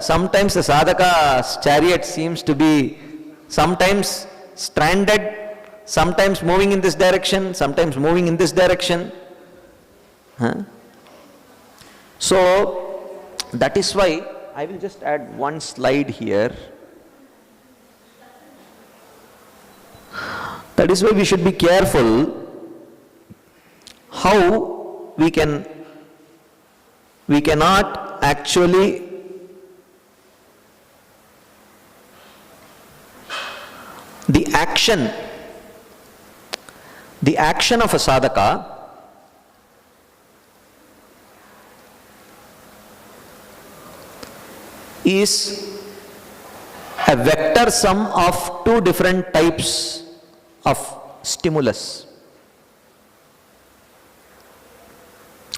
sometimes the sadhaka's chariot seems to be sometimes stranded, sometimes moving in this direction, sometimes moving in this direction. So that is why I will just add one slide here. That is why we should be careful how we cannot actually the action of a sadhaka is a vector sum of two different types of stimulus.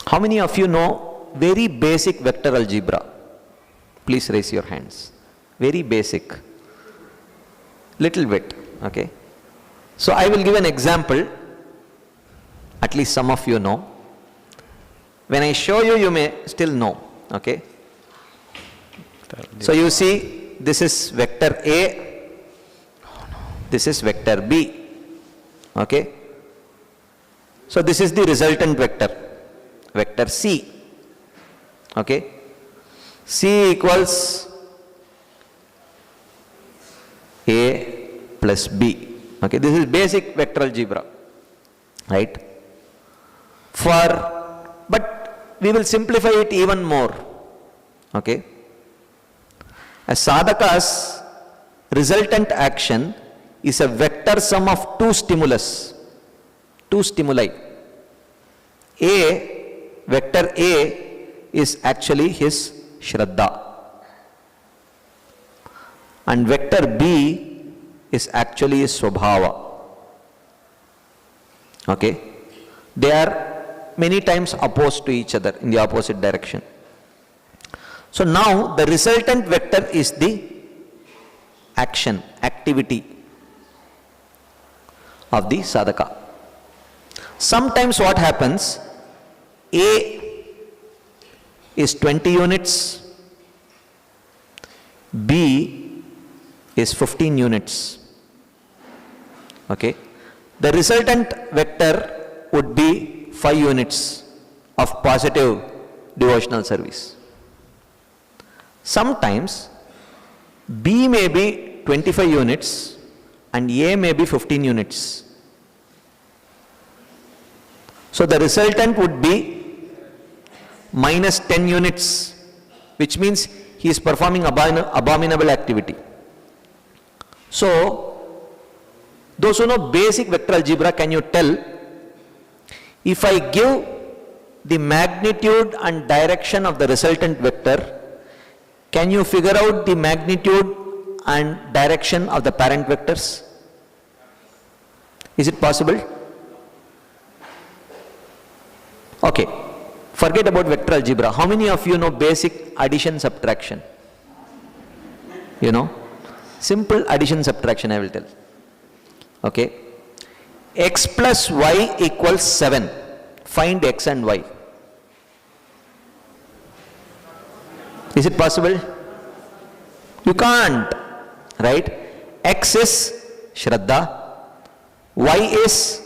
How many of you know very basic vector algebra? Please raise your hands. Very basic. Little bit, okay? So I will give an example, at least some of you know. When I show you, you may still know, okay? So you see, this is vector A, this is vector B, okay? So this is the resultant vector, vector C, okay? C equals A plus B, okay? This is basic vector algebra, right? But we will simplify it even more, okay? A sadhaka's resultant action is a vector sum of two stimuli. Vector A is actually his shraddha, and vector B is actually his swabhava. Okay? They are many times opposed to each other in the opposite direction. So now the resultant vector is the activity of the sadhaka. Sometimes what happens, A is 20 units, B is 15 units. Okay? The resultant vector would be 5 units of positive devotional service. Sometimes B may be 25 units and A may be 15 units. So the resultant would be minus 10 units, which means he is performing abominable activity. So, those who know basic vector algebra, can you tell, if I give the magnitude and direction of the resultant vector, can you figure out the magnitude and direction of the parent vectors? Is it possible? Okay, forget about vector algebra. How many of you know basic addition subtraction? You know? Simple addition subtraction I will tell. Okay? X plus y equals 7. Find x and y. Is it possible? You can't, right? X is shraddha, y is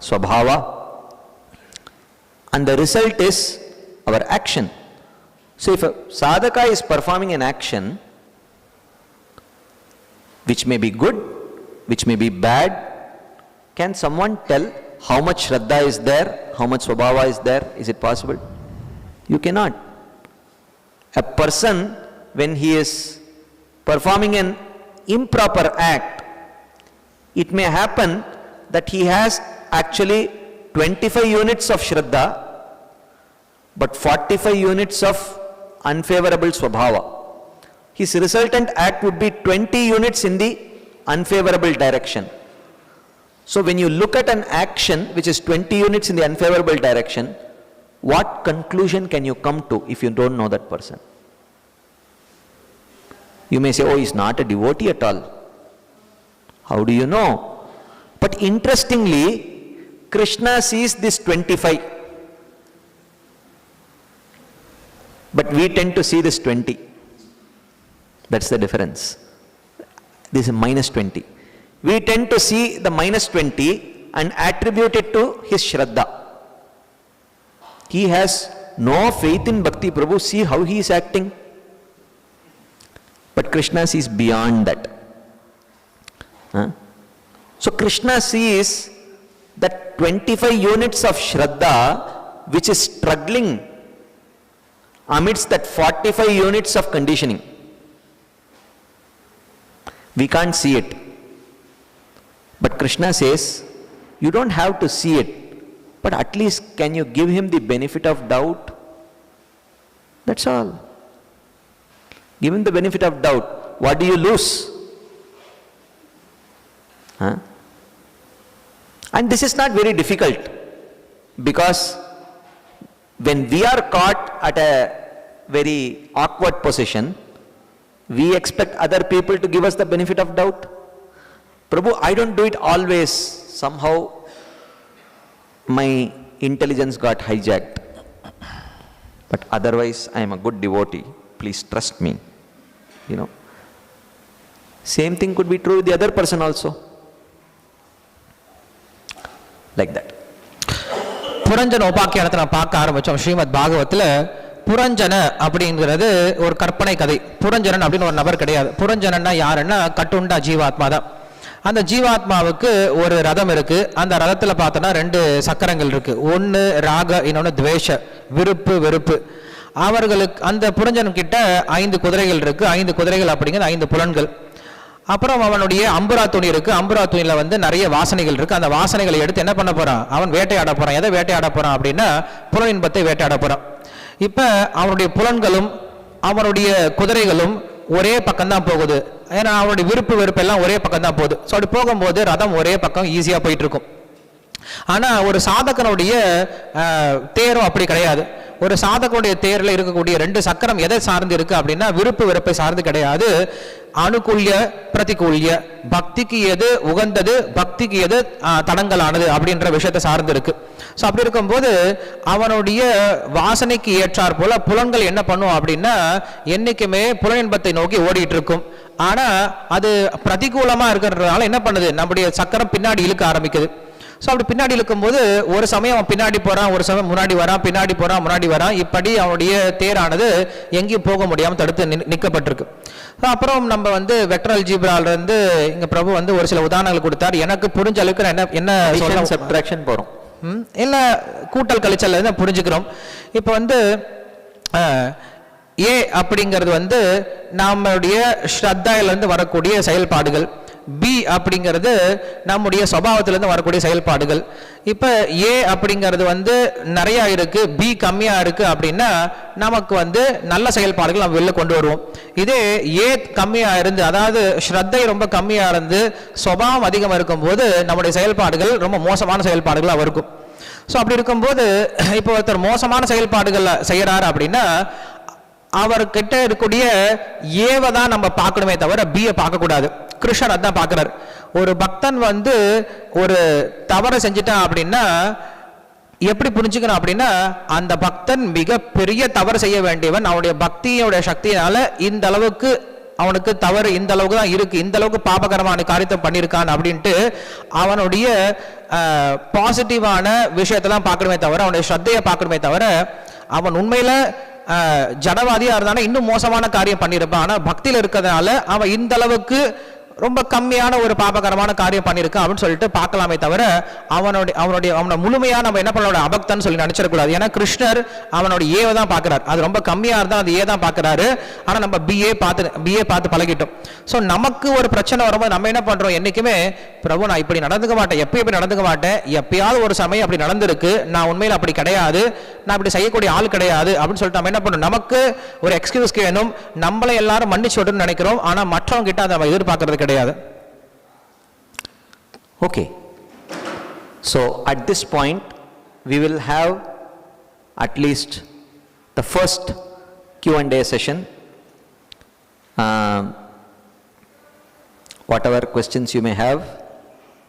swabhava, and the result is our action. So if a sadhaka is performing an action which may be good, which may be bad, can someone tell how much Shraddha is there, how much Swabhava is there? Is it possible? You cannot. A person, when he is performing an improper act, it may happen that he has actually 25 units of Shraddha, but 45 units of unfavorable Swabhava. His resultant act would be 20 units in the unfavorable direction. So when you look at an action which is 20 units in the unfavorable direction, what conclusion can you come to if you don't know that person? You may say, oh, he's not a devotee at all. How do you know? But interestingly, Krishna sees this 25. But we tend to see this 20. That's the difference. This is minus 20. We tend to see the minus 20 and attribute it to his Shraddha. He has no faith in Bhakti. Prabhu, see how he is acting. But Krishna sees beyond that. So Krishna sees that 25 units of Shraddha which is struggling amidst that 45 units of conditioning. We can't see it. But Krishna says, you don't have to see it, but at least can you give him the benefit of doubt? That's all. Give him the benefit of doubt. What do you lose? And this is not very difficult, because when we are caught at a very awkward position, we expect other people to give us the benefit of doubt. Prabhu, I don't do it always. Somehow my intelligence got hijacked. But otherwise I am a good devotee. Please trust me. You know. Same thing could be true with the other person also. Like that. புரஞ்சன உபாக்கியானத்தை நான் பார்க்க ஆரம்பித்தோம். ஸ்ரீமத் பாகவத்தில் புரஞ்சன அப்படிங்கிறது ஒரு கற்பனை கதை. புரஞ்சனன் அப்படின்னு ஒரு நபர் கிடையாது. புரஞ்சனன்னா யாருன்னா கட்டுண்டா ஜீவாத்மா தான். அந்த ஜீவாத்மாவுக்கு ஒரு ரதம் இருக்கு. அந்த ரதத்துல பார்த்தோன்னா 2 சக்கரங்கள் இருக்கு. ஒன்று ராக, இன்னொன்று துவேஷ, விருப்பு வெறுப்பு. அவர்களுக்கு அந்த புரஞ்சனன் கிட்ட 5 குதிரைகள் இருக்கு. 5 குதிரைகள் அப்படிங்கிறது 5 புலன்கள். அப்புறம் அவனுடைய அம்புரா துணி இருக்கு. அம்புரா துணியில வந்து நிறைய வாசனைகள் இருக்கு. அந்த வாசனைகளை எடுத்து என்ன பண்ண போறான்? அவன் வேட்டையாட போறான். எதை வேட்டையாட போறான் அப்படின்னா புலன் இன்பத்தை வேட்டையாட போறான். இப்ப அவனுடைய புலன்களும் அவனுடைய குதிரைகளும் ஒரே பக்கம் தான் போகுது. ஏன்னா அவனுடைய விருப்பு வெறுப்பு எல்லாம் ஒரே பக்கம் தான் போகுது. ஸோ அப்படி போகும்போது ரதம் ஒரே பக்கம் ஈஸியாக போயிட்டு இருக்கும். ஆனால் ஒரு சாதகனுடைய தேரும் அப்படி கிடையாது. ஒரு சாதகனுடைய தேரில் இருக்கக்கூடிய 2 சக்கரம் எதை சார்ந்து இருக்கு அப்படின்னா விருப்பு வெறுப்பை சார்ந்து கிடையாது. அனுகூல்ய பிரதிகூல்ய, பக்திக்கு எது உகந்தது, பக்திக்கு எது தடங்கலானது அப்படின்ற விஷயத்தை சார்ந்து இருக்கு. ஸோ அப்படி இருக்கும்போது அவனுடைய வாசனைக்கு ஏற்றார் போல புலன்கள் என்ன பண்ணும் அப்படின்னா என்னைக்குமே புலன் இன்பத்தை நோக்கி ஓடிட்டு இருக்கும். ஆனா அது பிரதிகூலமா இருக்கிறதுனால என்ன பண்ணுது? நம்முடைய சக்கரம் பின்னாடி இழுக்க ஆரம்பிக்குது. ஸோ அப்படி பின்னாடி இழுக்கும்போது ஒரு சமயம் அவன் பின்னாடி போறான், ஒரு சமயம் முன்னாடி வரான், பின்னாடி போறான், முன்னாடி வரான். இப்படி அவனுடைய தேரானது எங்கேயும் போக முடியாமல் தடுத்து நிற்கப்பட்டிருக்கு. அப்புறம் நம்ம வந்து வெக்டரல் ஜீப்ரால இருந்து இங்க பிரபு வந்து ஒரு சில உதாரணங்கள் கொடுத்தார். எனக்கு புரிஞ்ச அளவுக்கு என்ன சப்ட்ராக்ஷன் போறோம் இல்ல கூட்டல் கழிச்சல் புரிஞ்சுக்கிறோம். இப்போ வந்து ஏ அப்படிங்கிறது வந்து நம்முடைய ஸ்ரத்தாயிலிருந்து வரக்கூடிய செயல்பாடுகள். பி அப்படிங்கிறது நம்முடைய சுபாவத்திலிருந்து வரக்கூடிய செயல்பாடுகள். இப்போ ஏ அப்படிங்கிறது வந்து நிறையா இருக்கு, பி கம்மியா இருக்கு அப்படின்னா நமக்கு வந்து நல்ல செயல்பாடுகள் நம்ம வெளில கொண்டு வருவோம். இதே ஏ கம்மியா இருந்து, அதாவது ஸ்ரத்தை ரொம்ப கம்மியா இருந்து சுபாவம் அதிகமாக இருக்கும்போது நம்முடைய செயல்பாடுகள் ரொம்ப மோசமான செயல்பாடுகளாக இருக்கும். ஸோ அப்படி இருக்கும்போது இப்போ ஒருத்தர் மோசமான செயல்பாடுகள் செய்யறாரு அப்படின்னா அவர்கிட்ட இருக்கக்கூடிய ஏவை தான் நம்ம பார்க்கணுமே தவிர பியை பார்க்கக்கூடாது. கிருஷ்ணர் அதான் பார்க்கிறார். ஒரு பக்தன் வந்து ஒரு தவறை செஞ்சிட்டான் அப்படின்னா எப்படி புரிஞ்சுக்கணும் அப்படின்னா அந்த பக்தன் மிக பெரிய தவறு செய்ய வேண்டியவன். அவனுடைய பக்தியோட சக்தியினால இந்த அளவுக்கு அவனுக்கு தவறு இந்த அளவுக்கு தான் இருக்கு, இந்த அளவுக்கு பாபகரமான காரியத்தை பண்ணியிருக்கான் அப்படின்ட்டு அவனுடைய பாசிட்டிவான விஷயத்தெல்லாம் பார்க்கணுமே தவிர அவனுடைய ஸ்ரத்தையை பார்க்கணுமே தவிர அவன் உண்மையில ஜடவாதியா இருந்தானா இன்னும் மோசமான காரியம் பண்ணியிருப்பான். ஆனா பக்தியில இருக்கிறதுனால அவன் இந்த அளவுக்கு ரொம்ப கம்மியான ஒரு பாபகரமான காரியம் பண்ணியிருக்கான் அப்படின்னு சொல்லிட்டு பார்க்கலாமே தவிர அவனோட முழுமையாக நம்ம என்ன பண்ணோட அபக்தன்னு சொல்லி நினைச்சிடக்கூடாது. ஏன்னா கிருஷ்ணர் அவனோட ஏவை தான் பார்க்குறாரு. அது ரொம்ப கம்மியாக இருந்தால் அது ஏ தான் பார்க்குறாரு. ஆனால் நம்ம பிஏ பார்த்து பழகிட்டோம். ஸோ நமக்கு ஒரு பிரச்சனை வரும்போது நம்ம என்ன பண்ணுறோம், என்றைக்குமே பிரபு நான் இப்படி நடந்துக்க மாட்டேன், எப்பயும் இப்படி நடந்துக்க மாட்டேன், எப்பயாவது ஒரு சமயம் அப்படி நடந்திருக்கு, நான் உண்மையில் அப்படி கிடையாது, நான் இப்படி செய்யக்கூடிய ஆள் கிடையாது அப்படின்னு சொல்லிட்டு நம்ம என்ன பண்ணுறோம், நமக்கு ஒரு எக்ஸ்கியூஸ் வேணும், நம்மளை எல்லாரும் மன்னிச்சு விடணும்னு நினைக்கிறோம். ஆனால் மற்றவங்க கிட்ட அதை நம்ம எதிர்பார்க்கறது கிடையாது. Okay. So at this point, we will have at least the first Q&A session. Whatever questions you may have,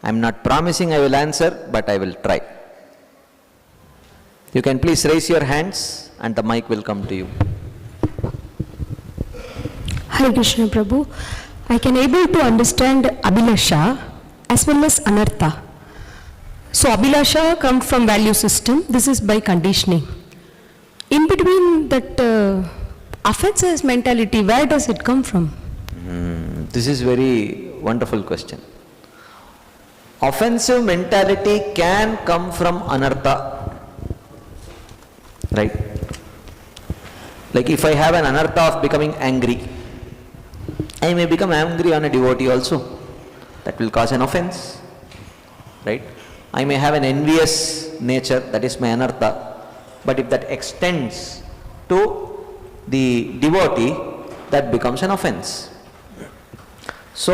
I am not promising I will answer, but I will try. You can please raise your hands and the mic will come to you. Hare Krishna Prabhu, I can able to understand Abhilasha as well as Anartha. So Abhilasha comes from value system, this is by conditioning. In between that offenses mentality, where does it come from? This is very wonderful question. Offensive mentality can come from Anartha, right? Like if I have an Anartha of becoming angry, I may become angry on a devotee also. That will cause an offense, right? I may have an envious nature, that is my Anartha. But if that extends to the devotee, that becomes an offense. So,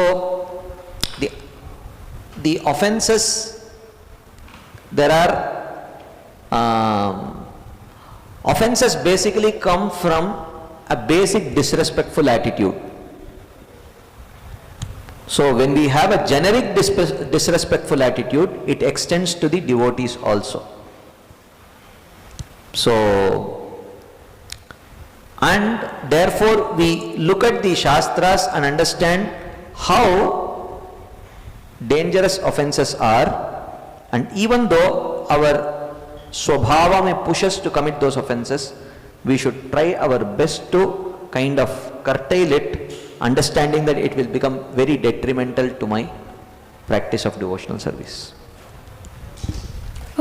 the offenses, there are offenses basically come from a basic disrespectful attitude. So when we have a generic disrespectful attitude, it extends to the devotees also. So, and therefore we look at the Shastras and understand how dangerous offenses are, and even though our swabhava may push us to commit those offenses, we should try our best to kind of curtail it, understanding that it will become very detrimental to my practice of devotional service.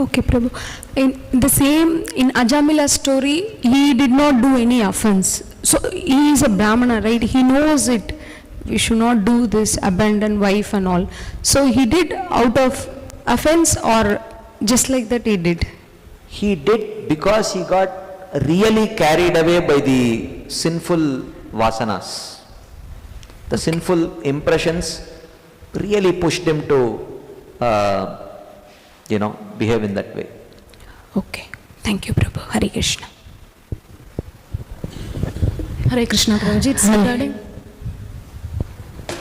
Okay, Prabhu. In the same, in Ajamila's story, he did not do any offense. So he is a Brahmana, right? He knows it. We should not do this, abandon wife and all. So he did out of offense, or just like that he did? He did because he got really carried away by the sinful vasanas. The sinful impressions really pushed him to, behave in that way. Okay. Thank you, Prabhu. Hare Krishna. Hare Krishna, Prabhuji. It's regarding...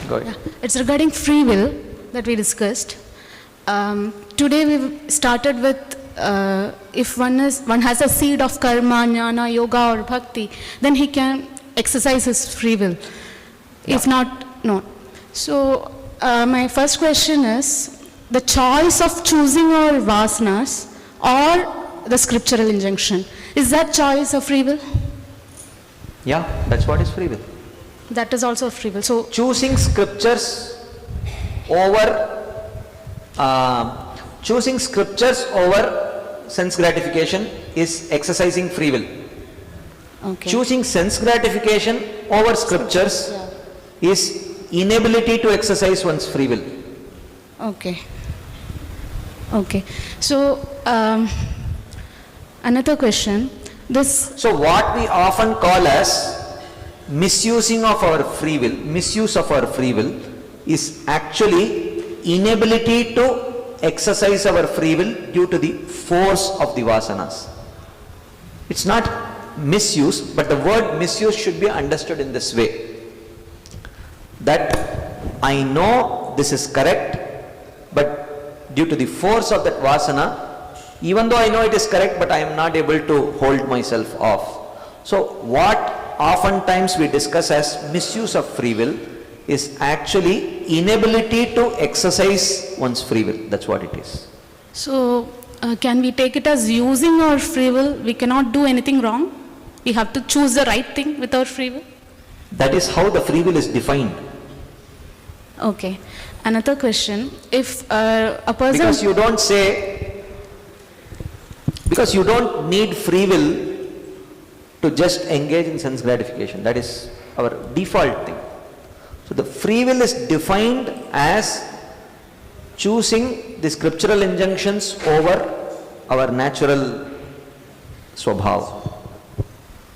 Go ahead. Yeah, it's regarding free will that we discussed. Today we started with if one has a seed of karma, jnana, yoga or bhakti, then he can exercise his free will. Yeah. If not, no. So my first question is, the choice of choosing our vasanas or the scriptural injunction, is that choice of free will? Yeah, that's what is free will. That is also free will. So Choosing scriptures over sense gratification is exercising free will. okay. Choosing sense gratification over scriptures is inability to exercise one's free will. Okay. Okay. So, another question. So what we often call as misuse of our free will is actually inability to exercise our free will due to the force of the vasanas. It's not misuse, but the word misuse should be understood in this way. That I know this is correct, but due to the force of that vasana, even though I know it is correct, but I am not able to hold myself off. So what oftentimes we discuss as misuse of free will is actually inability to exercise one's free will. That's what it is. So, can we take it as using our free will? We cannot do anything wrong. We have to choose the right thing with our free will. That is how the free will is defined. Okay. Another question. If a person... Because you don't need free will to just engage in sense gratification. That is our default thing. So the free will is defined as choosing the scriptural injunctions over our natural swabhava.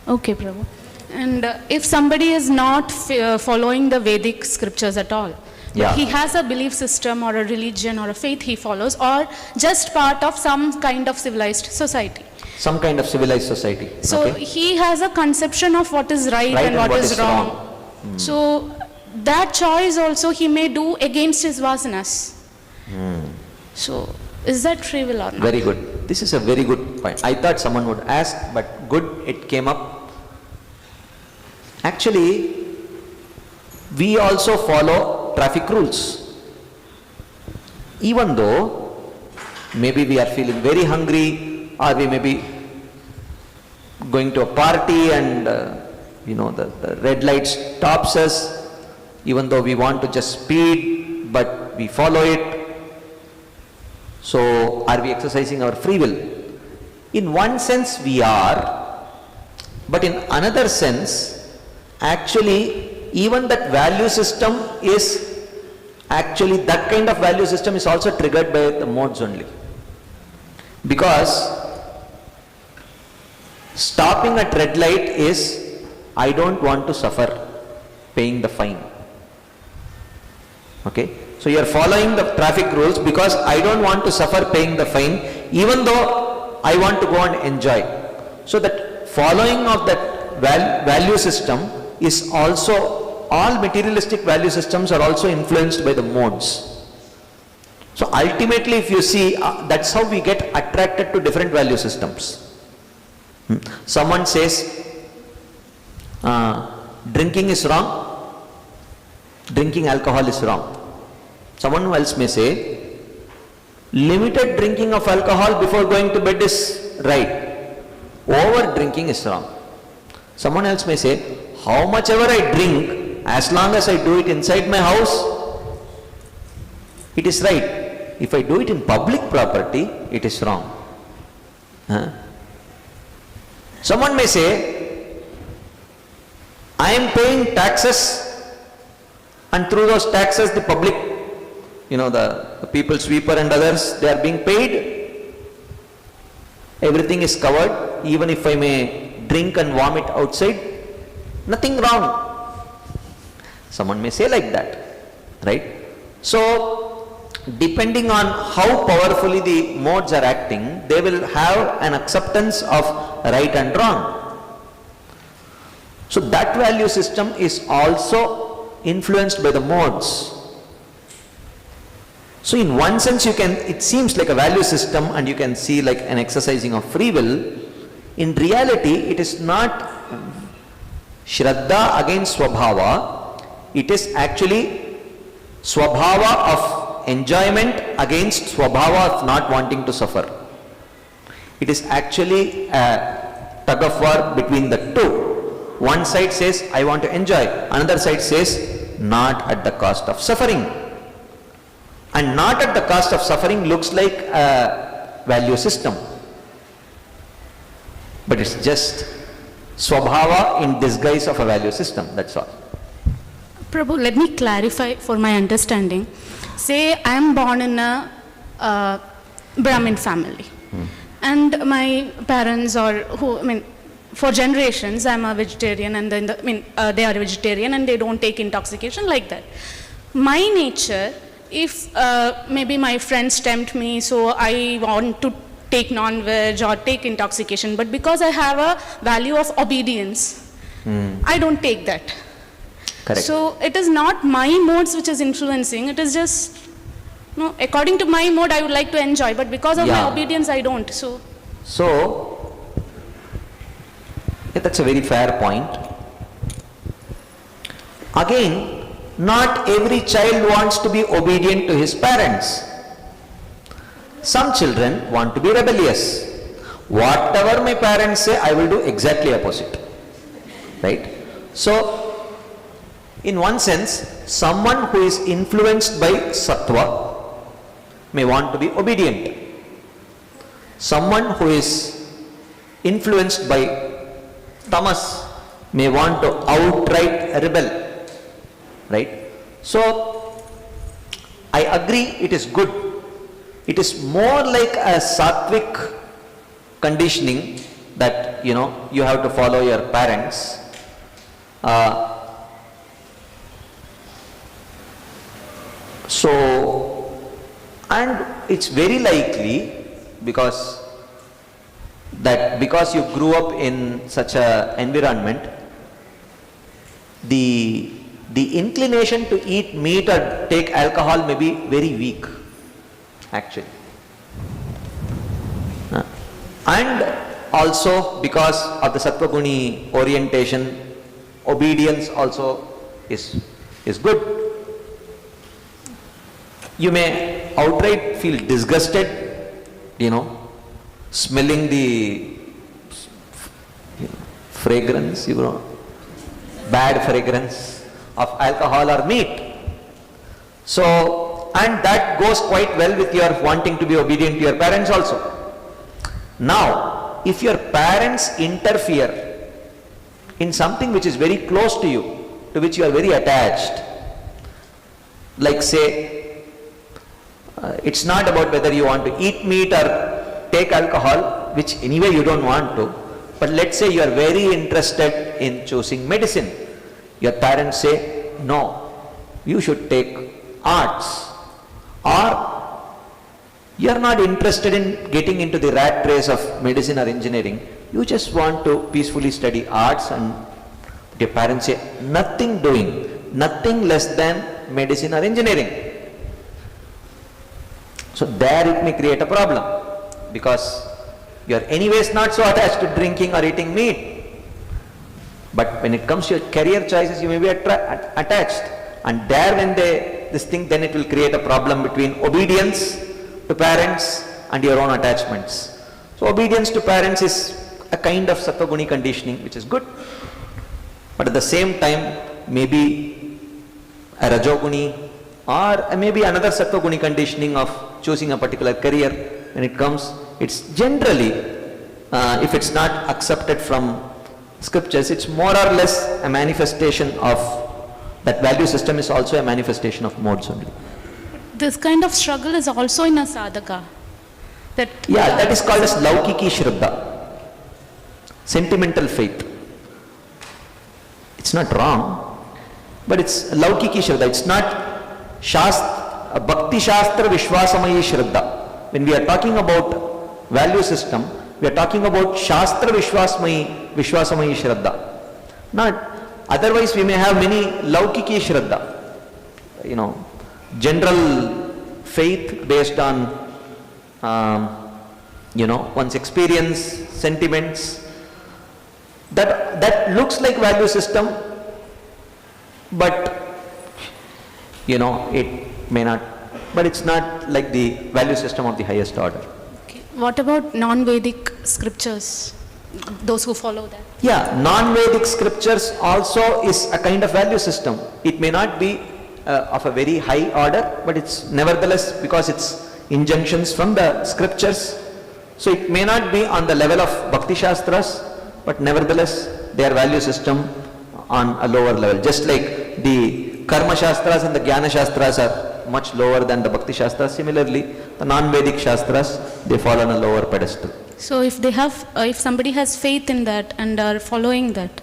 Okay, Prabhu. And if somebody is not following the Vedic scriptures at all, Yeah. he has a belief system or a religion or a faith he follows, or just part of some kind of civilized society. Some kind of civilized society. So okay? he has a conception of what is right and what is wrong. So that choice also he may do against his vasanas. So is that free will or not? Very good. This is a very good point. I thought someone would ask, but good it came up. Actually, we also follow traffic rules. Even though maybe we are feeling very hungry, or we may be going to a party and the red light stops us, even though we want to just speed, but we follow it. So are we exercising our free will? In one sense we are, but in another sense, actually even that value system is, actually that kind of value system is also triggered by the modes only. Because stopping at red light is, I don't want to suffer paying the fine. Okay? So you are following the traffic rules because I don't want to suffer paying the fine, even though I want to go and enjoy. So that following of that value system is also, all materialistic value systems are also influenced by the modes. So ultimately if you see, that's how we get attracted to different value systems. Someone says, drinking is wrong, drinking alcohol is wrong. Someone else may say, limited drinking of alcohol before going to bed is right, over drinking is wrong. Someone else may say, how much ever I drink, as long as I do it inside my house, it is right. If I do it in public property, it is wrong. Someone may say, I am paying taxes, and through those taxes the public, the people sweeper and others, they are being paid. Everything is covered, even if I may drink and vomit outside, nothing wrong. Someone may say like that, right? So, depending on how powerfully the modes are acting, they will have an acceptance of right and wrong. So that value system is also influenced by the modes. So in one sense it seems like a value system and you can see like an exercising of free will. In reality, it is not Shraddha against Swabhava, it is actually Swabhava of enjoyment against Swabhava of not wanting to suffer. It is actually a tug of war between the two. One side says, I want to enjoy, another side says, not at the cost of suffering. And not at the cost of suffering looks like a value system. But it's just Swabhava in disguise of a value system, that's all. Prabhu, let me clarify for my understanding. Say I am born in a Brahmin family. And my parents for generations I am a vegetarian, and then they are vegetarian and they don't take intoxication like that. My nature, if maybe my friends tempt me, so I want to take non-veg or take intoxication, but because I have a value of obedience, I don't take that. Correct. So it is not my modes which is influencing, it is just, according to my mode I would like to enjoy, but because of my obedience I don't. So that's a very fair point. Again, not every child wants to be obedient to his parents. Some children want to be rebellious. Whatever my parents say, I will do exactly opposite. Right? So, in one sense, someone who is influenced by sattva may want to be obedient. Someone who is influenced by tamas may want to outright rebel. Right? So, I agree it is good. It is more like a sattvic conditioning that, you have to follow your parents. And it's very likely because you grew up in such an environment, the inclination to eat meat or take alcohol may be very weak, actually. And also because of the Sattva-guni orientation, obedience also is good. You may outright feel disgusted, smelling the fragrance, bad fragrance of alcohol or meat. So, and that goes quite well with your wanting to be obedient to your parents also. Now, if your parents interfere in something which is very close to you, to which you are very attached, like say, it's not about whether you want to eat meat or take alcohol, which anyway you don't want to, but let's say you are very interested in choosing medicine. Your parents say, no, you should take arts, or you are not interested in getting into the rat race of medicine or engineering, you just want to peacefully study arts, and your parents say, nothing doing, nothing less than medicine or engineering. So there it may create a problem, because you are anyways not so attached to drinking or eating meat. But when it comes to your career choices, you may be attached. And there when then it will create a problem between obedience to parents and your own attachments. So obedience to parents is a kind of Sattva-guni conditioning, which is good. But at the same time, maybe a Rajoguni or maybe another Sattva-guni conditioning of choosing a particular career, when it comes, it's generally, if it's not accepted from scriptures, it's more or less a manifestation of, that value system is also a manifestation of modes only. This kind of struggle is also in a sadhaka. That is called as laukiki shraddha, sentimental faith. It's not wrong, but it's laukiki shraddha. It's not Bhakti Shastra Vishwasamayi Shraddha. When we are talking about value system, we are talking about Shastra Vishwasamayi Shraddha. Not, otherwise we may have many Laukiki Shraddha. General faith based on, one's experience, sentiments. That looks like value system, but it may not, but it's not like the value system of the highest order. Okay. What about non-Vedic scriptures, those who follow that? Yeah, non-Vedic scriptures also is a kind of value system. It may not be of a very high order, but it's nevertheless, because it's injunctions from the scriptures, so it may not be on the level of Bhakti Shastras, but nevertheless their value system on a lower level. Just like the Karma Shastras and the Jnana Shastras are much lower than the Bhakti Shastras. Similarly, the non-Vedic Shastras, they fall on a lower pedestal. So if somebody has faith in that and are following that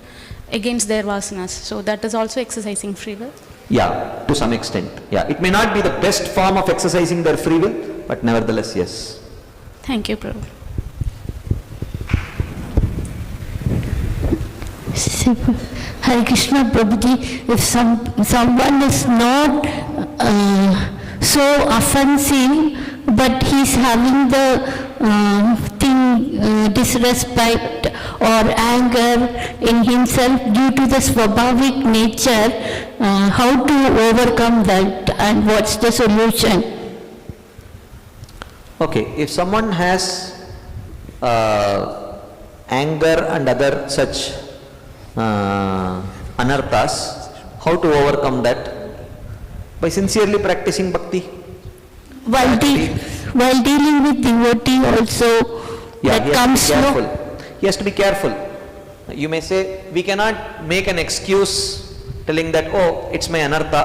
against their vasanas, so that is also exercising free will? Yeah, to some extent. Yeah, it may not be the best form of exercising their free will, but nevertheless, yes. Thank you, Prabhu. Hare Krishna Prabhuji, if someone is not so offensive, but he's having the disrespect or anger in himself due to the swabhavik nature, how to overcome that and what's the solution? Okay, if someone has anger and other such anarthas, How to overcome that? By sincerely practicing bhakti. While dealing with devotee also, Yeah, that he has comes to be no. careful. He has to be careful. You may say, we cannot make an excuse telling that, oh, it's my anartha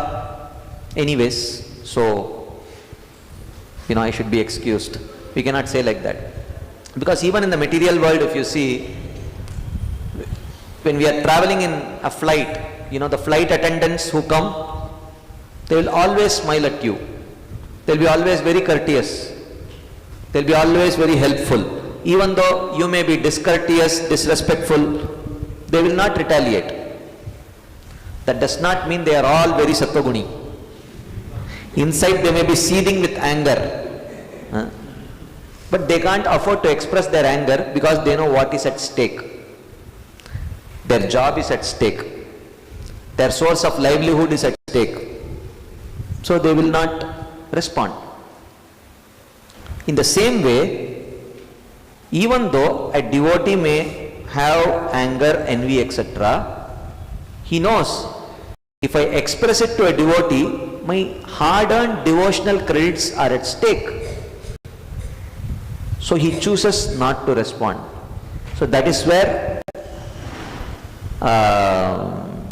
anyways, so, I should be excused. We cannot say like that. Because even in the material world, if you see, when we are traveling in a flight, the flight attendants who come, they will always smile at you. They will be always very courteous. They will be always very helpful. Even though you may be discourteous, disrespectful, they will not retaliate. That does not mean they are all very sattva-guni. Inside they may be seething with anger. But they can't afford to express their anger because they know what is at stake. Their job is at stake. Their source of livelihood is at stake. So they will not respond. In the same way, even though a devotee may have anger, envy, etc., he knows, if I express it to a devotee, my hard-earned devotional credits are at stake. So he chooses not to respond. So that is where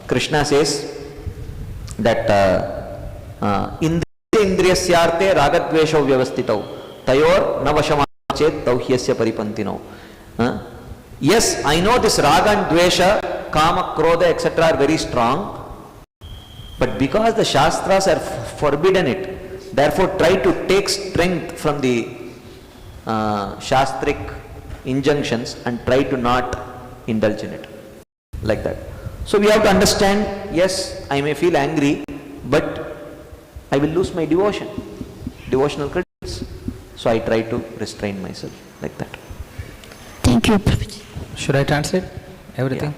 Krishna says that indriyasyarte ragadvesho vyavastitau tayor navashamachet tauhyasya paripantino. Yes, I know this raga and dvesha, kama, krodha, etc. are very strong, but because the Shastras are forbidden it, therefore try to take strength from the Shastric injunctions and try to not indulge in it. Like that. So we have to understand, yes, I may feel angry, but I will lose my devotion, devotional credits. So I try to restrain myself like that. Thank you, Prabhuji. Should I translate everything?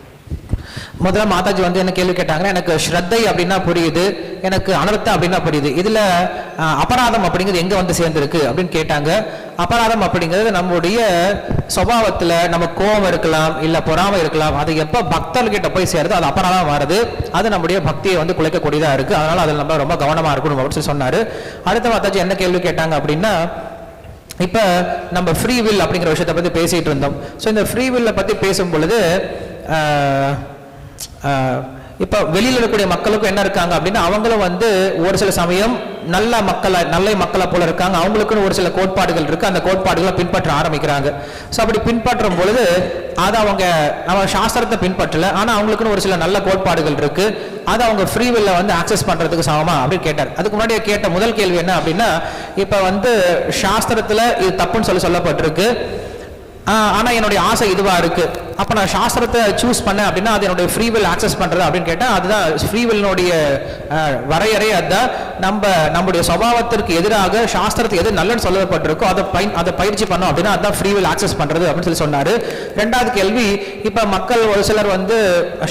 முதல்ல மாதாஜி வந்து என்ன கேள்வி கேட்டாங்க, எனக்கு ஸ்ரத்தை அப்படின்னா புரியுது, எனக்கு அனர்த்தம் அப்படின்னா புரியுது, இதுல அபராதம் அப்படிங்கிறது எங்க வந்து சேர்ந்துருக்கு அப்படின்னு கேட்டாங்க. அபராதம் அப்படிங்கிறது நம்முடைய சுபாவத்துல நம்ம கோபம் இருக்கலாம், இல்ல பொறாமை இருக்கலாம், அது எப்ப பக்தர்கிட்ட போய் சேருது அது அபராதம் வருது, அது நம்முடைய பக்தியை வந்து குலைக்கக்கூடியதா இருக்கு. அதனால அதில் நம்ம ரொம்ப கவனமா இருக்கணும் அப்படின்னு சொல்லி சொன்னாரு. அடுத்த மாதாஜி என்ன கேள்வி கேட்டாங்க அப்படின்னா, இப்ப நம்ம ஃப்ரீ வில் அப்படிங்கிற விஷயத்தை பத்தி பேசிட்டு இருந்தோம். ஸோ இந்த ஃப்ரீ வில்லை பத்தி பேசும் பொழுது இப்ப வெளியில் இருக்கக்கூடிய மக்களுக்கும் என்ன இருக்காங்க அப்படின்னா, அவங்களும் வந்து ஒரு சில சமயம் நல்ல மக்களை போல இருக்காங்க, அவங்களுக்குன்னு ஒரு சில கோட்பாடுகள் இருக்கு, அந்த கோட்பாடுகளை பின்பற்ற ஆரம்பிக்கிறாங்க. ஸோ அப்படி பின்பற்றும் பொழுது அதை நம்ம சாஸ்திரத்தை பின்பற்றல, ஆனா அவங்களுக்குன்னு ஒரு சில நல்ல கோட்பாடுகள் இருக்கு, அதை அவங்க ஃப்ரீ வில்ல வந்து ஆக்சஸ் பண்றதுக்கு சமமா அப்படின்னு கேட்டார். அதுக்கு முன்னாடி கேட்ட முதல் கேள்வி என்ன அப்படின்னா, இப்ப வந்து சாஸ்திரத்துல இது தப்புன்னு சொல்லப்பட்டிருக்கு, ஆனா என்னுடைய ஆசை இதுவா இருக்கு, அப்ப நான் சாஸ்திரத்தை சூஸ் பண்ணேன் அப்படின்னா அது என்னுடைய ஃப்ரீ வில் ஆக்சஸ் பண்றது அப்படின்னு கேட்டா, அதுதான் ஃப்ரீ வில்னுடைய வரையறை. அதுதான் நம்முடைய சுபாவத்திற்கு எதிராக சாஸ்திரத்துக்கு எது நல்லன்னு சொல்லப்பட்டிருக்கோ அதை பயிற்சி பண்ணோம் அப்படின்னா அதுதான் ஃப்ரீ வில் ஆக்சஸ் பண்றது அப்படின்னு சொல்லி சொன்னாரு. ரெண்டாவது கேள்வி, இப்ப மக்கள் ஒரு சிலர் வந்து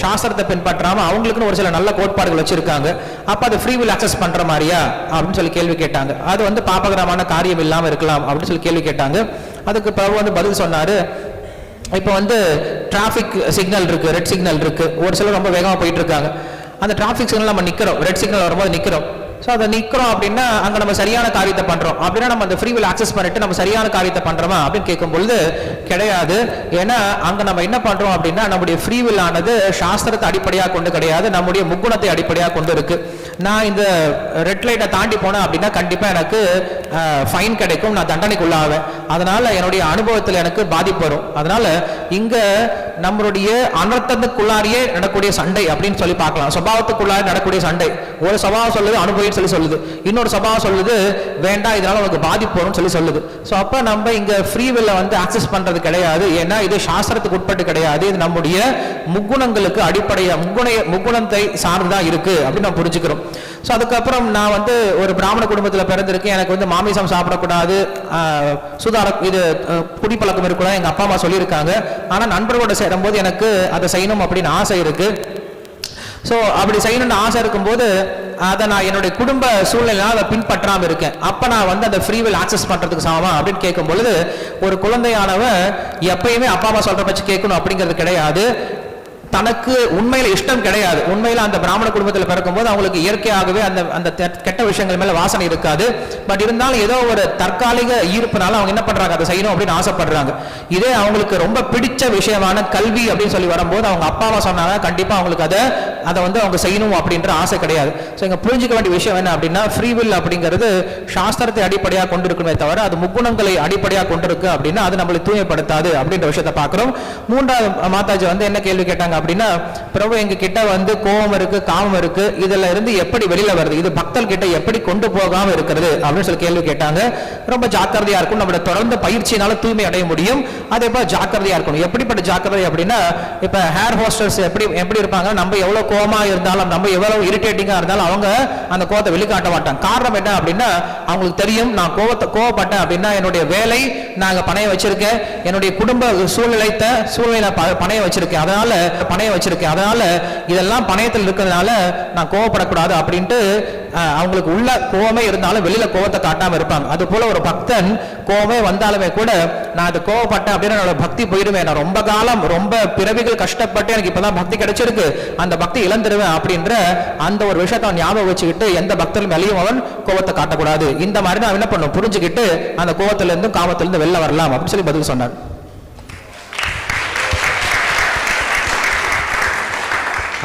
சாஸ்திரத்தை பின்பற்றாம அவங்களுக்குன்னு ஒரு சில நல்ல கோட்பாடுகள் வச்சிருக்காங்க, அப்ப அது ஃப்ரீ வில் ஆக்சஸ் பண்ற மாதிரியா அப்படின்னு சொல்லி கேள்வி கேட்டாங்க. அது வந்து பாபகரமான காரியம் இல்லாம இருக்கலாம் அப்படின்னு சொல்லி கேள்வி கேட்டாங்க. அதுக்கு பிறகு வந்து பதில் சொன்னாரு, இப்போ வந்து டிராஃபிக் சிக்னல் இருக்கு, ரெட் சிக்னல் இருக்கு, ஒரு சிலர் ரொம்ப வேகமாக போயிட்டு இருக்காங்க, அந்த டிராஃபிக் சிக்னல் நம்ம நிற்கிறோம், ரெட் சிக்னல் வரும்போது நிற்கிறோம். ஸோ அதை நிற்கிறோம் அப்படின்னா அங்கே நம்ம சரியான காரியத்தை பண்றோம் அப்படின்னா நம்ம அந்த ஃப்ரீ வில் ஆக்சஸ் பண்ணிட்டு நம்ம சரியான காரியத்தை பண்றோமா அப்படின்னு கேட்கும் பொழுது கிடையாது. ஏன்னா அங்கே நம்ம என்ன பண்றோம் அப்படின்னா நம்முடைய ஃப்ரீ வில் ஆனது சாஸ்திரத்தை அடிப்படையாக கொண்டு கிடையாது, நம்முடைய முக்குணத்தை அடிப்படையாக கொண்டு இருக்கு. நான் இந்த ரெட் லைட்டை தாண்டி போனேன் அப்படின்னா கண்டிப்பா எனக்கு ஃபைன் கிடைக்கும், நான் தண்டனைக்குள்ளாவேன், அதனால என்னுடைய அனுபவத்தில் எனக்கு பாதிப்பு வரும். அதனால இங்க நம்மளுடைய அனர்த்தத்துக்குள்ளாரியே நடக்கூடிய சண்டை அப்படின்னு சொல்லி பார்க்கலாம். சுபாவத்துக்குள்ளாரி நடக்கூடிய சண்டை, ஒரு சுபாவம் சொல்லுது அனுபவம் சொல்லி சொல்லுது, இன்னொரு சபாவம் சொல்லுது வேண்டாம் இதனால உனக்கு பாதிப்பு வரும் சொல்லி சொல்லுது. சோ அப்ப நம்ம இங்க ஃப்ரீ வில்ல வந்து ஆக்சஸ் பண்றது கிடையாது, ஏன்னா இது சாஸ்திரத்துக்கு உட்பட்டு கிடையாது, இது நம்முடைய முக்குணங்களுக்கு அடிப்படையா முக்குணத்தை சார்ந்துதான் இருக்கு அப்படின்னு நம்ம புரிஞ்சுக்கிறோம். ஸோ அதுக்கப்புறம் நான் வந்து ஒரு பிராமண குடும்பத்தில் பிறந்திருக்கேன், எனக்கு வந்து மாமிசம் சாப்பிடக்கூடாது, இது குடிப்பழக்கம் இருக்கக்கூடாது எங்க அப்பா அம்மா சொல்லியிருக்காங்க, ஆனா நண்பர்களோட சேரும்போது எனக்கு அதை செய்யணும் அப்படின்னு ஆசை இருக்கு. ஸோ அப்படி செய்யணும்னு ஆசை இருக்கும்போது அதை நான் என்னுடைய குடும்ப சூழ்நிலையால் அதை பின்பற்றாமல் இருக்கேன், அப்போ நான் வந்து அந்த ஃப்ரீ வில் ஆக்சஸ் பண்ணுறதுக்கு சமமா அப்படின்னு கேட்கும் பொழுது, ஒரு குழந்தையானவன் எப்பயுமே அப்பா அம்மா சொல்கிற பட்சம் கேட்கணும் அப்படிங்கிறது கிடையாது. தனக்கு உண்மையில இஷ்டம் கிடையாது. உண்மையில அந்த பிராமண குடும்பத்தில் பிறக்கும்போது அவங்களுக்கு இயற்கையாகவே அந்த அந்த கெட்ட விஷயங்கள் மேல வாசனை இருக்காது. பட் இருந்தாலும் ஏதோ ஒரு தற்காலிக ஈர்ப்புனால அவங்க என்ன பண்றாங்க, அதை செய்யணும் அப்படின்னு ஆசைப்படுறாங்க. இதே அவங்களுக்கு ரொம்ப பிடிச்ச விஷயமான கல்வி அப்படின்னு சொல்லி வரும்போது அவங்க அப்பாவை சொன்னாங்க, கண்டிப்பா அவங்களுக்கு அதை வந்து அவங்க செய்யணும் அப்படின்ற ஆசை கிடையாது. ஸோ இங்க புரிஞ்சுக்க வேண்டிய விஷயம் என்ன அப்படின்னா, ஃப்ரீ வில் அப்படிங்கிறது சாஸ்திரத்தை அடிப்படையாக கொண்டிருக்குமே தவிர அது முக்குணங்களை அடிப்படையாக கொண்டிருக்கு அப்படின்னா அது நம்மளை தூய்மைப்படுத்தாது அப்படின்ற விஷயத்தை பார்க்கிறோம். மூன்றாவது மாதாஜி வந்து என்ன கேள்வி கேட்டாங்க அப்படின்னா, பிரபு எங்க கிட்ட வந்து கோபம் இருக்கு, காமம் இருக்கு, இதுல இருந்து எப்படி வெளியில வருது, இது பக்தல் கிட்ட எப்படி கொண்டு போகாம இருக்கிறது அப்படின்னு சொல்லி கேள்வி கேட்டாங்க. ரொம்ப ஜாக்கிரதையா இருக்கும், நம்மளோட தொடர்ந்து பயிற்சியினால தூய்மை அடைய முடியும். அதே போல ஜாக்கிரதையா இருக்கணும். எப்படிப்பட்ட ஜாக்கிரதை அப்படின்னா, இப்ப ஹேர் ஹோஸ்டர்ஸ் எப்படி இருப்பாங்க, நம்ம எவ்வளவு கோபமா இருந்தாலும், நம்ம எவ்வளவு இரிட்டேட்டிங்கா இருந்தாலும் அவங்க அந்த கோபத்தை வெளிக்காட்ட மாட்டாங்க. காரணம் என்ன அப்படின்னா, அவங்களுக்கு தெரியும் நான் கோவப்பட்டேன் அப்படின்னா என்னுடைய வேலை நாங்க பணைய வச்சிருக்கேன், என்னுடைய குடும்ப சூழ்நிலை பணைய வச்சிருக்கேன், அதனால இதெல்லாம் பணையத்தில் இருக்கிறதுனால நான் கோவப்படக்கூடாது அப்படின்ட்டு அவங்களுக்கு உள்ள கோவமே இருந்தாலும் வெளியில கோவத்தை காட்டாம இருப்பாங்க. அது போல ஒரு பக்தன் கோவமே வந்தாலுமே கூட நான் அது கோவப்பட்டேன் அப்படின்னா என்னோட பக்தி போயிடுவேன், நான் ரொம்ப காலம் ரொம்ப பிறவிகள் கஷ்டப்பட்டு எனக்கு இப்பதான் பக்தி கிடைச்சிருக்கு, அந்த பக்தி இழந்துருவேன் அப்படின்ற அந்த ஒரு விஷயத்தை அவன் ஞாபகம் வச்சுக்கிட்டு எந்த பக்தரும் மேலேயும் அவன் கோவத்தை காட்டக்கூடாது. இந்த மாதிரி தான் என்ன பண்ணும், புரிஞ்சுக்கிட்டு அந்த கோவத்திலிருந்து காமத்திலிருந்து வெளில வரலாம் அப்படின்னு சொல்லி பதில் சொன்னார்.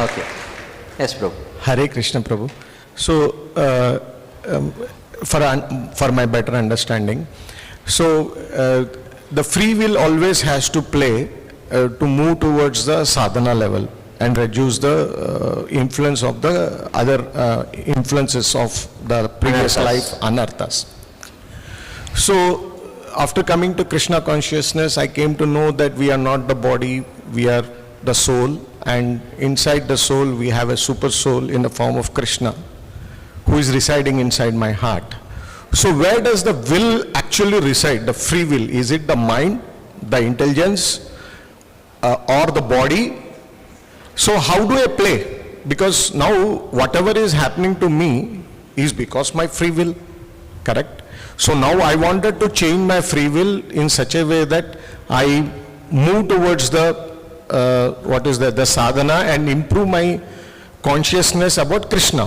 Okay. Yes, Prabhu. Hare Krishna, Prabhu. So, for my better understanding, so the free will always has to play to move towards the sadhana level and reduce the influence of the other influences of the previous life, anarthas. So, after coming to Krishna consciousness, I came to know that we are not the body, we are the soul, and inside the soul we have a super soul in the form of Krishna who is residing inside my heart. So where does the will actually reside, the free will? Is it the mind, the intelligence, or the body? So how do I play? Because now whatever is happening to me is because my free will, correct? So now I wanted to change my free will in such a way that I move towards the the sadhana and improve my consciousness about Krishna.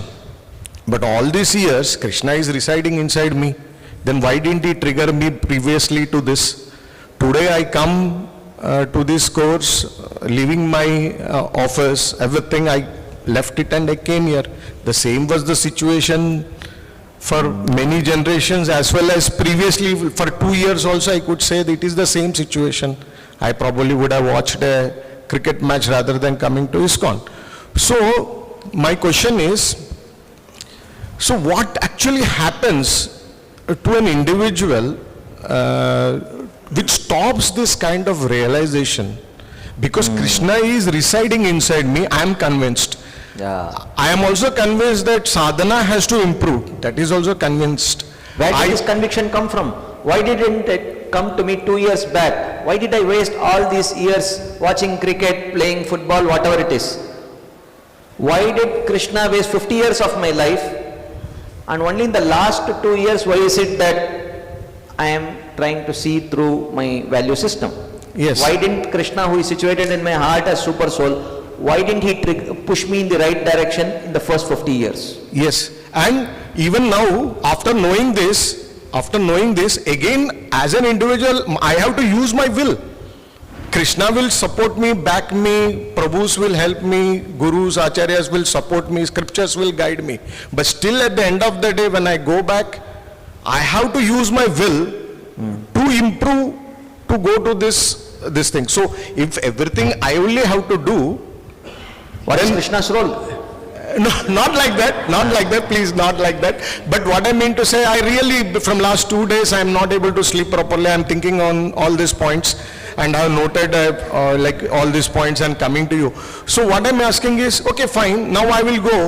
But all these years Krishna is residing inside me. Then why didn't he trigger me previously to this? Today I come to this course, leaving my office, everything, I left it and I came here. The same was the situation for many generations, as well as previously for 2 years also I could say that it is the same situation. I probably would have watched a cricket match rather than coming to ISKCON. So my question is, so what actually happens to an individual which stops this kind of realization? Because Krishna is residing inside me, I am convinced. Yeah. I am also convinced that sadhana has to improve. That is also convinced. Where did this conviction come from? Why didn't it come to me 2 years back? Why did I waste all these years watching cricket, playing football, whatever it is? Why did Krishna waste 50 years of my life? And only in the last 2 years, why is it that I am trying to see through my value system? Yes. Why didn't Krishna, who is situated in my heart as super soul, why didn't he push me in the right direction in the first 50 years? Yes. And even now, after knowing this, again as an individual, I have to use my will. Krishna will support me, back me, Prabhus will help me, Gurus, Acharyas will support me, scriptures will guide me. But still at the end of the day, when I go back, I have to use my will to improve, to go to this thing. So if everything I only have to do, what is Krishna's role? No, not like that, please, not like that. But what I mean to say, I really, from last 2 days, I am not able to sleep properly. I am thinking on all these points and I have noted like all these points and coming to you. So what I am asking is, okay, fine, now I will go,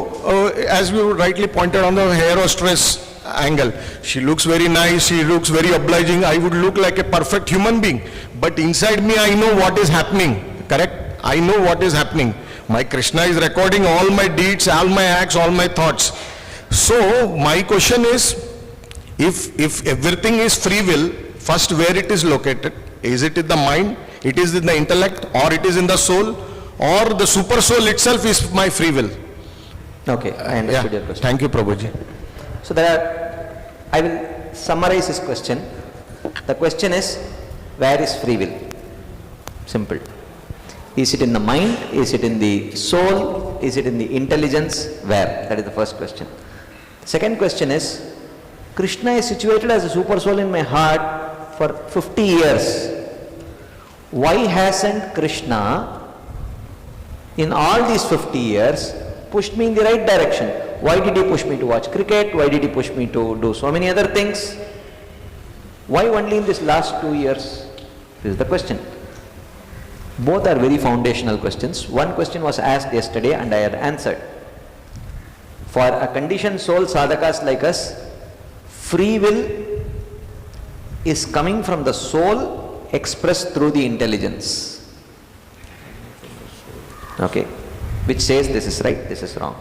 as you rightly pointed on the hair hostess angle. She looks very nice, she looks very obliging, I would look like a perfect human being. But inside me, I know what is happening, correct? I know what is happening. My Krishna is recording all my deeds, all my acts, all my thoughts. So my question is, if everything is free will, first where it is located? Is it in the mind? It is in the intellect? Or it is in the soul? or the super soul itself is my free will. Okay, I understood your question. Thank you, Prabhuji. So I will summarize this question. The question is, where is free will? Simple. Is it in the mind? Is it in the soul? Is it in the intelligence? Where? That is the first question. The second question is, Krishna is situated as a super soul in my heart for 50 years. Why hasn't Krishna in all these 50 years pushed me in the right direction? Why did he push me to watch cricket? Why did he push me to do so many other things? Why only in this last 2 years? This is the question. Both are very foundational questions. One question was asked yesterday and I had answered. For a conditioned soul sadhakas like us, free will is coming from the soul expressed through the intelligence. Okay, which says this is right, this is wrong.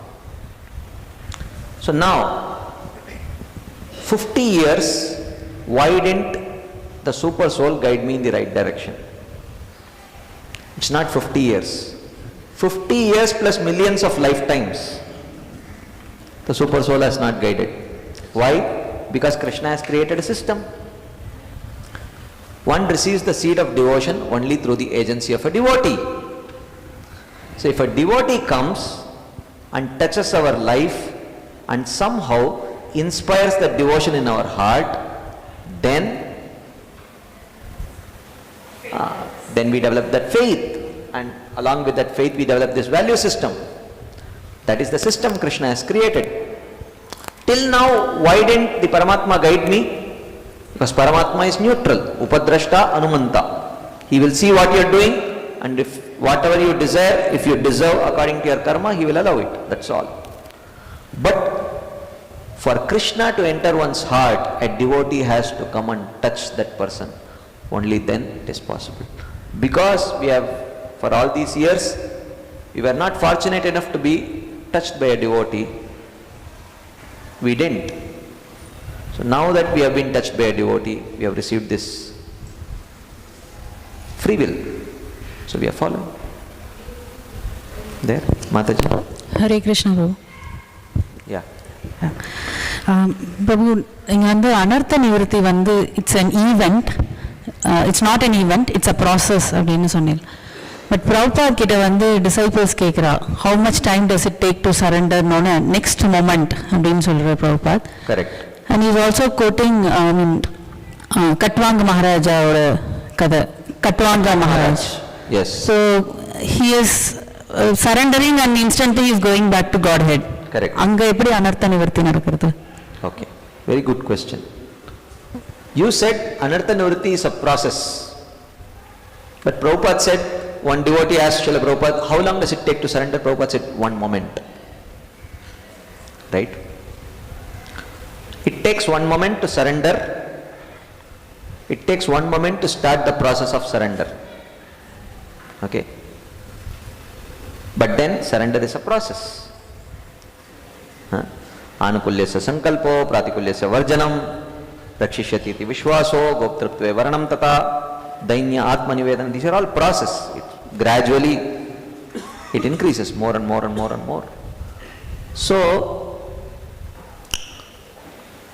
So now, 50 years, why didn't the super soul guide me in the right direction? It's not 50 years. 50 years plus millions of lifetimes, the super soul has not guided. Why? Because Krishna has created a system. One receives the seed of devotion only through the agency of a devotee. So if a devotee comes and touches our life and somehow inspires that devotion in our heart, then we develop that faith, and along with that faith we develop this value system. That is the system Krishna has created. Till now, why didn't the Paramatma guide me? Because Paramatma is neutral. Upadrashta Anumanta. He will see what you are doing, and if whatever you desire, if you deserve according to your karma, he will allow it. That's all. But for Krishna to enter one's heart, a devotee has to come and touch that person. Only then it is possible. Because we have, for all these years, we were not fortunate enough to be touched by a devotee. We didn't. So now that we have been touched by a devotee, we have received this free will. So we are following. There, Mataji. Hare Krishna, Prabhu. Yeah. Prabhu, இங்க வந்து அனர்த்த நிவர்த்தி வந்து it's an event. It's not an event, it's a process அப்படின்னு சொன்னேன். But Prabhupad கிட்ட வந்து disciples கேட்குறா, how much time does it take to surrender நோன next moment அப்படின்னு சொல்கிற Prabhupad. Correct. And he is also quoting கட்வாங்க மகாராஜாவோட கதை, கட்வாங்க Maharaj. Yes. So he is surrendering and instantly he is going back to Godhead. Correct. அங்க எப்படி அனர்த்த நிவர்த்தி நடக்கிறது? Okay, very good question. You said Anartha Nivritti is a process. But Prabhupada said, one devotee asked Srila Prabhupada, how long does it take to surrender? Prabhupada said, 1 moment. Right? It takes 1 moment to surrender. It takes 1 moment to start the process of surrender. Okay? But then surrender is a process. Anukulyasya sankalpo, pratikulyasya varjanam, rakshishyati iti vishwaso, goptrutve varanam tata, dainya atma nivedanam. These are all process. Gradually it increases more and more and more and more. So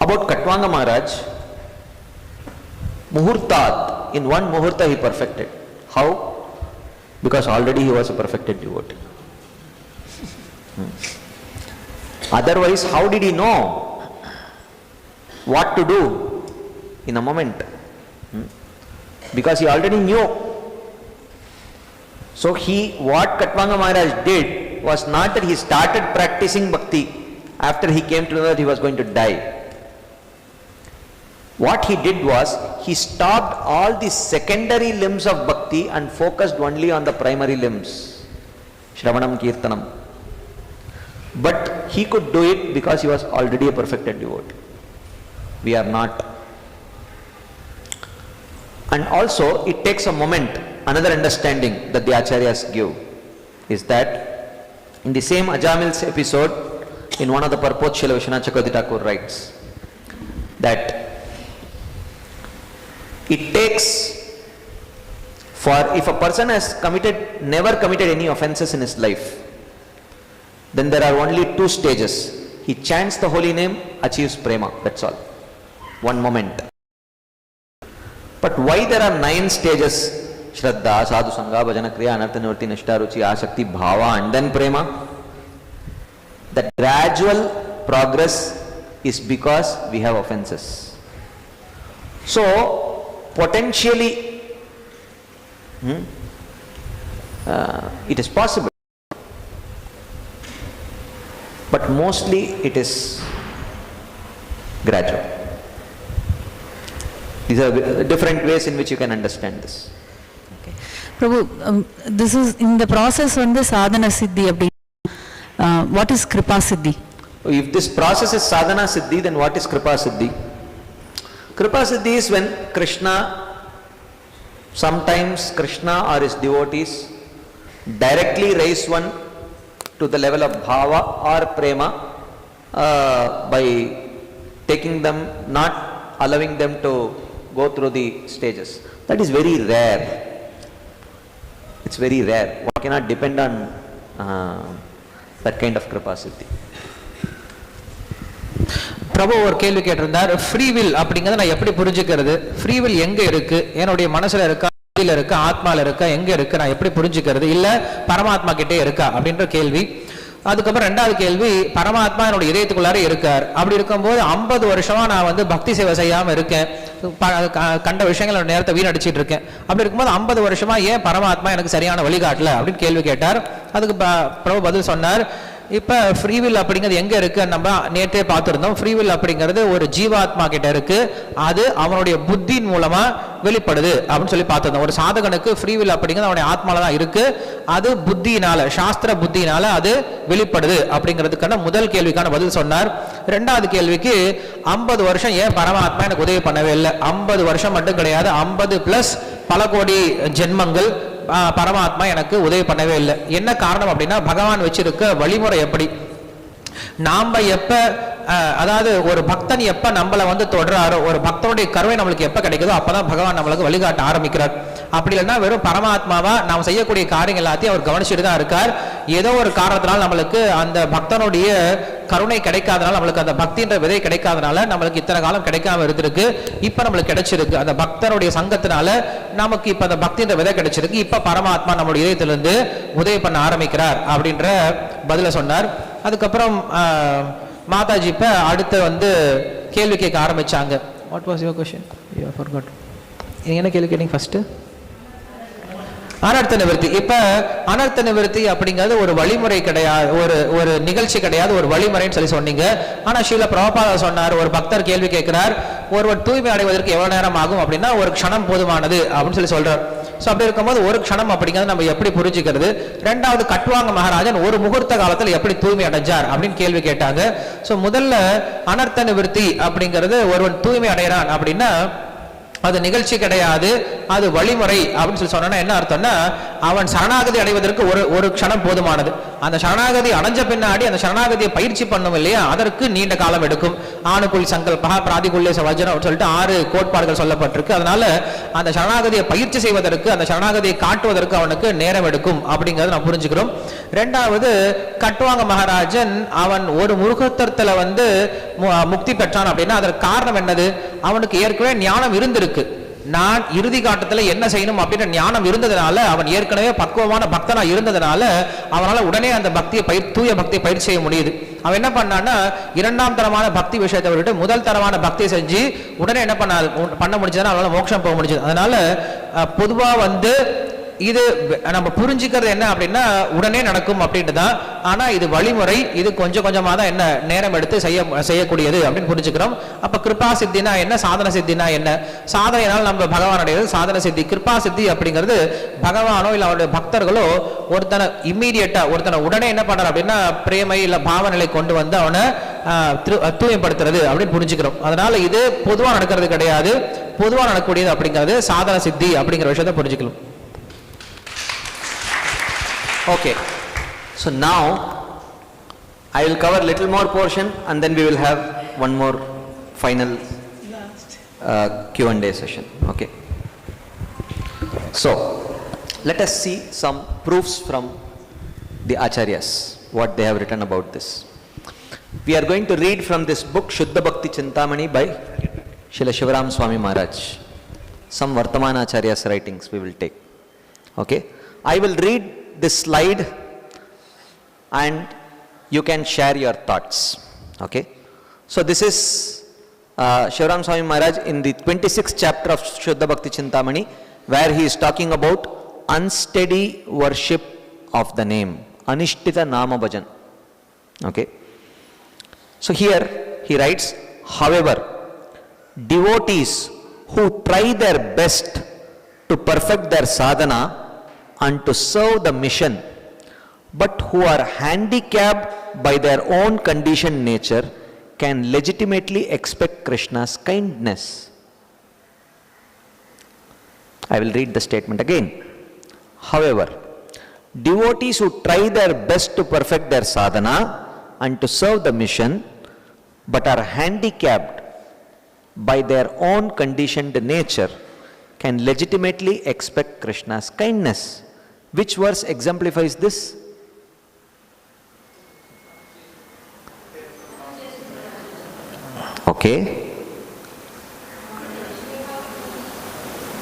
about Katwanga Maharaj, muhurtat, in one muhurta he perfected. How? Because already he was a perfected devotee. Otherwise, how did he know what to do in a moment? Because he already knew. So what Katwanga Maharaj did was not that he started practicing bhakti after he came to know that he was going to die. What he did was, he stopped all the secondary limbs of bhakti and focused only on the primary limbs. Shravanam, Kirtanam. But he could do it because he was already a perfected devotee. We are not. And also, it takes a moment. Another understanding that the Acharyas give is that in the same Ajamil's episode, in one of the purports, Srila Vishwanath Chakravarti Thakur writes that it takes For if a person has never committed any offenses in his life, then there are only two stages. He chants the holy name, achieves prema, that's all. One moment. But why there are 9 stages? Shraddha, Sadhu Sangha, Bhajana Kriya, Anartha Nivritti, Nishta Ruchi, Ashakti, Bhava and then prema. That gradual progress is because we have offenses. So, potentially, it is possible. But mostly it is gradual. These are different ways in which you can understand this. Prabhu, this is in the process on the sadhana siddhi. What is kripa siddhi? If this process is sadhana siddhi, then what is kripa siddhi? Kripa siddhi is when sometimes Krishna or his devotees directly raise one to the level of bhava or prema by taking them, not allowing them to go through the stages. That is very rare. It's very rare. One cannot depend on that kind of kripa siddhi. பிரபு ஒரு கேள்வி கேட்டிருந்தார், free will அப்படிங்கிறத நான் எப்படி புரிஞ்சுக்கிறது? Free will எங்க இருக்கு? என்னுடைய மனசுல இருக்கா, இருக்கா, ஆத்மால இருக்கா, எங்க இருக்கு, நான் எப்படி புரிஞ்சுக்கிறது? இல்ல பரமாத்மா கிட்டே இருக்கா அப்படின்ற கேள்வி. அதுக்கப்புறம் ரெண்டாவது கேள்வி, பரமாத்மா என்னோட இதயத்துக்குள்ளார இருக்கார். அப்படி இருக்கும்போது 50 வருஷமா நான் வந்து பக்தி சேவை செய்யாம இருக்கேன், கண்ட விஷயங்கள் நேரத்தை வீணடிச்சிட்டு இருக்கேன். அப்படி இருக்கும்போது 50 வருஷமா ஏன் பரமாத்மா எனக்கு சரியான வழிகாட்டல அப்படின்னு கேள்வி கேட்டார். அதுக்கு பிரபு பதில் சொன்னார், இப்ப ஃப்ரீவில் அப்படிங்கிறது எங்க இருக்கு? நம்ம நேற்றே பார்த்திருந்தோம். ஃப்ரீவில் அப்படிங்கிறது ஒரு ஜீவாத்மா கிட்ட இருக்கு, அது அவனுடைய புத்தியின் மூலமா வெளிப்படுது அப்படின்னு சொல்லி பார்த்திருந்தோம். ஒரு சாதகனுக்கு ஃப்ரீவில் அப்படிங்கிறது அவனுடைய ஆத்மால தான் இருக்கு, அது புத்தியினால, சாஸ்திர புத்தியினால அது வெளிப்படுது அப்படிங்கிறதுக்கான முதல் கேள்விக்கான பதில் சொன்னார். ரெண்டாவது கேள்விக்கு 50 வருஷம் ஏன் பரமாத்மா எனக்கு உதவி பண்ணவே இல்லை? 50 வருஷம் மட்டும் கிடையாது, 50 பிளஸ் பல கோடி ஜென்மங்கள் பரமாத்மா எனக்கு உதவி பண்ணவே இல்லை. என்ன காரணம் அப்படின்னா, பகவான் வச்சிருக்க வழிமுறை எப்படி, நாம எப்ப, அதாவது ஒரு பக்தன் எப்ப நம்மளை வந்து தொடராரோ, ஒரு பக்தனுடைய கருவை நம்மளுக்கு எப்ப கிடைக்குதோ அப்பதான் பகவான் நம்மளுக்கு வழிகாட்ட ஆரம்பிக்கிறார். அப்படி இல்லைன்னா வெறும் பரமாத்மாவா நாம் செய்யக்கூடிய காரியங்கள் எல்லாத்தையும் அவர் கவனிச்சுட்டு தான் இருக்கார். ஏதோ ஒரு காரணத்தினால் நம்மளுக்கு அந்த பக்தனுடைய கருணை கிடைக்காதனால, நம்மளுக்கு அந்த பக்தின்ற விதை கிடைக்காதனால நம்மளுக்கு இத்தனை காலம் கிடைக்காம இருந்திருக்கு. இப்ப நம்மளுக்கு கிடைச்சிருக்கு, அந்த பக்தனுடைய சங்கத்தினால நமக்கு இப்ப அந்த பக்தின்ற விதை கிடைச்சிருக்கு. இப்ப பரமாத்மா நம்மளுடைய இதயத்திலிருந்து உதவி பண்ண ஆரம்பிக்கிறார் அப்படின்ற பதில சொன்னார். அதுக்கப்புறம் மாதாஜி இப்ப அடுத்து வந்து கேள்வி கேட்க ஆரம்பிச்சாங்க. What was your question? You have forgot. நீங்க என்ன கேள்வி கேட்டீங்க ஃபர்ஸ்ட்? அனர்த்த நிவர்த்தி. இப்ப அனர்த்த நிவர்த்தி அப்படிங்கிறது ஒரு வழிமுறை கிடையாது, ஒரு நிகழ்ச்சி கிடையாது, ஒரு வழிமுறைன்னு சொல்லி சொன்னீங்க. ஆனா ஸ்ரீல பிரபுபாதா சொன்னார், ஒரு பக்தர் கேள்வி கேட்கிறார், ஒருவர் தூய்மை அடைவதற்கு எவ்வளவு நேரம் ஆகும் அப்படின்னா ஒரு க்ஷணம் போதுமானது அப்படின்னு சொல்லி சொல்றார். ஸோ அப்படி இருக்கும்போது ஒரு க்ஷணம் அப்படிங்கிறது நம்ம எப்படி புரிஞ்சுக்கிறது? ரெண்டாவது, கட்வாங்க மகாராஜன் ஒரு முகூர்த்த காலத்தில் எப்படி தூய்மை அடைஞ்சார் அப்படின்னு கேள்வி கேட்டாங்க. ஸோ முதல்ல அனர்த்த நிவர்த்தி அப்படிங்கிறது ஒருவன் தூய்மை அடைகிறான் அப்படின்னா அது நிகழ்ச்சி கிடையாது, அது வழிமுறை அப்படின்னு சொல்லி சொன்னா என்ன அர்த்தம்னா, அவன் சரணாகதி அடைவதற்கு ஒரு க்ஷணம் போதுமானது. அந்த சரணாகதி அடைஞ்ச பின்னாடி அந்த சரணாகதியை பயிற்சி பண்ணும் இல்லையா, அதற்கு நீண்ட காலம் எடுக்கும். ஆணுக்குள் சங்கல்பா, பிராதிகுல்ய வஜனம் சொல்லிட்டு 6 கோட்பாடுகள் சொல்லப்பட்டிருக்கு. அதனால அந்த சரணாகதியை பயிற்சி செய்வதற்கு, அந்த சரணாகதியை காட்டுவதற்கு அவனுக்கு நேரம் எடுக்கும் அப்படிங்கறத நான் புரிஞ்சுக்கிறோம். ரெண்டாவது, கட்டுவாங்க மகாராஜன் அவன் ஒரு முருகத்தத்துல வந்து முக்தி பெற்றான் அப்படின்னா அதற்கு காரணம் என்னது? அவனுக்கு ஏற்கனவே ஞானம் இருந்திருக்கு. நான் இறுதி காட்டத்துல என்ன செய்யணும் அப்படின்ற ஞானம் இருந்ததுனால, அவன் ஏற்கனவே பக்குவமான பக்தனா இருந்ததுனால அவனால உடனே அந்த பக்தியை தூய பக்தியை பயிற்சி செய்ய முடியுது. அவன் என்ன பண்ணான்னா, 2ஆம் தரமான பக்தி விஷயத்தை விட்டு முதல் தரமான பக்தியை செஞ்சு உடனே என்ன பண்ண முடிஞ்சதுன்னா அவனால மோட்சம் போக முடிஞ்சது. அதனால பொதுவா வந்து இது நம்ம புரிஞ்சுக்கிறது என்ன அப்படின்னா உடனே நடக்கும் அப்படின்ட்டு தான். ஆனா இது வழிமுறை, இது கொஞ்சம் கொஞ்சமா தான் என்ன நேரம் எடுத்து செய்யக்கூடியது அப்படின்னு புரிஞ்சுக்கிறோம். அப்ப கிருபா சித்தினா என்ன, சாதன சித்தினா என்ன? சாதனையினால் நம்ம பகவான் அடைகிறது சாதன சித்தி. கிருபா சித்தி அப்படிங்கிறது பகவானோ இல்ல அவருடைய பக்தர்களோ ஒருத்தனை இம்மீடியட்டா, ஒருத்தனை உடனே என்ன பண்றாரு அப்படின்னா பிரேமை இல்ல பாவநிலை கொண்டு வந்து அவனை தூய்மைப்படுத்துறது அப்படின்னு புரிஞ்சுக்கிறோம். அதனால இது பொதுவா நடக்கிறது கிடையாது, பொதுவா நடக்கக்கூடியது அப்படிங்கிறது சாதன சித்தி அப்படிங்கிற விஷயத்தை புரிஞ்சுக்கலாம். Okay, so now I will cover little more portion and then we will have one more final Q&A session. Okay, so Let us see some proofs from the Acharyas, what they have written about this. We are going to read from this book, Shuddha Bhakti Chintamani by Srila Shivaram Swami Maharaj. Some Vartamana Acharya's writings we will take. Okay? I will read this slide and you can share your thoughts. Okay? So this is Shivaram Swami Maharaj in the 26th chapter of Shuddha Bhakti Chintamani, where he is talking about unsteady worship of the name, Anishtita Nama Bhajan. Okay? So here he writes, however, devotees who try their best to perfect their sadhana and to serve the mission, but who are handicapped by their own conditioned nature, can legitimately expect Krishna's kindness. I will read the statement again. However, devotees who try their best to perfect their sadhana and to serve the mission, but are handicapped by their own conditioned nature, can legitimately expect Krishna's kindness. Which verse exemplifies this? Okay.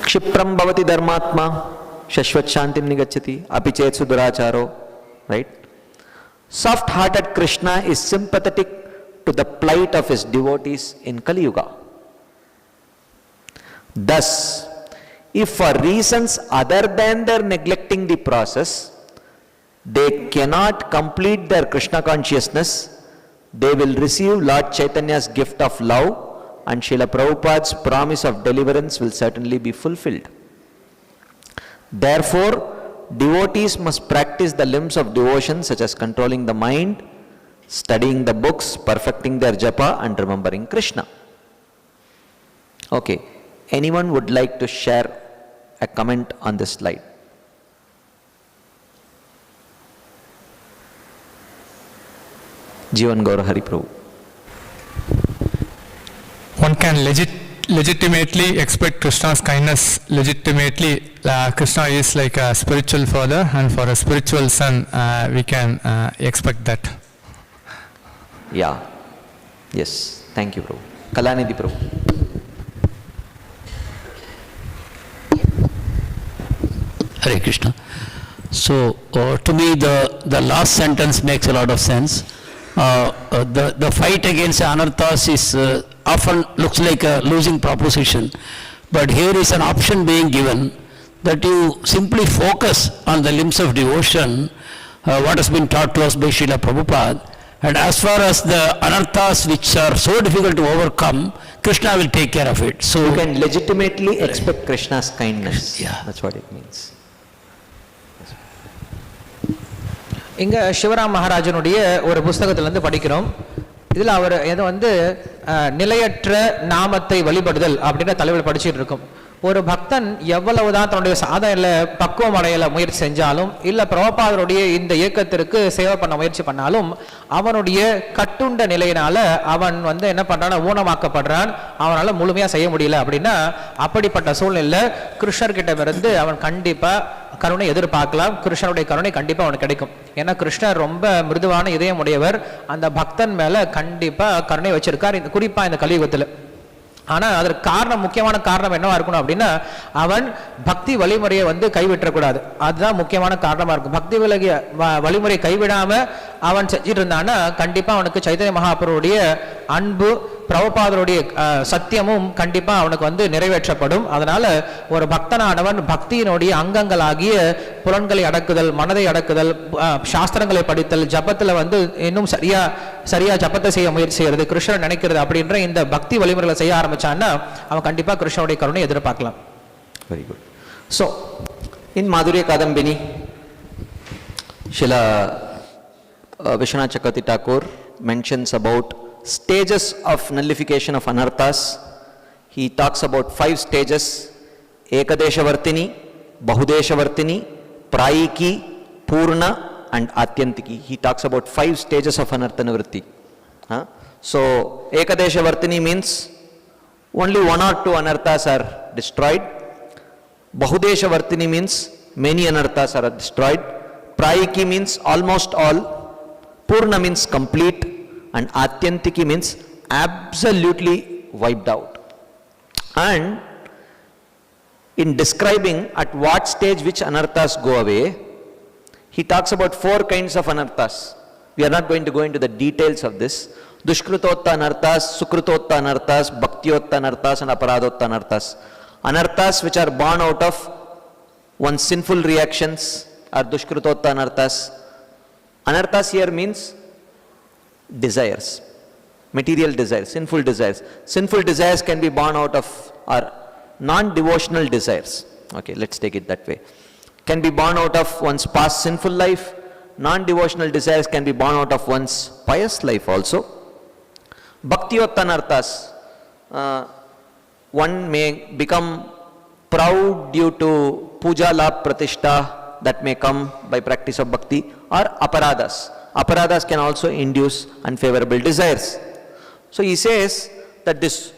Kshipram bhavati dharmatma shashvat shantim nigacchati api chet suduracharo. Right? Soft-hearted Krishna is sympathetic to the plight of his devotees in Kali Yuga. Thus, if for reasons other than their neglecting the process, they cannot complete their Krishna consciousness, they will receive Lord Chaitanya's gift of love, and Srila Prabhupada's promise of deliverance will certainly be fulfilled. Therefore, devotees must practice the limbs of devotion such as controlling the mind, studying the books, perfecting their japa, and remembering Krishna. Okay, anyone would like to share a comment on this slide? Jivan Gaur Hari Prabhu. One can legitimately expect Krishna's kindness. Legitimately, Krishna is like a spiritual father, and for a spiritual son, we can expect that. Yeah. Yes. Thank you, Prabhu. Kalanidhi Prabhu. Hare Krishna. So, to me, the last sentence makes a lot of sense. The fight against anarthas is often looks like a losing proposition, but here is an option being given that you simply focus on the limbs of devotion, what has been taught to us by Srila Prabhupada, and as far as the anarthas which are so difficult to overcome, Krishna will take care of it. So you can legitimately expect Krishna's kindness. Yeah. That's what it means. இங்கே சிவராம் மகாராஜனுடைய ஒரு புஸ்தகத்திலேருந்து படிக்கிறோம். இதில் அவர் ஏதோ நிலையற்ற நாமத்தை வழிபடுதல் அப்படின்ற தலைவில் படிச்சுட்டு இருக்கோம். ஒரு பக்தன் எவ்வளவுதான் தன்னுடைய சாதனையில் பக்குவம் அடையல முயற்சி செஞ்சாலும், இல்லை பிரபுபாதருடைய இந்த இயக்கத்திற்கு சேவை பண்ண முயற்சி பண்ணாலும், அவனுடைய கட்டுண்ட நிலையினால அவன் என்ன பண்றான், ஊனமாக்கப்படுறான், அவனால் முழுமையாக செய்ய முடியல. அப்படின்னா அப்படிப்பட்ட சூழ்நிலையில் கிருஷ்ணர்கிட்ட இருந்து அவன் கண்டிப்பாக கருணை எதிர்பார்க்கலாம். கிருஷ்ணருடைய கருணை கண்டிப்பாக அவனுக்கு கிடைக்கும். ஏன்னா கிருஷ்ணர் ரொம்ப மிருதுவான இதயம் உடையவர். அந்த பக்தன் மேலே கண்டிப்பாக கருணை வச்சிருக்கார், குறிப்பாக இந்த கலியுகத்தில். ஆனால் அதற்கு காரணம், முக்கியமான காரணம் என்னவா இருக்கணும் அப்படின்னா, அவன் பக்தி வழிமுறையை கைவிட்டக்கூடாது. அதுதான் முக்கியமான காரணமாக இருக்கும். பக்தி வழிமுறையை கைவிடாமல் அவன் செஞ்சிட்டு இருந்தான்னா கண்டிப்பாக அவனுக்கு சைத்தன்ய மகாபிரபுடைய அன்பு, பிரபுபாதருடைய சத்தியமும் கண்டிப்பாக அவனுக்கு நிறைவேற்றப்படும். அதனால ஒரு பக்தனானவன் பக்தியினுடைய அங்கங்களாகிய புலன்களை அடக்குதல், மனதை அடக்குதல், சாஸ்திரங்களை படித்தல், ஜபத்தில் இன்னும் சரியா ஜபத்தை செய்ய முயற்சி செய்யறது, கிருஷ்ணன் நினைக்கிறது அப்படின்ற இந்த பக்தி வழிமுறைகளை செய்ய ஆரம்பிச்சான்னா அவன் கண்டிப்பாக கிருஷ்ணனுடைய கருணை எதிர்பார்க்கலாம். Very good. So, in Madhurya Kadambini, Srila Vishwanath Chakravarti Thakur mentions about stages of nullification of anarthas. He talks about 5 stages: Ekadeshavartini, Bahudeshavartini, Prayiki, Purna and Atyantiki. He talks about 5 stages of anartha nivritti. So, Ekadeshavartini means only 1 or 2 anarthas are destroyed. Bahudeshavartini means many anarthas are destroyed. Prayiki means almost all. Purna means complete. And Atyantiki means absolutely wiped out. And in describing at what stage which anarthas go away, he talks about 4 kinds of anarthas. We are not going to go into the details of this. Dushkritotta anarthas, Sukritotta anarthas, Bhaktiotta anarthas and Aparadotta anarthas. Anarthas which are born out of one's sinful reactions are Dushkritotta anarthas. Anarthas here means desires, material desires, sinful desires. Sinful desires can be born out of our non-devotional desires. Okay, let's take it that way. Can be born out of one's past sinful life. Non-devotional desires can be born out of one's pious life also. Bhaktiotta anarthas, one may become proud due to puja labh pratishtha that may come by practice of bhakti, or aparadas. Aparadas can also induce unfavorable desires. So he says that this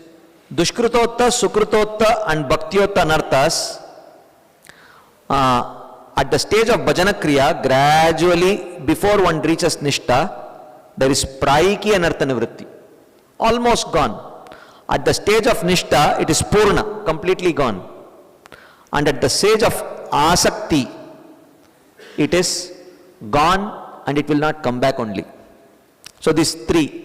Dushkritotta, Sukritotta and Bhaktiotta anarthas, at the stage of bhajana kriya, gradually before one reaches nishta, there is prayiki anartha nivritti, almost gone. At the stage of nishta, it is purna, completely gone. And at the stage of asakti, it is gone and it will not come back only. So these 3,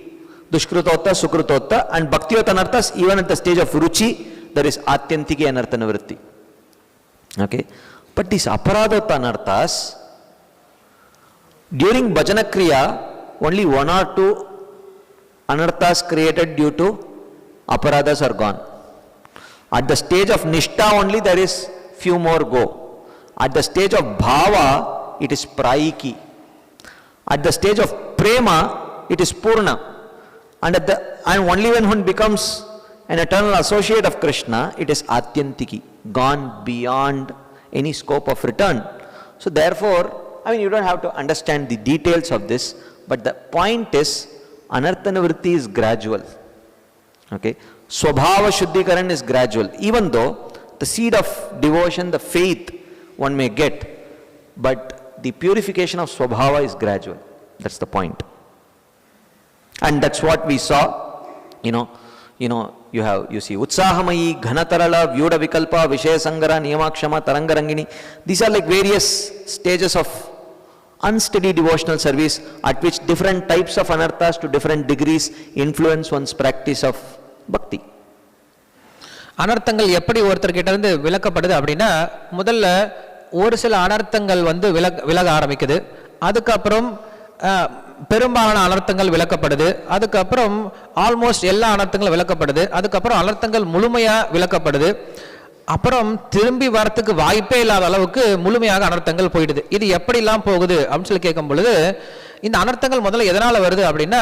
Dushkritotta, Sukritotta and Bhaktiotta anarthas, even at the stage of ruchi, there is atyantiki anartha nivritti. Okay. But these aparadotta anarthas, during bhajana kriya, only 1 or 2 anarthas created due to aparadas are gone. At the stage of nishta only there is few more go. At the stage of bhava, it is prayiki. At the stage of prema, it is purna. And only when one becomes an eternal associate of Krishna, it is atyantiki, gone beyond any scope of return. So therefore, you don't have to understand the details of this, but the point is, anartha nivritti is gradual. Okay, Swabhava Shuddhikaran is gradual. Even though the seed of devotion, the faith one may get, but the purification of Swabhava is gradual. That's the point. And that's what we saw. You see Utsahamayi, Ghanatarala, Vyuda Vikalpa, Vishaya Sangara, Niyamakshama, Tarangarangini. These are like various stages of unsteady devotional service at which different types of anarthas to different degrees influence one's practice of bhakti. அனர்த்தங்கள் எப்படி ஒருத்தர்கிட்ட இருந்து விலக்கப்படுது அப்படின்னா, முதல்ல ஒரு சில அனர்த்தங்கள் வந்து விலக ஆரம்பிக்குது. அதுக்கப்புறம் பெரும்பாலான அனர்த்தங்கள் விலக்கப்படுது. அதுக்கப்புறம் ஆல்மோஸ்ட் எல்லா அனர்த்தங்களும் விலக்கப்படுது. அதுக்கப்புறம் அனர்த்தங்கள் முழுமையாக விலக்கப்படுது. அப்புறம் திரும்பி வரத்துக்கு வாய்ப்பே இல்லாத அளவுக்கு முழுமையாக அனர்த்தங்கள் போயிடுது. இது எப்படிலாம் போகுது அப்படின்னு சொல்லி கேட்கும் பொழுது, இந்த அனர்த்தங்கள் முதல்ல எதனால் வருது அப்படின்னா,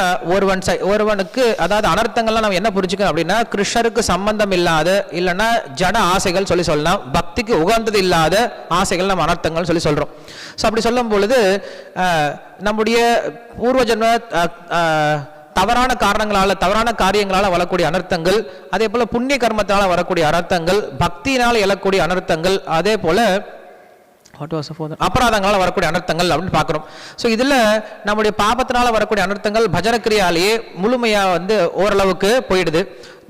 ஒருவனுக்கு அதாவது அனர்த்தங்கள்லாம் நம்ம என்ன புரிஞ்சுக்கணும் அப்படின்னா, கிருஷ்ணருக்கு சம்பந்தம் இல்லாத இல்லைன்னா ஜட ஆசைகள் சொல்லலாம், பக்திக்கு உகந்தது இல்லாத ஆசைகள் நம்ம அனர்த்தங்கள் சொல்கிறோம். ஸோ அப்படி சொல்லும் பொழுது நம்முடைய பூர்வ ஜென்ம தவறான காரணங்களால் தவறான காரியங்களால் வரக்கூடிய அனர்த்தங்கள், அதே போல் புண்ணிய கர்மத்தால் வரக்கூடிய அனர்த்தங்கள், பக்தியினால் எழக்கூடிய அனர்த்தங்கள், அதே போல் அபராதங்களால் வரக்கூடிய அனர்த்தங்கள் அப்படின்னு பார்க்குறோம். ஸோ இதில் நம்முடைய பாபத்தினால் வரக்கூடிய அனர்த்தங்கள் பஜனக்கிரியாலேயே முழுமையாக வந்து ஓரளவுக்கு போயிடுது.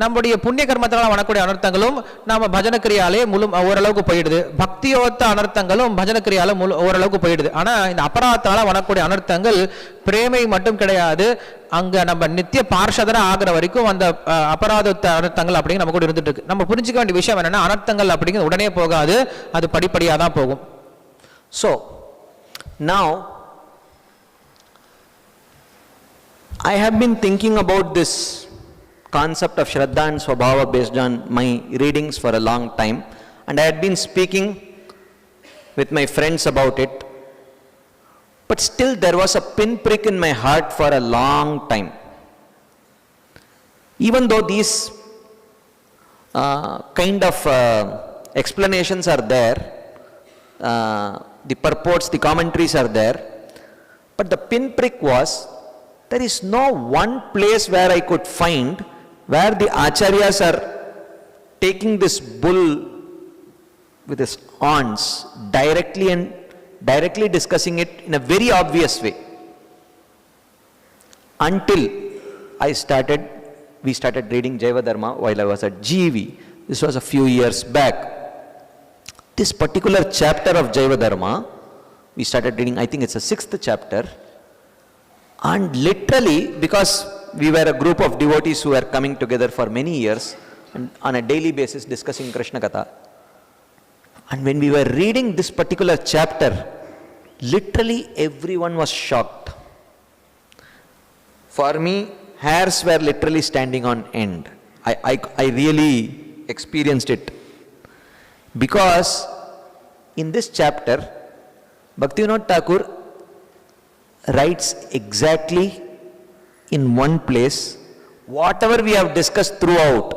நம்முடைய புண்ணிய கர்மத்தினால் வரக்கூடிய அனர்த்தங்களும் நம்ம பஜனக்கிரியாலே ஓரளவுக்கு போயிடுது. பக்தியோத்த அனர்த்தங்களும் பஜனக்கிரியால ஓரளவுக்கு போயிடுது. ஆனால் இந்த அபராதத்தினால் வரக்கூடிய அனர்த்தங்கள் பிரேமை மட்டும் கிடையாது, அங்கே நம்ம நித்திய பார்ஷதரா ஆகிற வரைக்கும் அந்த அபராதத்த அனர்த்தங்கள் அப்படிங்க நம்ம கூட இருந்துட்டு இருக்கு. நம்ம புரிஞ்சுக்க வேண்டிய விஷயம் என்னன்னா, அனர்த்தங்கள் அப்படிங்கிறது உடனே போகாது, அது படிப்படியாக தான் போகும். So, now I have been thinking about this concept of Shraddha and Swabhava based on my readings for a long time, and I had been speaking with my friends about it, but still there was a pinprick in my heart for a long time. Even though these kind of explanations are there, the purports, the commentaries are there, but the pinprick was, there is no one place where I could find where the acharyas are taking this bull with his aunts, directly discussing it in a very obvious way. Until we started reading Jaiva Dharma while I was at GV. This was a few years back. This particular chapter of Jaiva Dharma, we started reading, I think it's the 6th chapter. And literally, because we were a group of devotees who were coming together for many years and on a daily basis discussing Krishna Katha. And when we were reading this particular chapter, literally everyone was shocked. For me, hairs were literally standing on end. I really experienced it. Because in this chapter, Bhaktivinoda Thakur writes exactly in one place whatever we have discussed throughout.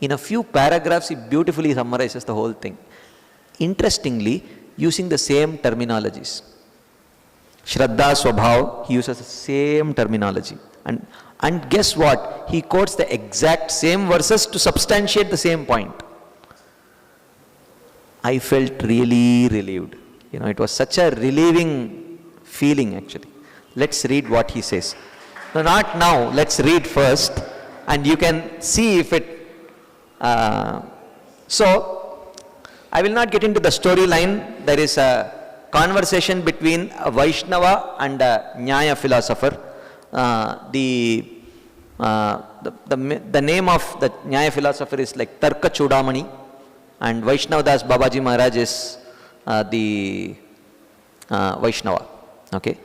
In a few paragraphs, he beautifully summarizes the whole thing. Interestingly, using the same terminologies. Shraddha, Swabhav, he uses the same terminology. And guess what? He quotes the exact same verses to substantiate the same point. I felt really relieved. It was such a relieving feeling actually. Let's read what he says. No, not now. Let's read first and you can see if it... So, I will not get into the storyline. There is a conversation between a Vaishnava and a Nyaya philosopher. The name of the Nyaya philosopher is like Tarka Chudamani, and Vaishnavadas Babaji Maharaj is the Vaishnava. Okay.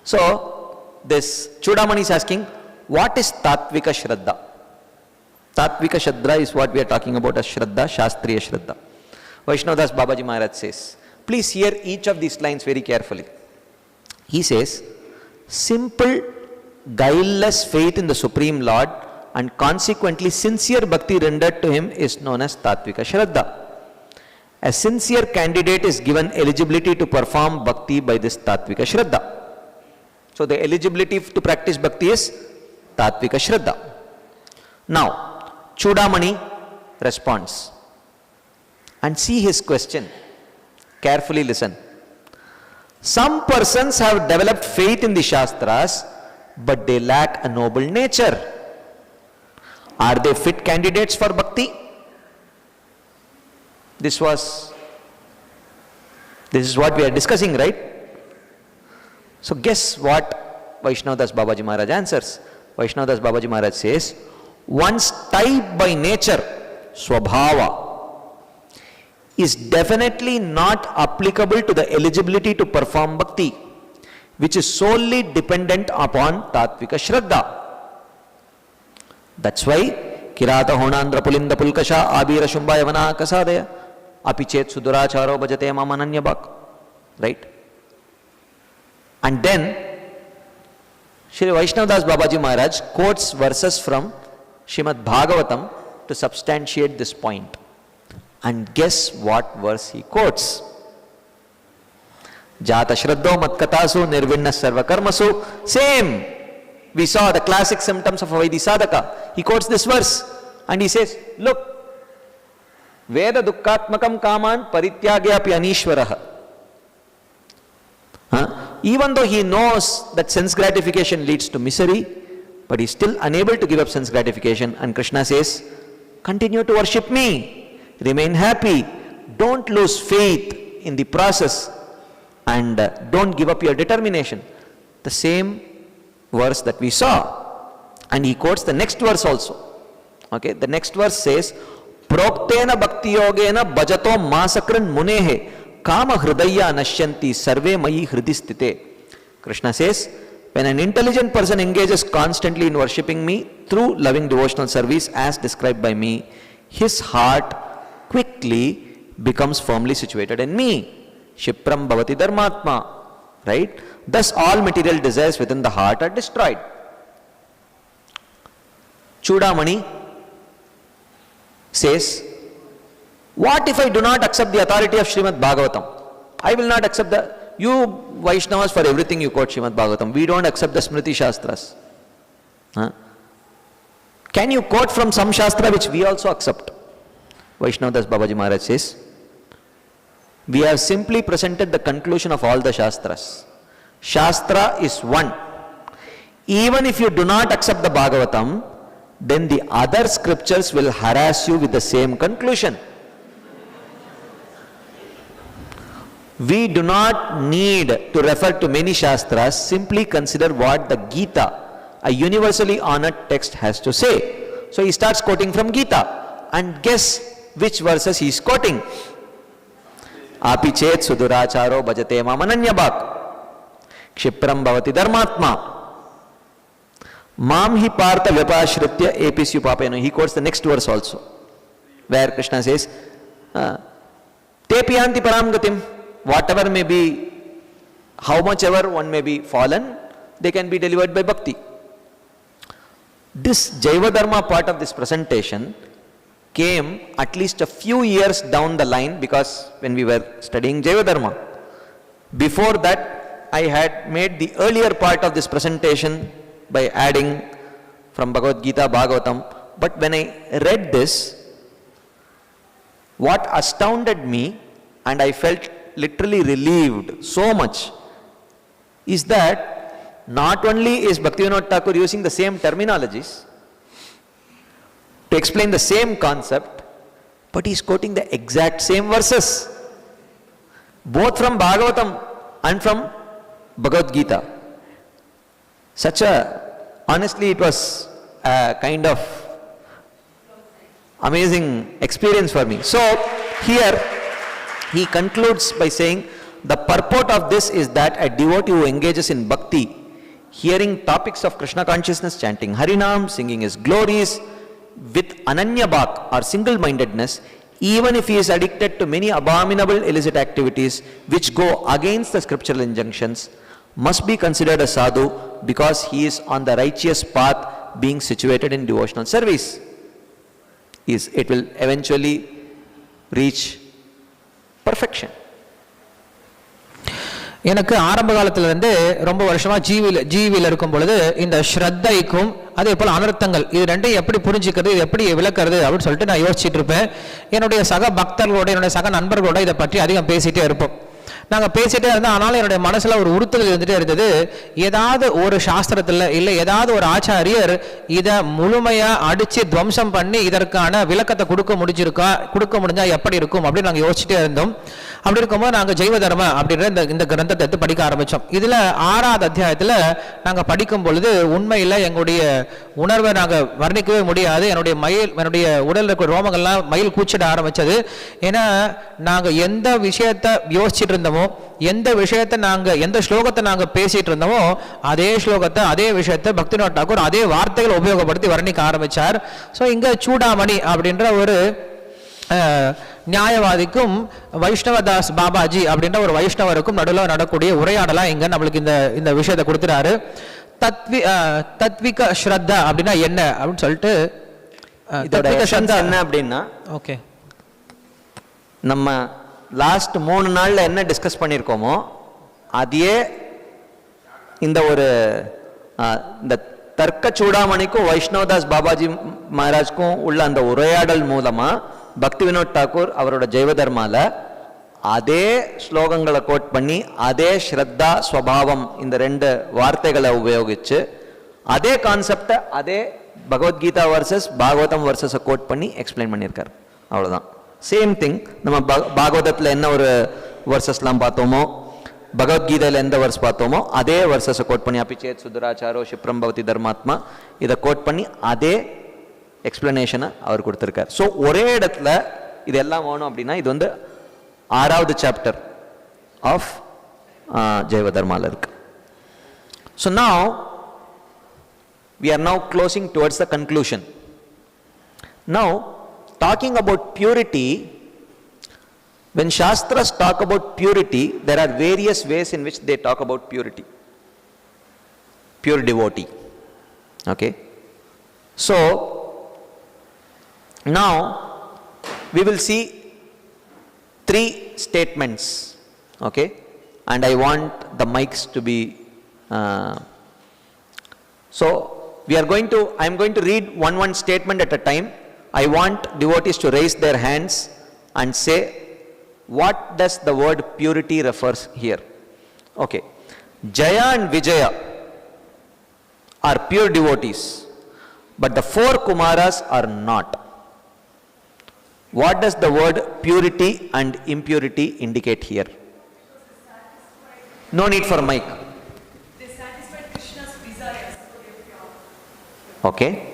So, this Chudamani is asking, what is Tattvika Shraddha? Tattvika Shraddha is what we are talking about as Shraddha, Shastriya Shraddha. Vaishnavadas Babaji Maharaj says, please hear each of these lines very carefully. He says, simple, guileless faith in the Supreme Lord and consequently sincere bhakti rendered to him is known as Tattvika Shraddha. A sincere candidate is given eligibility to perform bhakti by this Tattvika Shraddha. So the eligibility to practice bhakti is Tattvika Shraddha. Now, Chudamani responds. And see his question. Carefully listen. Some persons have developed faith in the Shastras, but they lack a noble nature. Are they fit candidates for bhakti? This is what we are discussing, right? So guess what Vaishnavadas Babaji Maharaj answers? Vaishnavadas Babaji Maharaj says, one's type by nature, Swabhava, is definitely not applicable to the eligibility to perform bhakti, which is solely dependent upon Tattvika Shraddha. That's why Kirata Honandra Pulinda Pulkasha Abira Shumba Yavana Kasadaya Apichet Suduracharo Bhajate Mamananya Bhak. Right? And then Shri Vaishnavadas Babaji Maharaj quotes verses from Srimad Bhagavatam to substantiate this point. And guess what verse he quotes? Jata Shraddho Matkatasu Nirvinna Sarva Karmasu. Same. We saw the classic symptoms of a Vaidhi Sadhaka. He quotes this verse and he says, look, Veda Dukkatmakam Kaman Parityagyapi Anishwaraha. Even though he knows that sense gratification leads to misery, but he is still unable to give up sense gratification, and Krishna says, continue to worship me, remain happy, don't lose faith in the process, and don't give up your determination. The same verse that we saw, and he quotes the next verse also. Okay, the next verse says, Proktena bhakti yogena bhajato masakran munehe kama hridaya nashyanti sarve mayi hridistite. Krishna says, when an intelligent person engages constantly in worshipping me through loving devotional service as described by me, his heart quickly becomes firmly situated in me. Shipram bhavati dharmatma. Right? Thus all material desires within the heart are destroyed. Chudamani says, what if I do not accept the authority of Srimad Bhagavatam? I will not accept you Vaishnavas, for everything you quote Srimad Bhagavatam. We don't accept the Smriti Shastras. Can you quote from some Shastra which we also accept? Vaishnavadas Babaji Maharaj says, We have simply presented the conclusion of all the Shastras. Shastra is one. Even if you do not accept the Bhagavatam, then the other scriptures will harass you with the same conclusion. We do not need to refer to many Shastras, simply consider what the Gita, a universally honored text, has to say. So he starts quoting from Gita, and guess which verses he is quoting. Api chet suduracharo bhajate mamananyabhak kshipram bhavati dharmatma mam hi partha vyapashritya episyu papeno. He quotes the next verse also, where Krishna says, tepi yanti param gatim. Whatever may be, how much ever one may be fallen, they can be delivered by bhakti. This Jaiva Dharma part of this presentation came at least a few years down the line, because when we were studying Jaiva Dharma, before that I had made the earlier part of this presentation by adding from Bhagavad Gita, Bhagavatam. But when I read this, what astounded me, and I felt literally relieved so much, is that not only is Bhaktivinoda Thakur using the same terminologies to explain the same concept, but he is quoting the exact same verses, both from Bhagavatam and from Bhagavad Gita. Honestly, it was a kind of amazing experience for me. So here he concludes by saying, the purport of this is that a devotee who engages in bhakti, hearing topics of Krishna consciousness, chanting Harinam, singing his glories, with ananya bhak or single-mindedness, even if he is addicted to many abominable illicit activities which go against the scriptural injunctions, must be considered a sadhu, because he is on the righteous path, being situated in devotional service. It will eventually reach perfection. எனக்கு ஆரம்ப காலத்திலிருந்து ரொம்ப வருஷமா ஜீவியில் இருக்கும் பொழுது இந்த ஸ்ரத்தைக்கும் அதே போல் அனர்த்தங்கள் இது ரெண்டையும் எப்படி புரிஞ்சுக்கிறது, இது எப்படி விளக்குறது அப்படின்னு சொல்லிட்டு நான் யோசிச்சுட்டு இருப்பேன். என்னுடைய சக பக்தர்களோட, என்னுடைய சக நண்பர்களோட இதை பற்றி அதிகம் பேசிட்டே இருப்போம். நாங்கள் பேசிட்டே இருந்தோம். ஆனாலும் என்னுடைய மனசில் ஒரு உறுத்தல் இருந்துகிட்டே இருந்தது. ஏதாவது ஒரு சாஸ்திரத்தில் இல்லை ஏதாவது ஒரு ஆச்சாரியர் இதை முழுமையாக அடித்து துவம்சம் பண்ணி இதற்கான விளக்கத்தை கொடுக்க முடிஞ்சா எப்படி இருக்கும் அப்படின்னு நாங்கள் யோசிச்சுட்டே இருந்தோம். அப்படி இருக்கும்போது நாங்கள் ஜைவ தர்ம அப்படின்ற இந்த கிரந்தத்தை எடுத்து படிக்க ஆரம்பித்தோம். இதில் 6வது அத்தியாயத்தில் நாங்கள் படிக்கும் பொழுது உண்மையில் எங்களுடைய உணர்வை நாங்கள் வர்ணிக்கவே முடியாது. என்னுடைய உடலில் இருக்கிற ரோமங்கள்லாம் மயில் கூச்சிட ஆரம்பித்தது. ஏன்னா நாங்கள் எந்த விஷயத்தை யோசிச்சுட்டு இருந்தோமோ, எந்த விஷயத்தை எந்த ஸ்லோகத்தை நாங்கள் பேசிட்டு இருந்தோமோ, அதே ஸ்லோகத்தை அதே விஷயத்தை பக்திவினோத தாக்கூர் அதே வார்த்தைகளை உபயோகப்படுத்தி வர்ணிக்க ஆரம்பித்தார். ஸோ இங்கே சூடாமணி அப்படின்ற ஒரு நியாயவாதிக்கும் வைஷ்ணவதாஸ் பாபாஜி அப்படின்ற ஒரு வைஷ்ணவருக்கும் நடுவில் நடக்கூடிய உரையாடலாம் இங்க நம்மளுக்கு இந்த விஷயத்தை கொடுத்துறாரு. தத்விக ஸ்ரத்தா அப்படின்னா என்ன அப்படின்னு சொல்லிட்டு, என்ன அப்படின்னா, ஓகே, நம்ம லாஸ்ட் 3 நாள்ல என்ன டிஸ்கஸ் பண்ணியிருக்கோமோ அதையே இந்த ஒரு இந்த தர்க்க சூடாமணிக்கும் வைஷ்ணவதாஸ் பாபாஜி மகாராஜ்க்கும் உள்ள அந்த உரையாடல் மூலமா பக்திவினோத் தாக்கூர் அவரோட ஜெய்வ தர்மால அதே ஸ்லோகங்களை கோட் பண்ணி அதே ஸ்ரத்தா ஸ்வபாவம் இந்த 2 வார்த்தைகளை உபயோகிச்சு அதே கான்செப்டை அதே பகவத்கீதா வர்சஸ் பாகவதம் வர்சஸை கோட் பண்ணி எக்ஸ்பிளைன் பண்ணியிருக்காரு. அவ்வளோதான். Same thing. நம்ம பாகவதத்தில் என்ன ஒரு வர்சஸ்லாம் பார்த்தோமோ, பகவத்கீதையில் எந்த வர்ஸ் பார்த்தோமோ அதே வர்சஸை கோட் பண்ணி அபிச்சேத் சுதுராச்சாரோ க்ஷிப்ரம் பவதி தர்மாத்மா இதை கோட் பண்ணி அதே எக்ஸ்பிளனேஷனை அவர் கொடுத்துருக்கார். ஸோ ஒரே இடத்துல இதெல்லாம் வேணும் அப்படின்னா இது 6வது சாப்டர் ஆஃப் ஜெய்வ தர்மால இருக்கு. So now we are now closing towards the conclusion. Now, talking about purity, when Shastras talk about purity, there are various ways in which they talk about purity. Pure devotee. Okay? So, now, we will see 3 statements. Okay? And I want the mics to be... I am going to read one statement at a time. I want devotees to raise their hands and say what does the word purity refers here? Okay. Jaya and Vijaya are pure devotees, but the 4 Kumaras are not. What does the word purity and impurity indicate here? No need for mic. They satisfy Krishna's desires. Okay.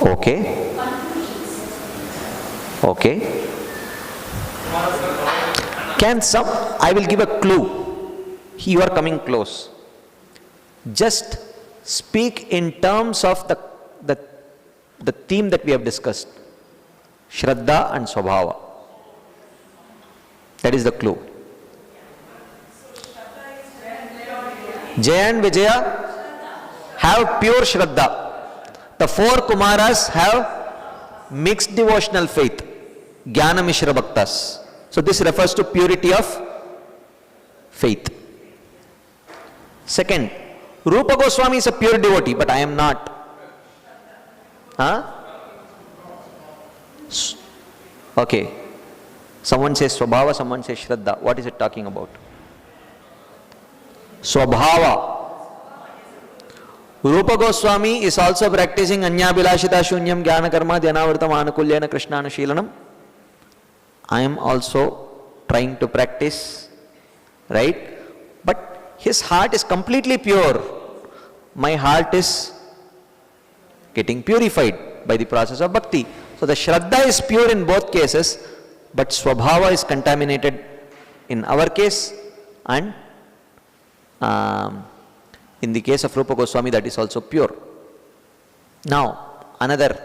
Okay. Okay. I will give a clue. You are coming close. Just speak in terms of the theme that we have discussed. Shraddha and Swabhava. That is the clue. Jaya and Vijaya have pure Shraddha. The 4 Kumaras have mixed devotional faith. Jnana Mishra Bhaktas. So this refers to purity of faith. Second, Rupa Goswami is a pure devotee, but I am not. Huh? Okay. Someone says Swabhava, someone says Shraddha. What is it talking about? Swabhava. Rupa Goswami is also practicing Anyabhilashita Shunyam Jnana Karma Dhyanavritam Anukulyena Krishnanushilanam. I am also trying to practice, right? But his heart is completely pure. My heart is getting purified by the process of bhakti. So the Shraddha is pure in both cases, but Swabhava is contaminated in our case, and in the case of Rupa Goswami, that is also pure. Now, another.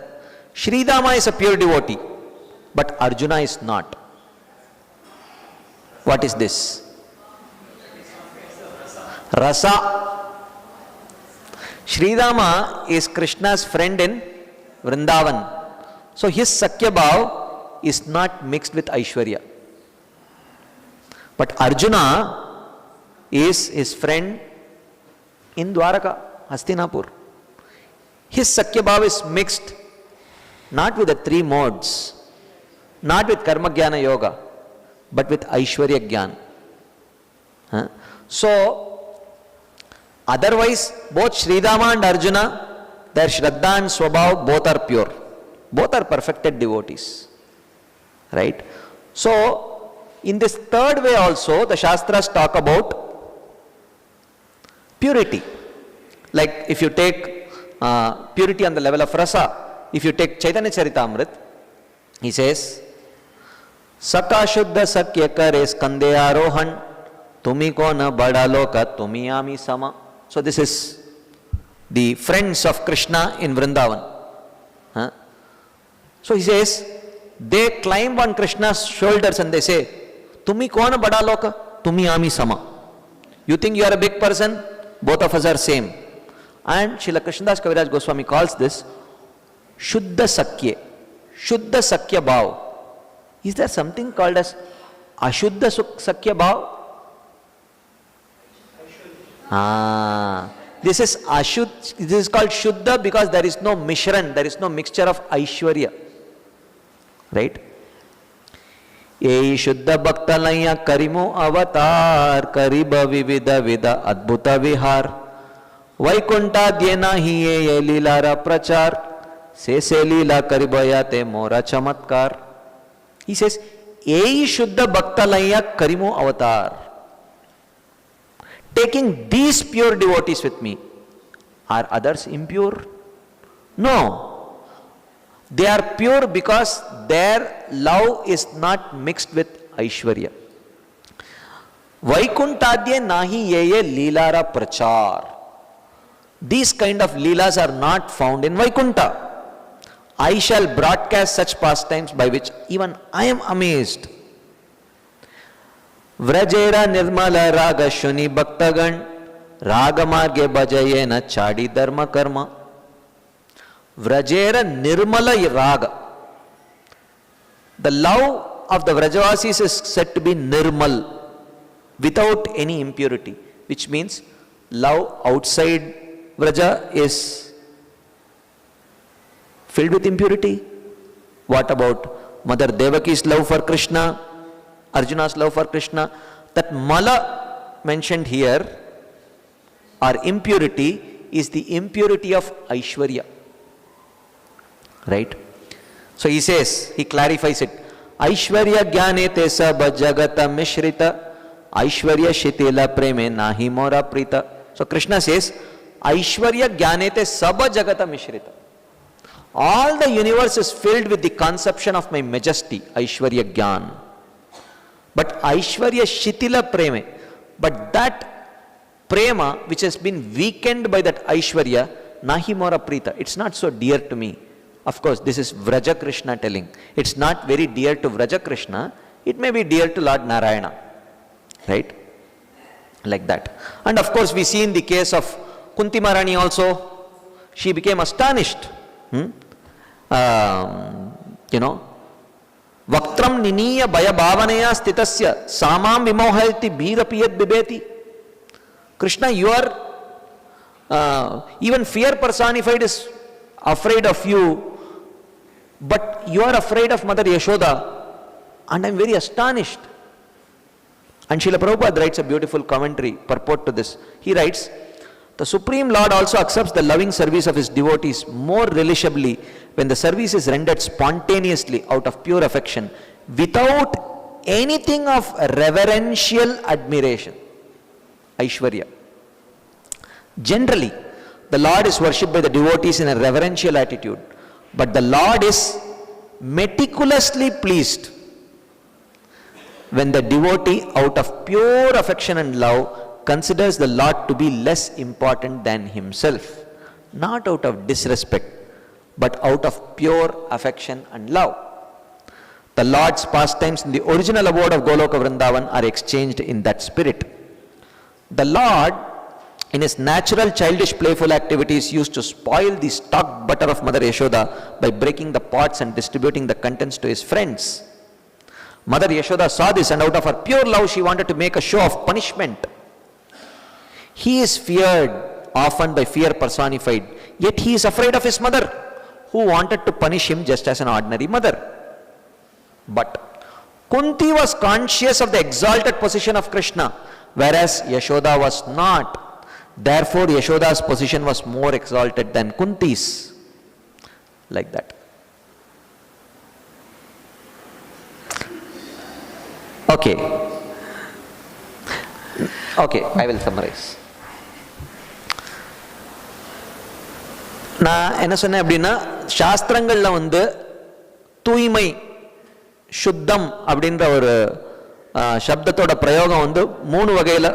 Sridhama is a pure devotee, but Arjuna is not. What is this? Rasa. Sridhama is Krishna's friend in Vrindavan. So his Sakya Bhav is not mixed with Aishwarya. But Arjuna is his friend in Dwaraka, Hastinapur. His Sakya Bhav is mixed not with the 3 modes, not with Karma Jnana Yoga, but with Aishwarya Jnana. So, otherwise, both Sridhama and Arjuna, their Shraddha and Swabhav, both are pure. Both are perfected devotees. Right? So, in this third way also, the Shastras talk about purity. Like if you take purity on the level of rasa, if you take Chaitanya Charitamrit, he says, Saka Shuddha Sakya Kare Skande Arohan, Tumi Ko Na Bada Loka, Tumi Ami Sama. So this is the friends of Krishna in Vrindavan. So he says, they climb on Krishna's shoulders and they say, Tumi Ko Na Bada Loka, Tumi Ami Sama. You think you are a big person? Both of us are same. And Srila Krishnadas Kaviraj Goswami calls this Shuddha Sakya. Shuddha Sakya Bhav. Is there something called as Ashuddha Sakya Bhav? This is This is called Shuddha because there is no Mishran, there is no mixture of Aishwarya. Right? Ei Shuddha Bhaktalaya Karimo Avatar Kariba Vivida Vida Adbhuta Vihar Vaikunta Dhyena Hiye Lilara Prachar Se Lila Karibayate Mora Chamatkar. He says, Ei Shuddha Bhaktalaya Karimo Avatar. Taking these pure devotees with me, are others impure? No. They are pure because their love is not mixed with Aishwarya. Vaikuntadye nahi yeye lilara prachar. These kind of leelas are not found in Vaikuntha. I shall broadcast such pastimes by which even I am amazed. Vrajera nirmala raga shuni bhaktagan ragamarge bhajayena chadi dharma karma. Vrajera nirmala raga. The love of the Vrajavasis is said to be nirmal, without any impurity, which means love outside Vraja is filled with impurity? What about Mother Devaki's love for Krishna, Arjuna's love for Krishna? That mala mentioned here, or impurity, is the impurity of Aishwarya. Right? So he says, he clarifies it. Aishwarya jnanete sab jagata mishrita, Aishwarya shitila preme nahi mora prita. So Krishna says, Aishwarya jnanete sab jagata mishrita. All the universe is filled with the conception of my majesty, Aishwarya Gyan. But Aishwarya Shitila Preme, but that prema which has been weakened by that Aishwarya, Nahi Mora Prita, it's not so dear to me. Of course, this is Vraja Krishna telling. It's not very dear to Vraja Krishna, it may be dear to Lord Narayana. Right? Like that. And of course, we see in the case of Kunti Maharani also, she became astonished. Vaktram niniya baya bhavanaya stitasya samam vimohalti bhirapiyat bibeti. Krishna, you are, even fear personified is afraid of you, but you are afraid of Mother Yashoda, and I am very astonished. And Srila Prabhupada writes a beautiful commentary, purport to this. He writes, the Supreme Lord also accepts the loving service of his devotees more relishably when the service is rendered spontaneously out of pure affection, without anything of reverential admiration. Aishwarya. Generally, the Lord is worshipped by the devotees in a reverential attitude, but the Lord is meticulously pleased when the devotee, out of pure affection and love, considers the Lord to be less important than himself, not out of disrespect, but out of pure affection and love. The Lord's pastimes in the original abode of Goloka Vrindavan are exchanged in that spirit. The Lord, in his natural childish playful activities, used to spoil the stock butter of Mother Yashoda by breaking the pots and distributing the contents to his friends. Mother Yashoda saw this, and out of her pure love she wanted to make a show of punishment. He is feared often by fear personified, yet he is afraid of his mother, who wanted to punish him just as an ordinary mother. But Kunti was conscious of the exalted position of Krishna, whereas Yashoda was not. Therefore, Yashoda's position was more exalted than Kunti's. Like that. Okay, I will summarize. நான் என்ன சொன்னேன் அப்படின்னா, சாஸ்திரங்கள்ல வந்து தூய்மை, சுத்தம் அப்படின்ற ஒரு சப்தத்தோட பிரயோகம் வந்து 3 வகையில்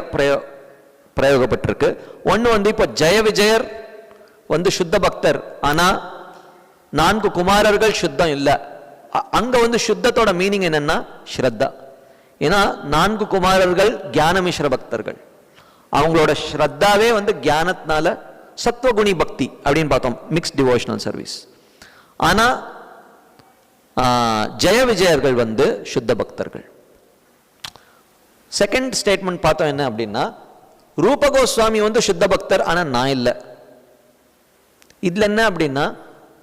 பிரயோகப்பட்டிருக்கு. ஒன்று வந்து இப்போ ஜெய விஜயர் வந்து சுத்த பக்தர், ஆனால் 4 குமாரர்கள் சுத்தம் இல்லை. அங்கே வந்து சுத்தத்தோட மீனிங் என்னன்னா ஸ்ரத்தா. ஏன்னா 4 குமாரர்கள் ஞானமிஸ்ர பக்தர்கள், அவங்களோட ஸ்ரத்தாவே வந்து ஞானத்தினால சத்வகுணி பக்தி அப்படின்னு பார்த்தோம், மிக்ஸ்ட் டிவோஷனல் சர்வீஸ். ஆனால் ஜெய விஜயர்கள் வந்து சுத்த பக்தர்கள். செகண்ட் ஸ்டேட்மெண்ட் பார்த்தோம் என்ன அப்படின்னா, ரூப கோஸ்வாமி வந்து சுத்த பக்தர், ஆனால் நான் இல்லை. இதுல என்ன அப்படின்னா,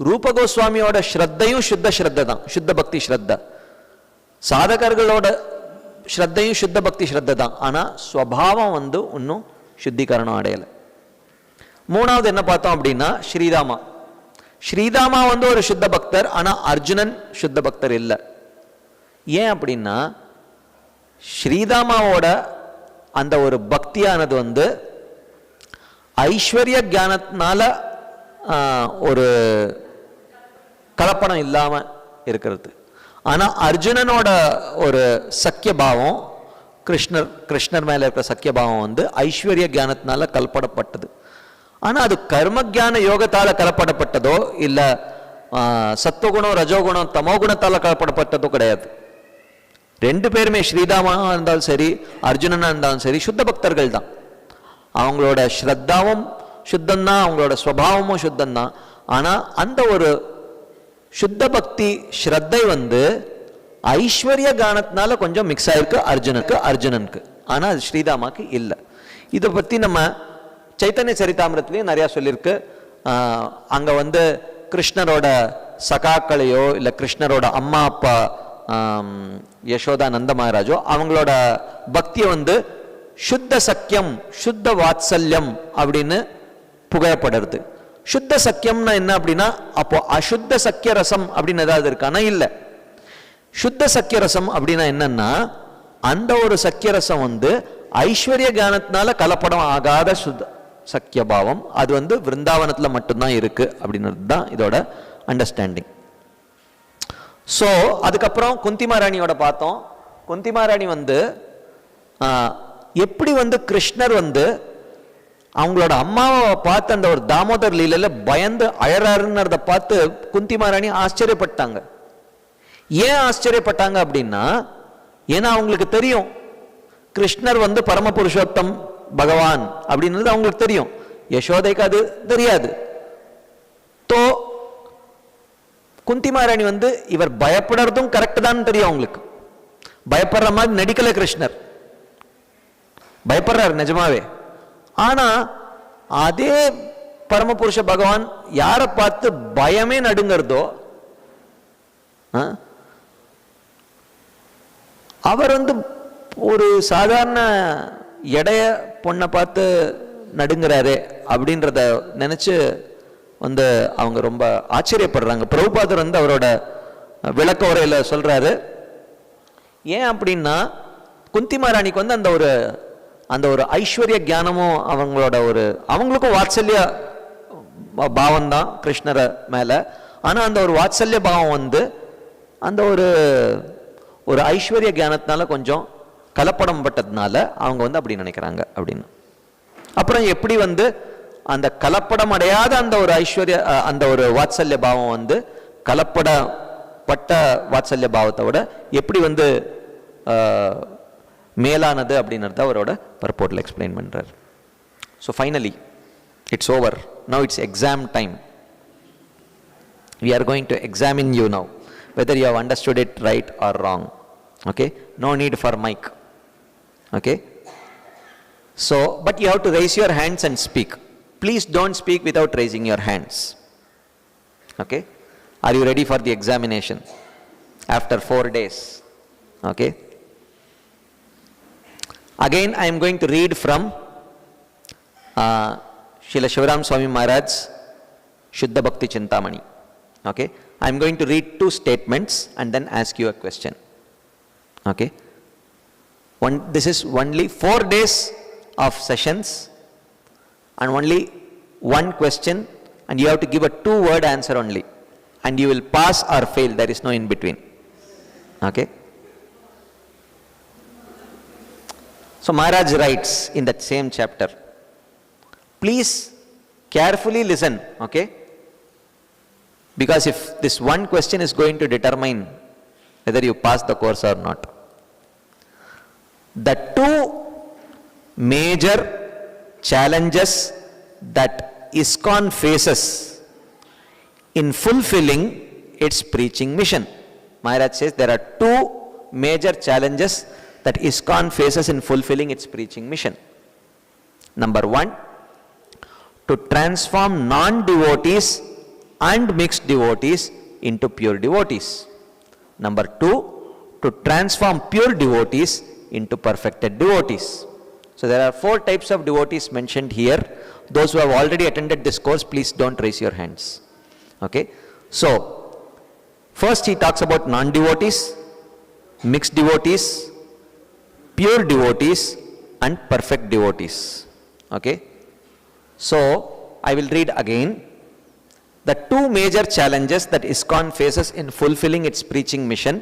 ரூப கோஸ்வாமியோட ஸ்ரத்தையும் சுத்த ஸ்ரத்த தான், சுத்த பக்தி ஸ்ரத்த. சாதகர்களோட ஸ்ரத்தையும் சுத்த பக்தி ஸ்ரத்த தான், ஆனால் ஸ்வபாவம் வந்து இன்னும் சுத்திகரணம் அடையலை. மூணாவது என்ன பார்த்தோம் அப்படின்னா, ஸ்ரீராமா. ஸ்ரீராமா வந்து ஒரு சுத்த பக்தர், ஆனால் அர்ஜுனன் சுத்த பக்தர் இல்லை. ஏன் அப்படின்னா, ஸ்ரீராமாவோட அந்த ஒரு பக்தியானது வந்து ஐஸ்வர்ய ஞானத்தினால ஒரு கலப்படம் இல்லாமல் இருக்கிறது. ஆனால் அர்ஜுனனோட ஒரு சக்கியபாவம், கிருஷ்ணர் மேலே இருக்கிற சக்கியபாவம் வந்து ஐஸ்வர்ய ஞானத்தினால கலப்படப்பட்டது. ஆனால் அது கர்ம ஜான யோகத்தால் கலப்படப்பட்டதோ இல்லை சத்துவகுணம் ரஜோகுணம் தமோகுணத்தால் கலப்படப்பட்டதோ கிடையாது. 2 பேருமே, ஸ்ரீராமனாக இருந்தாலும் சரி அர்ஜுனனாக இருந்தாலும் சரி, சுத்த பக்தர்கள் தான். அவங்களோட ஸ்ரத்தாவும் சுத்தம்தான், அவங்களோட ஸ்வபாவமும் சுத்தம்தான். ஆனால் அந்த ஒரு சுத்த பக்தி ஸ்ரத்தை வந்து ஐஸ்வர்ய கானத்தினால கொஞ்சம் மிக்ஸ் ஆயிருக்கு அர்ஜுனனுக்கு, ஆனால் அது ஸ்ரீராமாக்கு இல்லை. இதை பற்றி நம்ம சைத்தன்ய சரிதாமிரத்துலேயும் நிறையா சொல்லியிருக்கு. அங்கே வந்து கிருஷ்ணரோட சகாக்களையோ இல்லை கிருஷ்ணரோட அம்மா அப்பா யசோதா நந்த மகாராஜோ அவங்களோட பக்தியை வந்து சுத்த சக்கியம் சுத்த வாத்சல்யம் அப்படின்னு புகழப்படுறது. சுத்த சக்கியம்னா என்ன அப்படின்னா, அப்போ அசுத்த சக்கிய ரசம் அப்படின்னு ஏதாவது இருக்கானா? இல்லை. சுத்த சக்கிய ரசம் அப்படின்னா என்னன்னா, அந்த ஒரு சக்கிய ரசம் வந்து ஐஸ்வர்ய ஞானத்தினால கலப்படம் ஆகாத சுத்த சக்கிய பாவம். அது வந்து விருந்தாவனத்தில் மட்டும்தான் இருக்கு அப்படின்றது தான் இதோட அண்டர்ஸ்டாண்டிங். ஸோ அதுக்கப்புறம் குந்திமாராணியோட பார்த்தோம். குந்திமாராணி வந்து எப்படி வந்து கிருஷ்ணர் வந்து அவங்களோட அம்மாவை பார்த்து அந்த ஒரு தாமோதர் லீலையில பயந்து அழறாருன்றத பார்த்து குந்திமாராணி ஆச்சரியப்பட்டாங்க. ஏன் ஆச்சரியப்பட்டாங்க அப்படின்னா, ஏன்னா அவங்களுக்கு தெரியும் கிருஷ்ணர் வந்து பரமபுருஷோத்தம் பகவான் அப்படின்றது அவங்களுக்கு தெரியும். யசோதைக்கு அது தெரியாது. தோ குந்திமாராணி வந்து இவர் பயப்படுறதும் கரெக்ட் தான் தெரியும் அவங்களுக்கு. பயப்படுற மாதிரி நடிக்கல கிருஷ்ணர், பயப்படுறாரு நிஜமாவே. ஆனா அதே பரமபுருஷ பகவான் யாரை பார்த்து பயமே நடுங்கிறதோ அவர் வந்து ஒரு சாதாரண எடைய பொண்ணை பார்த்து நடுங்கிறாரு அப்படின்றத நினைச்சு வந்து அவங்க ரொம்ப ஆச்சரியப்படுறாங்க. பிரபுபாதர் வந்து அவரோட விளக்க உரையில சொல்றாரு, ஏன் அப்படின்னா குந்திமாராணிக்கு வந்து அந்த ஒரு ஐஸ்வர்ய ஞானமும் அவங்களுக்கும் வாத்சல்ய பாவம் தான் கிருஷ்ணரை மேல. ஆனா அந்த ஒரு வாத்சல்ய பாவம் வந்து அந்த ஒரு ஐஸ்வர்ய ஞானத்தினால கொஞ்சம் கலப்படம் பட்டதுனால அவங்க வந்து அப்படி நினைக்கிறாங்க அப்படின்னு. அப்புறம் எப்படி வந்து அந்த கலப்படம் அடையாத அந்த ஒரு வாத்சல்ய பாவம் வந்து கலப்படப்பட்ட வாத்சல்ய பாவத்தை விட எப்படி வந்து மேலானது அப்படின்றத அவரோட பர்போர்ட்ல எக்ஸ்பிளைன் பண்றார். So finally it's over. Now it's exam time. We are going to examine you now, whether you have understood it right or wrong. Okay? No need for mic. Okay? So, but you have to raise your hands and speak. Please don't speak without raising your hands. Okay? Are you ready for the examination? After 4 days. Okay? Again, I am going to read from Srila Shivaram Swami Maharaj, Shuddha Bhakti Chintamani. Okay? I am going to read 2 statements and then ask you a question. Okay? This is only 4 days of sessions and only 1 question, and you have to give a 2-word answer only, and you will pass or fail. There is no in between. Okay? So Maharaj writes in that same chapter, please carefully listen, okay? Because if this one question is going to determine whether you pass the course or not. The 2 major challenges that ISKCON faces in fulfilling its preaching mission. Maharaj says there are 2 major challenges that ISKCON faces in fulfilling its preaching mission. Number 1, to transform non-devotees and mixed devotees into pure devotees. Number 2, to transform pure devotees into perfected devotees. So there are 4 types of devotees mentioned here. Those who have already attended this course, please don't raise your hands. Okay? So, first he talks about non-devotees, mixed devotees, pure devotees and perfect devotees. Okay? So, I will read again. The 2 major challenges that ISKCON faces in fulfilling its preaching mission: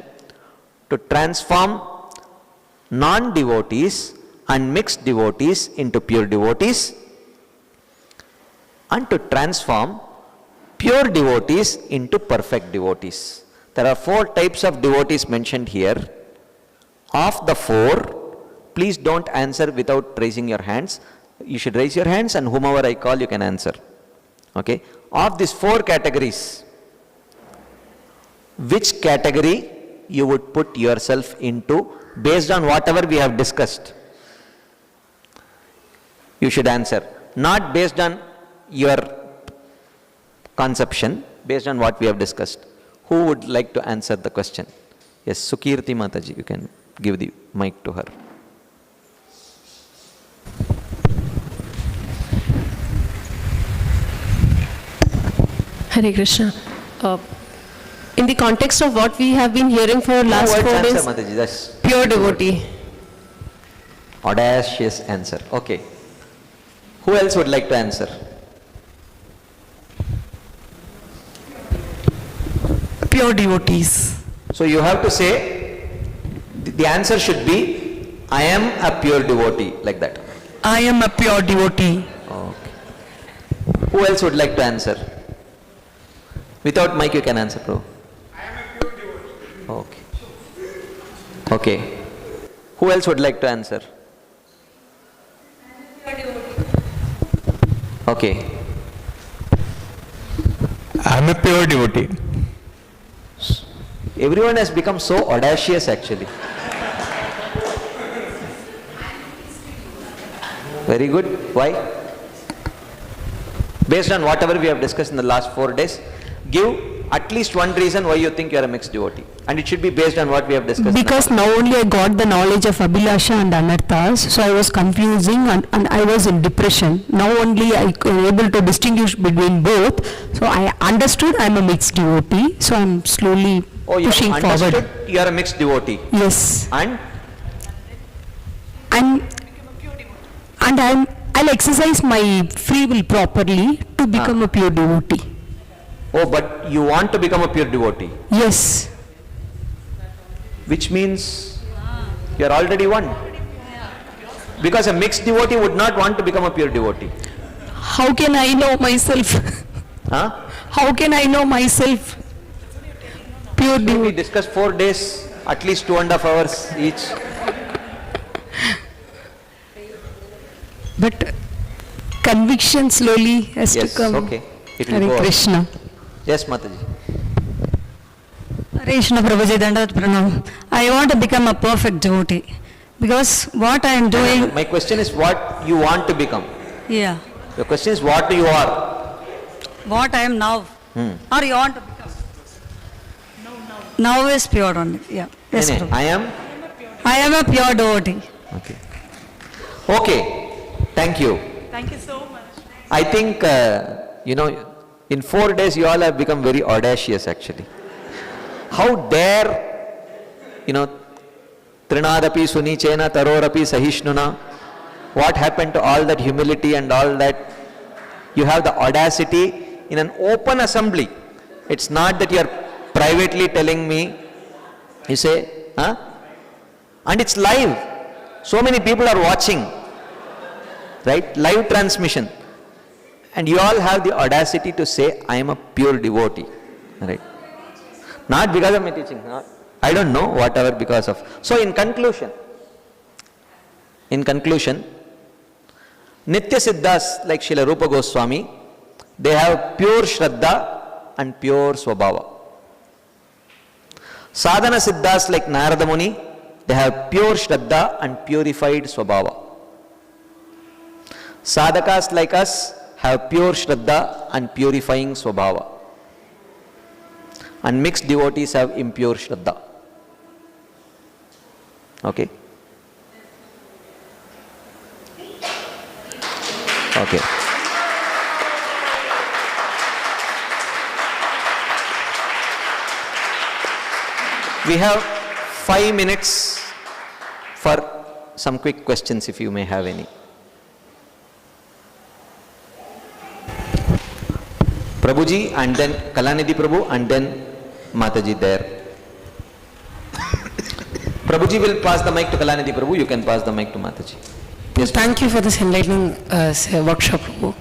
to transform non-devotees and mixed devotees into pure devotees, and to transform pure devotees into perfect devotees. There are 4 types of devotees mentioned here. Of the 4, please don't answer without raising your hands. You should raise your hands, and whomever I call you can answer. Okay? Of these 4 categories, which category you would put yourself into based on whatever we have discussed? You should answer. Not based on your conception based on what we have discussed. Who would like to answer the question? Yes, Sukirti Mataji, you can give the mic to her. Hare Krishna. In the context of what we have been hearing for last 4 days, Answer, Mataji. That's pure devotee. audacious answer. Okay. Who else would like to answer? Pure devotees. So you have to say, the answer should be, I am a pure devotee, like that. I am a pure devotee. Okay. Who else would like to answer? Without mic you can answer, bro. I am a pure devotee. Okay. Okay. Who else would like to answer? Okay. I am a pure devotee. Everyone has become so audacious actually. Very good. Why? Based on whatever we have discussed in the last 4 days, give at least one reason why you think you are a mixed devotee. And it should be based on what we have discussed. Because now only I got the knowledge of Abhilasha and Anarthas, so I was confusing and I was in depression. Now only I am able to distinguish between both, so I understood I am a mixed devotee, so I am slowly pushing you have forward. understood you are a mixed devotee. Yes. And I'll exercise my free will properly to become a pure devotee. oh, but you want to become a pure devotee, Yes. which means you are already one. Because a mixed devotee would not want to become a pure devotee. How can I know myself? Huh? How can I know myself? Pure We devotee. discussed 4 days, at least 2.5 hours each. But conviction slowly has Yes, to come. okay. It will Hare go. Krishna. Yes, Mataji. Hare Krishna Prabhuji, Dandavat Pranam. I want to become a perfect devotee because what I am doing, My question is what you want to become. yeah, The question is what you are. what I am now, or you want to become. Now is pure only, yeah. Yes, Nee, Prabhu. I am. I am a pure devotee. Okay. Okay. Thank you. Thank you so much. I think, in 4 days you all have become very audacious actually. How dare, Trinadapi Sunichena Tarorapi Sahishnuna, what happened to all that humility and all that? You have the audacity in an open assembly. It's not that you are privately telling me, you say, huh? And it's live. So many people are watching, right? Live transmission. And you all have the audacity to say, I am a pure devotee, right? Not because of my teaching, I don't know, whatever because of. So in conclusion, Nitya Siddhas like Srila Rupa Goswami, they have pure Shraddha and pure Swabhava. Sadhana Siddhas like Narada Muni, they have pure Shraddha and purified Swabhava. Sadhakas like us have pure Shraddha and purifying Swabhava. And mixed devotees have impure Shraddha. Okay? Okay. We have 5 minutes for some quick questions if you may have any. Prabhuji and then Kalanidhi Prabhu and then Mataji there. Prabhuji will pass the mic to Kalanidhi Prabhu, you can pass the mic to Mataji. Yes. Thank you for this enlightening workshop, Prabhu.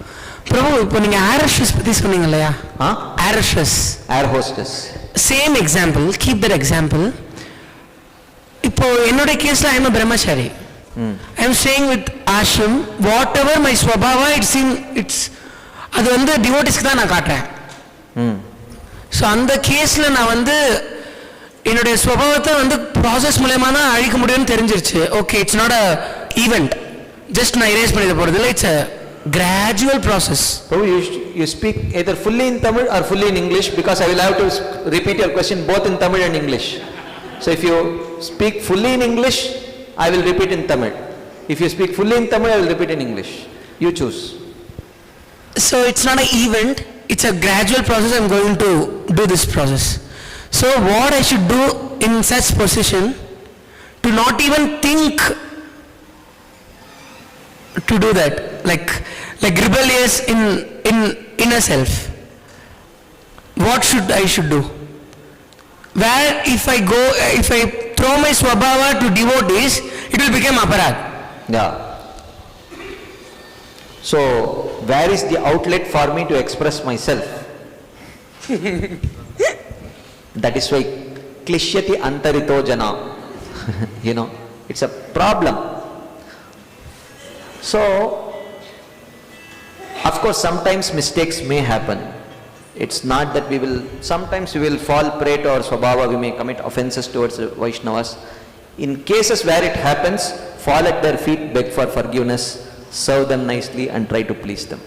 Prabhu, இப்போ நீங்க air hostess பத்தி சொன்னீங்க இல்லையா? Air hostess. Air hostess. Same example, keep that example. இப்போ என்னோட கேஸ்ல I am a brahmachari. I am staying with ashram. Whatever my swabhava, it's அது வந்து டிவோட்டிஸ்க்கு தான் நான் காட்டுறேன். ஸோ அந்த கேஸில் நான் வந்து என்னுடைய ஸ்வபாவத்தை வந்து ப்ராசஸ் மூலயமா தான் அழிக்க முடியும்னு தெரிஞ்சிருச்சு. Okay, it's not a event, just நான் இரேஸ் பண்ணிட போகிறது இல்லை, it's a gradual process. Prabhu, you speak either fully in Tamil or fully in English, because I will have to repeat your question both in Tamil and English. So if you speak fully in English, I will repeat in Tamil. If you speak fully in Tamil, I will repeat in English. You choose. So it's not an event, it's a gradual process. I'm going to do this process. So what I should do in such position, to not even think to do that, like rebellious in inner self. What I should do? Where if I throw my swabhava to devotees, it will become aparad. Yeah. So, where is the outlet for me to express myself? That is why klishyati antarito jana. It's a problem. So, of course, sometimes mistakes may happen. It's not that sometimes we will fall prey to our swabhava, we may commit offenses towards the Vaishnavas. In cases where it happens, fall at their feet, beg for forgiveness, serve them nicely and try to please them.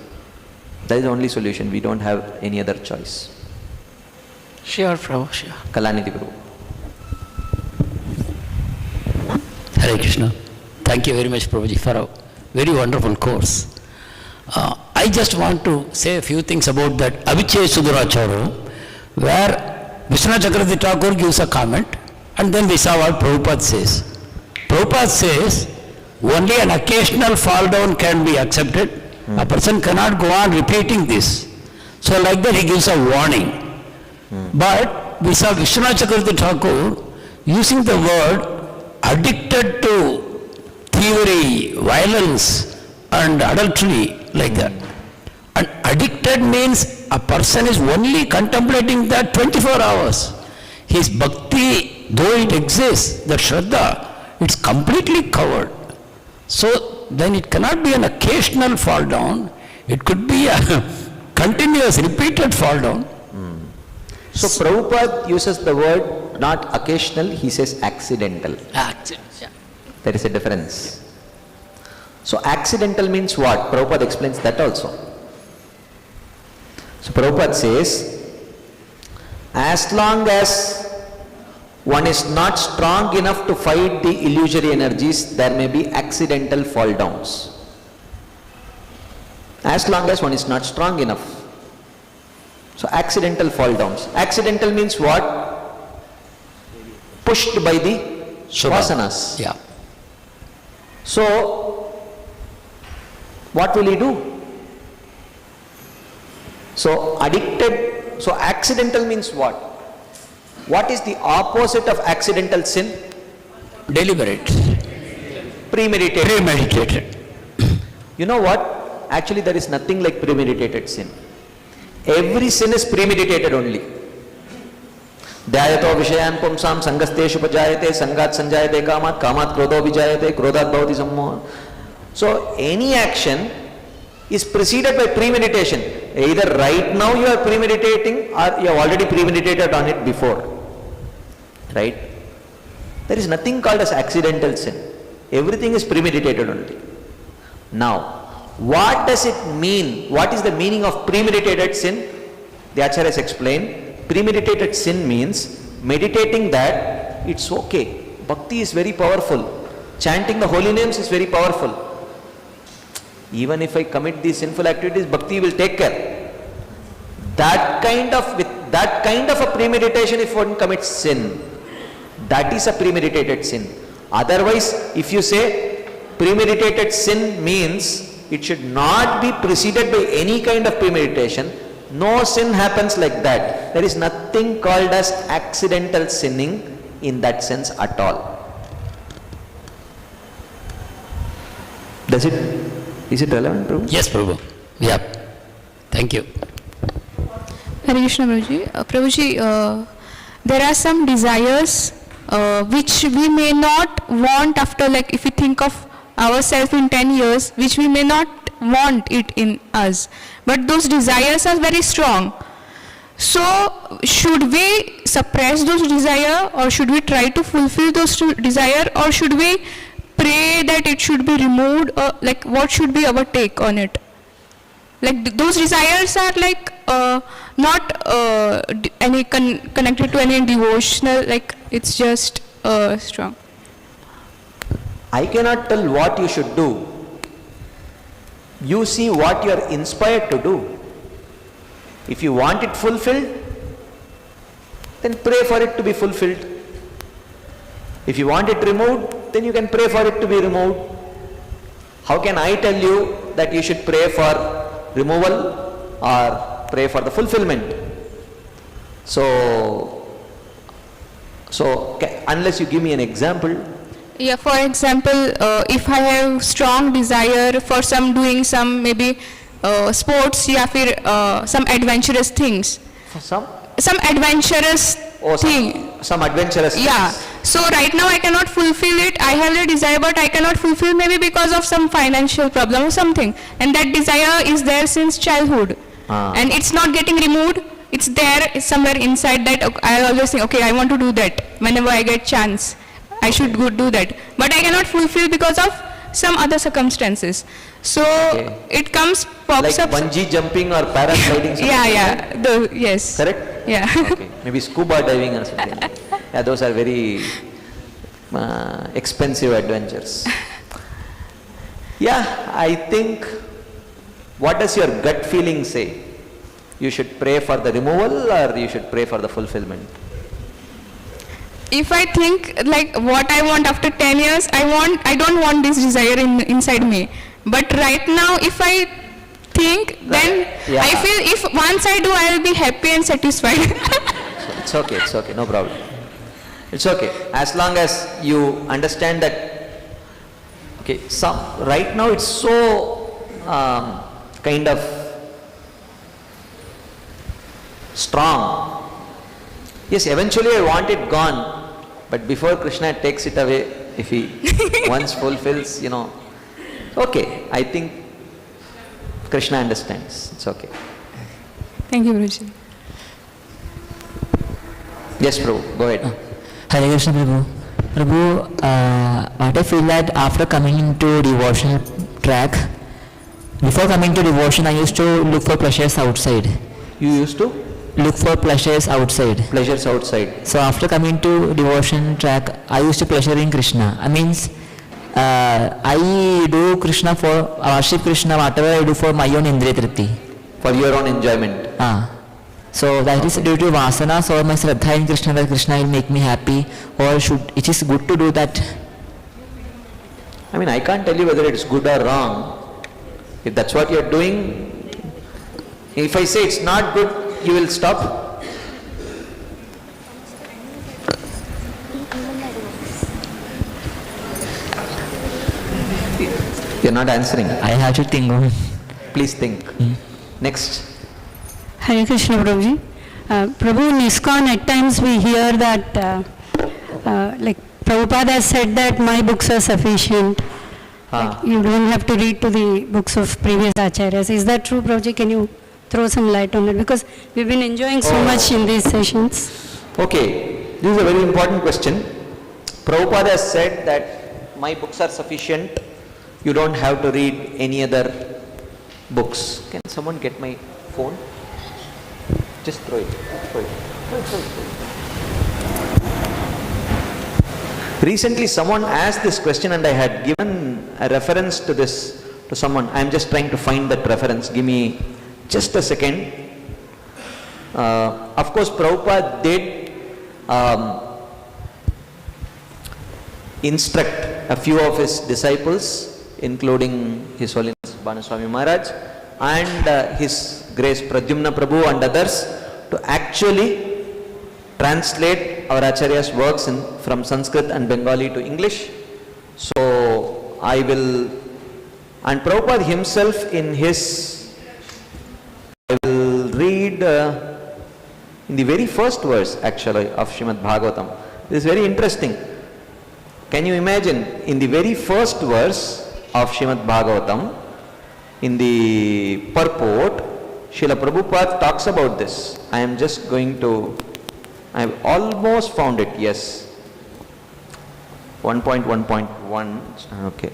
That is the only solution. We don't have any other choice. Sure, Prabhu, sure. Kalanidhi Prabhu. Hare Krishna. Thank you very much, Prabhuji, for a very wonderful course. I just want to say a few things about that Avichaya Sudaracharu, where Vishwanath Chakravarti Thakur gives a comment, and then we saw what Prabhupada says. Prabhupada says, only an occasional fall down can be accepted. A person cannot go on repeating this. So like that he gives a warning. But we saw Vishwanath Chakravarti Thakur using the word addicted to thievery, violence and adultery, like that. And addicted means a person is only contemplating that 24 hours. His bhakti, though it exists, the shraddha, it's completely covered. So then it cannot be an occasional fall down, it could be a continuous, repeated fall down. So Prabhupada uses the word not occasional, he says accidental. Accident, yeah. There is a difference. So accidental means what? Prabhupada explains that also. So Prabhupada says, as long as one is not strong enough to fight the illusory energies, there may be accidental fall downs. As long as one is not strong enough. So accidental fall downs. Accidental means what? Pushed by the vasanas. Yeah. So, what will he do? So addicted, so accidental means what? What is the opposite of accidental sin? Deliberate. Premeditated. Premeditated. You know what? Actually there is nothing like premeditated sin. Every sin is premeditated only. Dhyayato vishayan pumsam sangasteshu pajayate sangat sanjayate kamat kamat krodho vijayate krodhat bhavati sammoha. So any action is preceded by premeditation. Either right now you are premeditating or you have already premeditated on it before. Right? There is nothing called as accidental sin. Everything is premeditated only. Now, what does it mean? What is the meaning of premeditated sin? The Acharyas explain. Premeditated sin means meditating that it's okay. Bhakti is very powerful. Chanting the holy names is very powerful. Even if I commit these sinful activities, Bhakti will take care. With that kind of a premeditation, if one commits sin, that is a premeditated sin. Otherwise, if you say premeditated sin means it should not be preceded by any kind of premeditation, no sin happens like that. There is nothing called as accidental sinning in that sense at all. Is it relevant, Prabhu? Yes, Prabhu. Yeah. Thank you. Hare Krishna, Prabhuji. Prabhuji, there are some desires which we may not want after, like if we think of ourselves in 10 years, which we may not want it in us. But those desires are very strong. So, should we suppress those desires, or should we try to fulfill those desires, or should we pray that it should be removed, or like what should be our take on it? Like those desires are like not any connected to any devotional, like it's just strong. I cannot tell what you should do. You see what you are inspired to do. If you want it fulfilled, then pray for it to be fulfilled. If you want it removed, then you can pray for it to be removed. How can I tell you that you should pray for removal or pray for the fulfillment? So unless you give me an example. Yeah, for example, if I have strong desire for doing some maybe sports, या फिर some adventurous things. For some adventurous thing. Some adventurous Yeah. things. So right now I cannot fulfill it. I have the desire, but I cannot fulfill maybe because of some financial problem or something. And that desire is there since childhood. And it's not getting removed. It's there somewhere inside that I always think, okay, I want to do that whenever I get chance. I should go do that. But I cannot fulfill because of some other circumstances. So it pops like up. bungee jumping or paragliding. Yes. Correct? Yeah. Okay. Maybe scuba diving or something. Yeah, those are very expensive adventures. Yeah, I think, what does your gut feeling say? You should pray for the removal or you should pray for the fulfillment? If I think like what I want after 10 years, I don't want this desire inside me. But right now, if I think, then I feel if once I do, I will be happy and satisfied. It's okay, no problem. It's okay, as long as you understand that, okay, right now it's so kind of strong. Yes, eventually I want it gone, but before Krishna takes it away, if he once fulfills, okay, I think Krishna understands, it's okay. Thank you, Guruji. Yes, Prabhu, go ahead. Hare Krishna, Prabhu. Prabhu, what I feel that after coming into devotional track, before coming to devotion, I used to look for pleasures outside. You used to? Look for pleasures outside. Pleasures outside. So after coming to devotion track, I used to pleasure in Krishna. I means, I do Krishna worship Krishna, whatever I do for my own Indriya Tripti. For your own enjoyment. So that is due to vasanas or my Shraddha in Krishna, that Krishna will make me happy, or it is good to do that? I mean, I can't tell you whether it's good or wrong. If that's what you're doing, if I say it's not good, you will stop. You're not answering. I have to think on. Please think. Next. Hare Krishna, Prabhuji. Prabhu, in ISKCON at times we hear that, like Prabhupada has said that my books are sufficient. Like you don't have to read to the books of previous acharyas. Is that true, Prabhuji? Can you throw some light on it? Because we've been enjoying so much in these sessions. Okay, this is a very important question. Prabhupada has said that my books are sufficient. You don't have to read any other books. Can someone get my phone? Just throw it. Recently someone asked this question and I had given a reference to this to someone. I am just trying to find that reference. Give me just a second. Of course, Prabhupada did instruct a few of his disciples, including His Holiness Banaswami Maharaj and His Grace Pradyumna Prabhu and others, to actually translate our Acharya's works from Sanskrit and Bengali to English. So I will, and Prabhupada himself in his, I will read in the very first verse actually of Srimad Bhagavatam. This is very interesting. Can you imagine, in the very first verse of Srimad Bhagavatam, in the purport, Srila Prabhupada talks about this. I am just going to, I have almost found it, yes. 1.1.1, okay.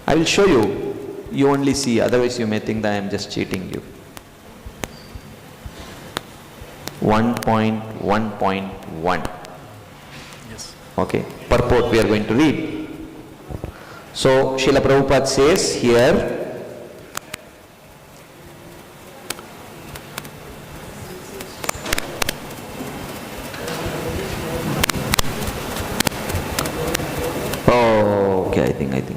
I will show you. you only see, otherwise you may think that I am just cheating you. 1.1.1. Yes. Okay, purport we are going to read. So, Srila Prabhupada says here, oh, okay, I think, okay, no.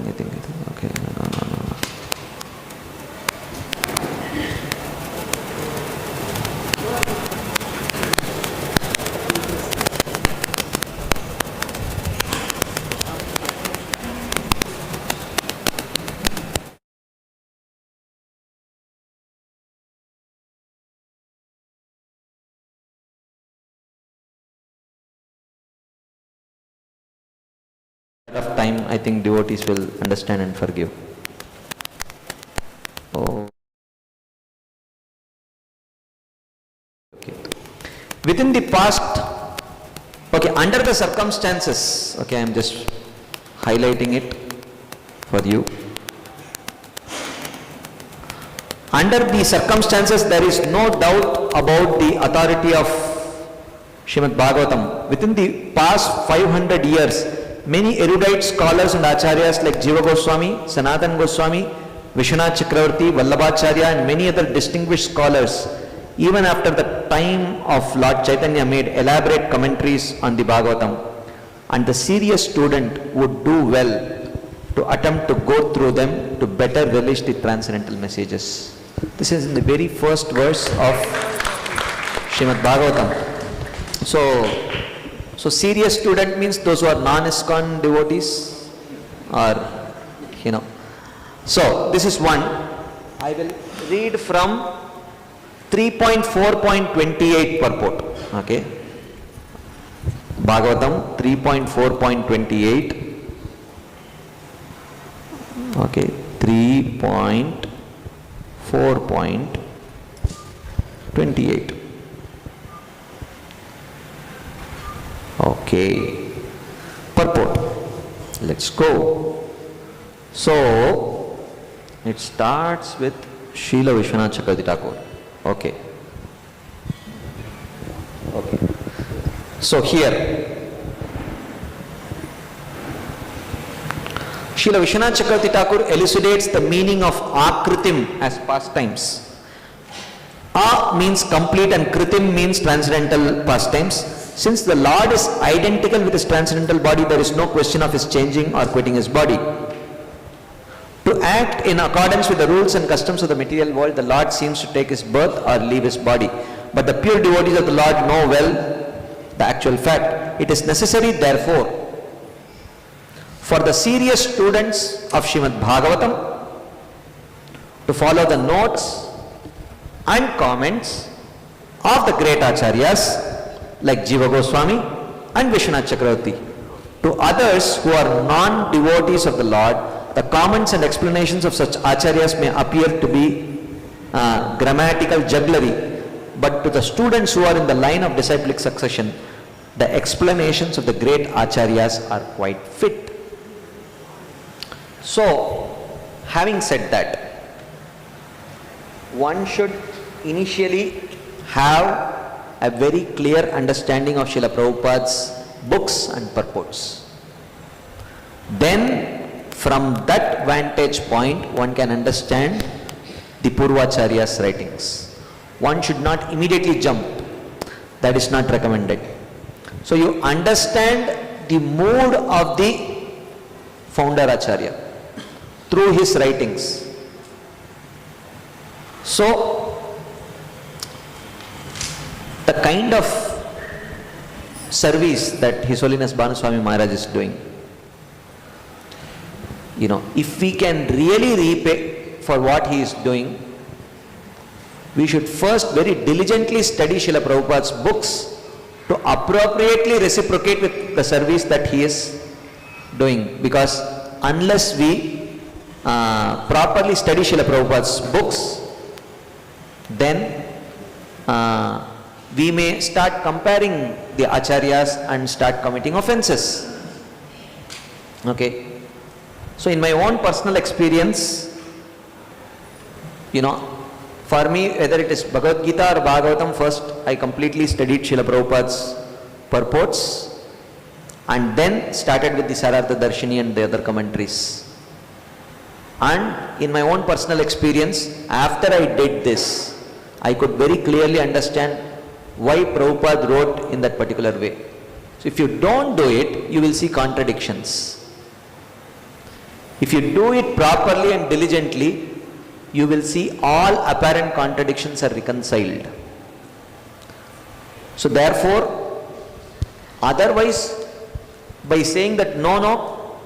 Of time, I think devotees will understand and forgive. Oh. Okay. Within the past, okay, under the circumstances, okay, I am just highlighting it for you. Under the circumstances, there is no doubt about the authority of Srimad Bhagavatam. Within the past 500 years, many erudite scholars and acharyas like Jiva Goswami, Sanatan Goswami, Vishwanath Chakravarti, Vallabhacharya and many other distinguished scholars, even after the time of Lord Chaitanya, made elaborate commentaries on the Bhagavatam. And the serious student would do well to attempt to go through them to better relish the transcendental messages. This is in the very first verse of Srimad Bhagavatam. So serious student means those who are non-ISKCON devotees, or, you know. So, this is one. I will read from 3.4.28 purport. Okay. Bhagavatam 3.4.28. Okay. 3.4.28. Okay, purport. Let's go. So, it starts with Srila Vishwanath Chakravarti Thakur. Okay. Okay. So here, Srila Vishwanath Chakravarti Thakur elucidates the meaning of akritim as pastimes. A means complete and kritim means transcendental pastimes. Since the Lord is identical with his transcendental body, there is no question of his changing or quitting his body. To act in accordance with the rules and customs of the material world, the Lord seems to take his birth or leave his body. But the pure devotees of the Lord know well the actual fact. It is necessary, therefore, for the serious students of Srimad Bhagavatam to follow the notes and comments of the great acharyas like Jiva Goswami and Vishwanath Chakravarti. To others who are non-devotees of the Lord, the comments and explanations of such acharyas may appear to be grammatical jugglery, but to the students who are in the line of disciplic succession, the explanations of the great acharyas are quite fit. So, having said that, one should initially have a very clear understanding of Srila Prabhupada's books and purports. Then, from that vantage point, one can understand the Purvacharya's writings. One should not immediately jump. That is not recommended. So, you understand the mood of the founder Acharya through his writings. So, the kind of service that His Holiness Bhanuswami Maharaj is doing, you know, if we can really repay for what he is doing, we should first very diligently study Srila Prabhupada's books to appropriately reciprocate with the service that he is doing. Because unless we properly study Srila Prabhupada's books, then we may start comparing the acharyas and start committing offenses. Okay. So in my own personal experience, You know, for me, whether it is Bhagavad Gita or Bhagavatam, first I completely studied Srila Prabhupada's purports and then started with the Sarartha Darshini and the other commentaries. And in my own personal experience, after I did this, I could very clearly understand why Prabhupada wrote in that particular way. So if you don't do it, you will see contradictions. If you do it properly and diligently, you will see all apparent contradictions are reconciled. So therefore, otherwise, by saying that no,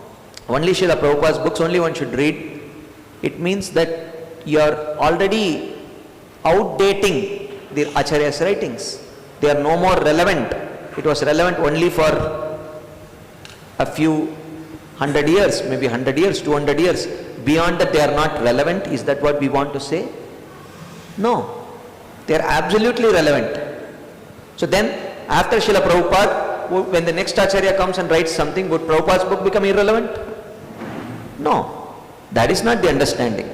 only Srila Prabhupada's books only one should read, it means that you are already outdating the Acharya's writings. They are no more relevant. It was relevant only for a few 100 years, maybe 100 years, 200 years. Beyond that they are not relevant. Is that what we want to say? No. They are absolutely relevant. So then, after Srila Prabhupada, when the next Acharya comes and writes something, would Prabhupada's book become irrelevant? No. That is not the understanding.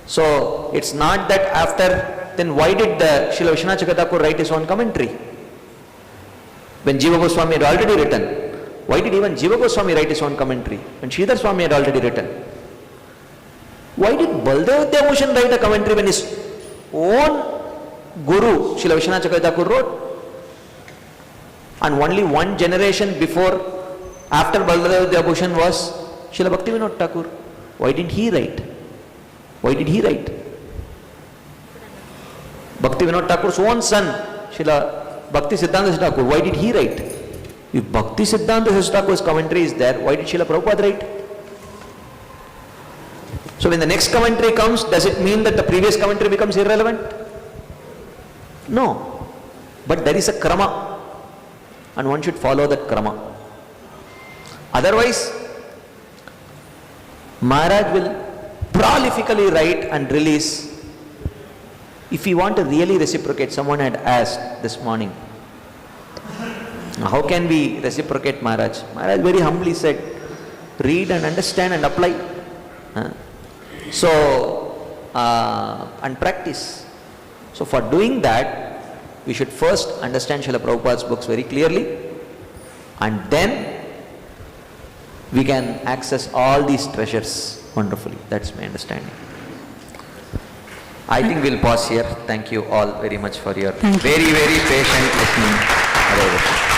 So, it's not that after, then why did the Srila Vishwanath Thakur write his own commentary? When Jiva Goswami had already written, why did even Jiva Goswami write his own commentary when Sridhar Swami had already written? Why did Baldev Devbhushan write a commentary when his own Guru, Srila Vishwanath Thakur wrote? And only one generation before, after Baldev Devbhushan was Srila Bhakti Vinod Thakur. Why didn't he write? Why did he write? Bhakti Vinod Thakur's own son, Srila Bhakti Siddhanta Thakur, why did he write? If Bhakti Siddhanta Thakur's commentary is there, why did Srila Prabhupada write? So when the next commentary comes, does it mean that the previous commentary becomes irrelevant? No. But there is a krama, and one should follow that krama. Otherwise, Maharaj will prolifically write and release. If we want to really reciprocate, someone had asked this morning, how can we reciprocate Maharaj? Maharaj very humbly said, read and understand and apply. And practice. So for doing that, we should first understand Srila Prabhupada's books very clearly, and then we can access all these treasures wonderfully. That's my understanding. I think we'll pause here. Thank you all very much for your very, very patient listening.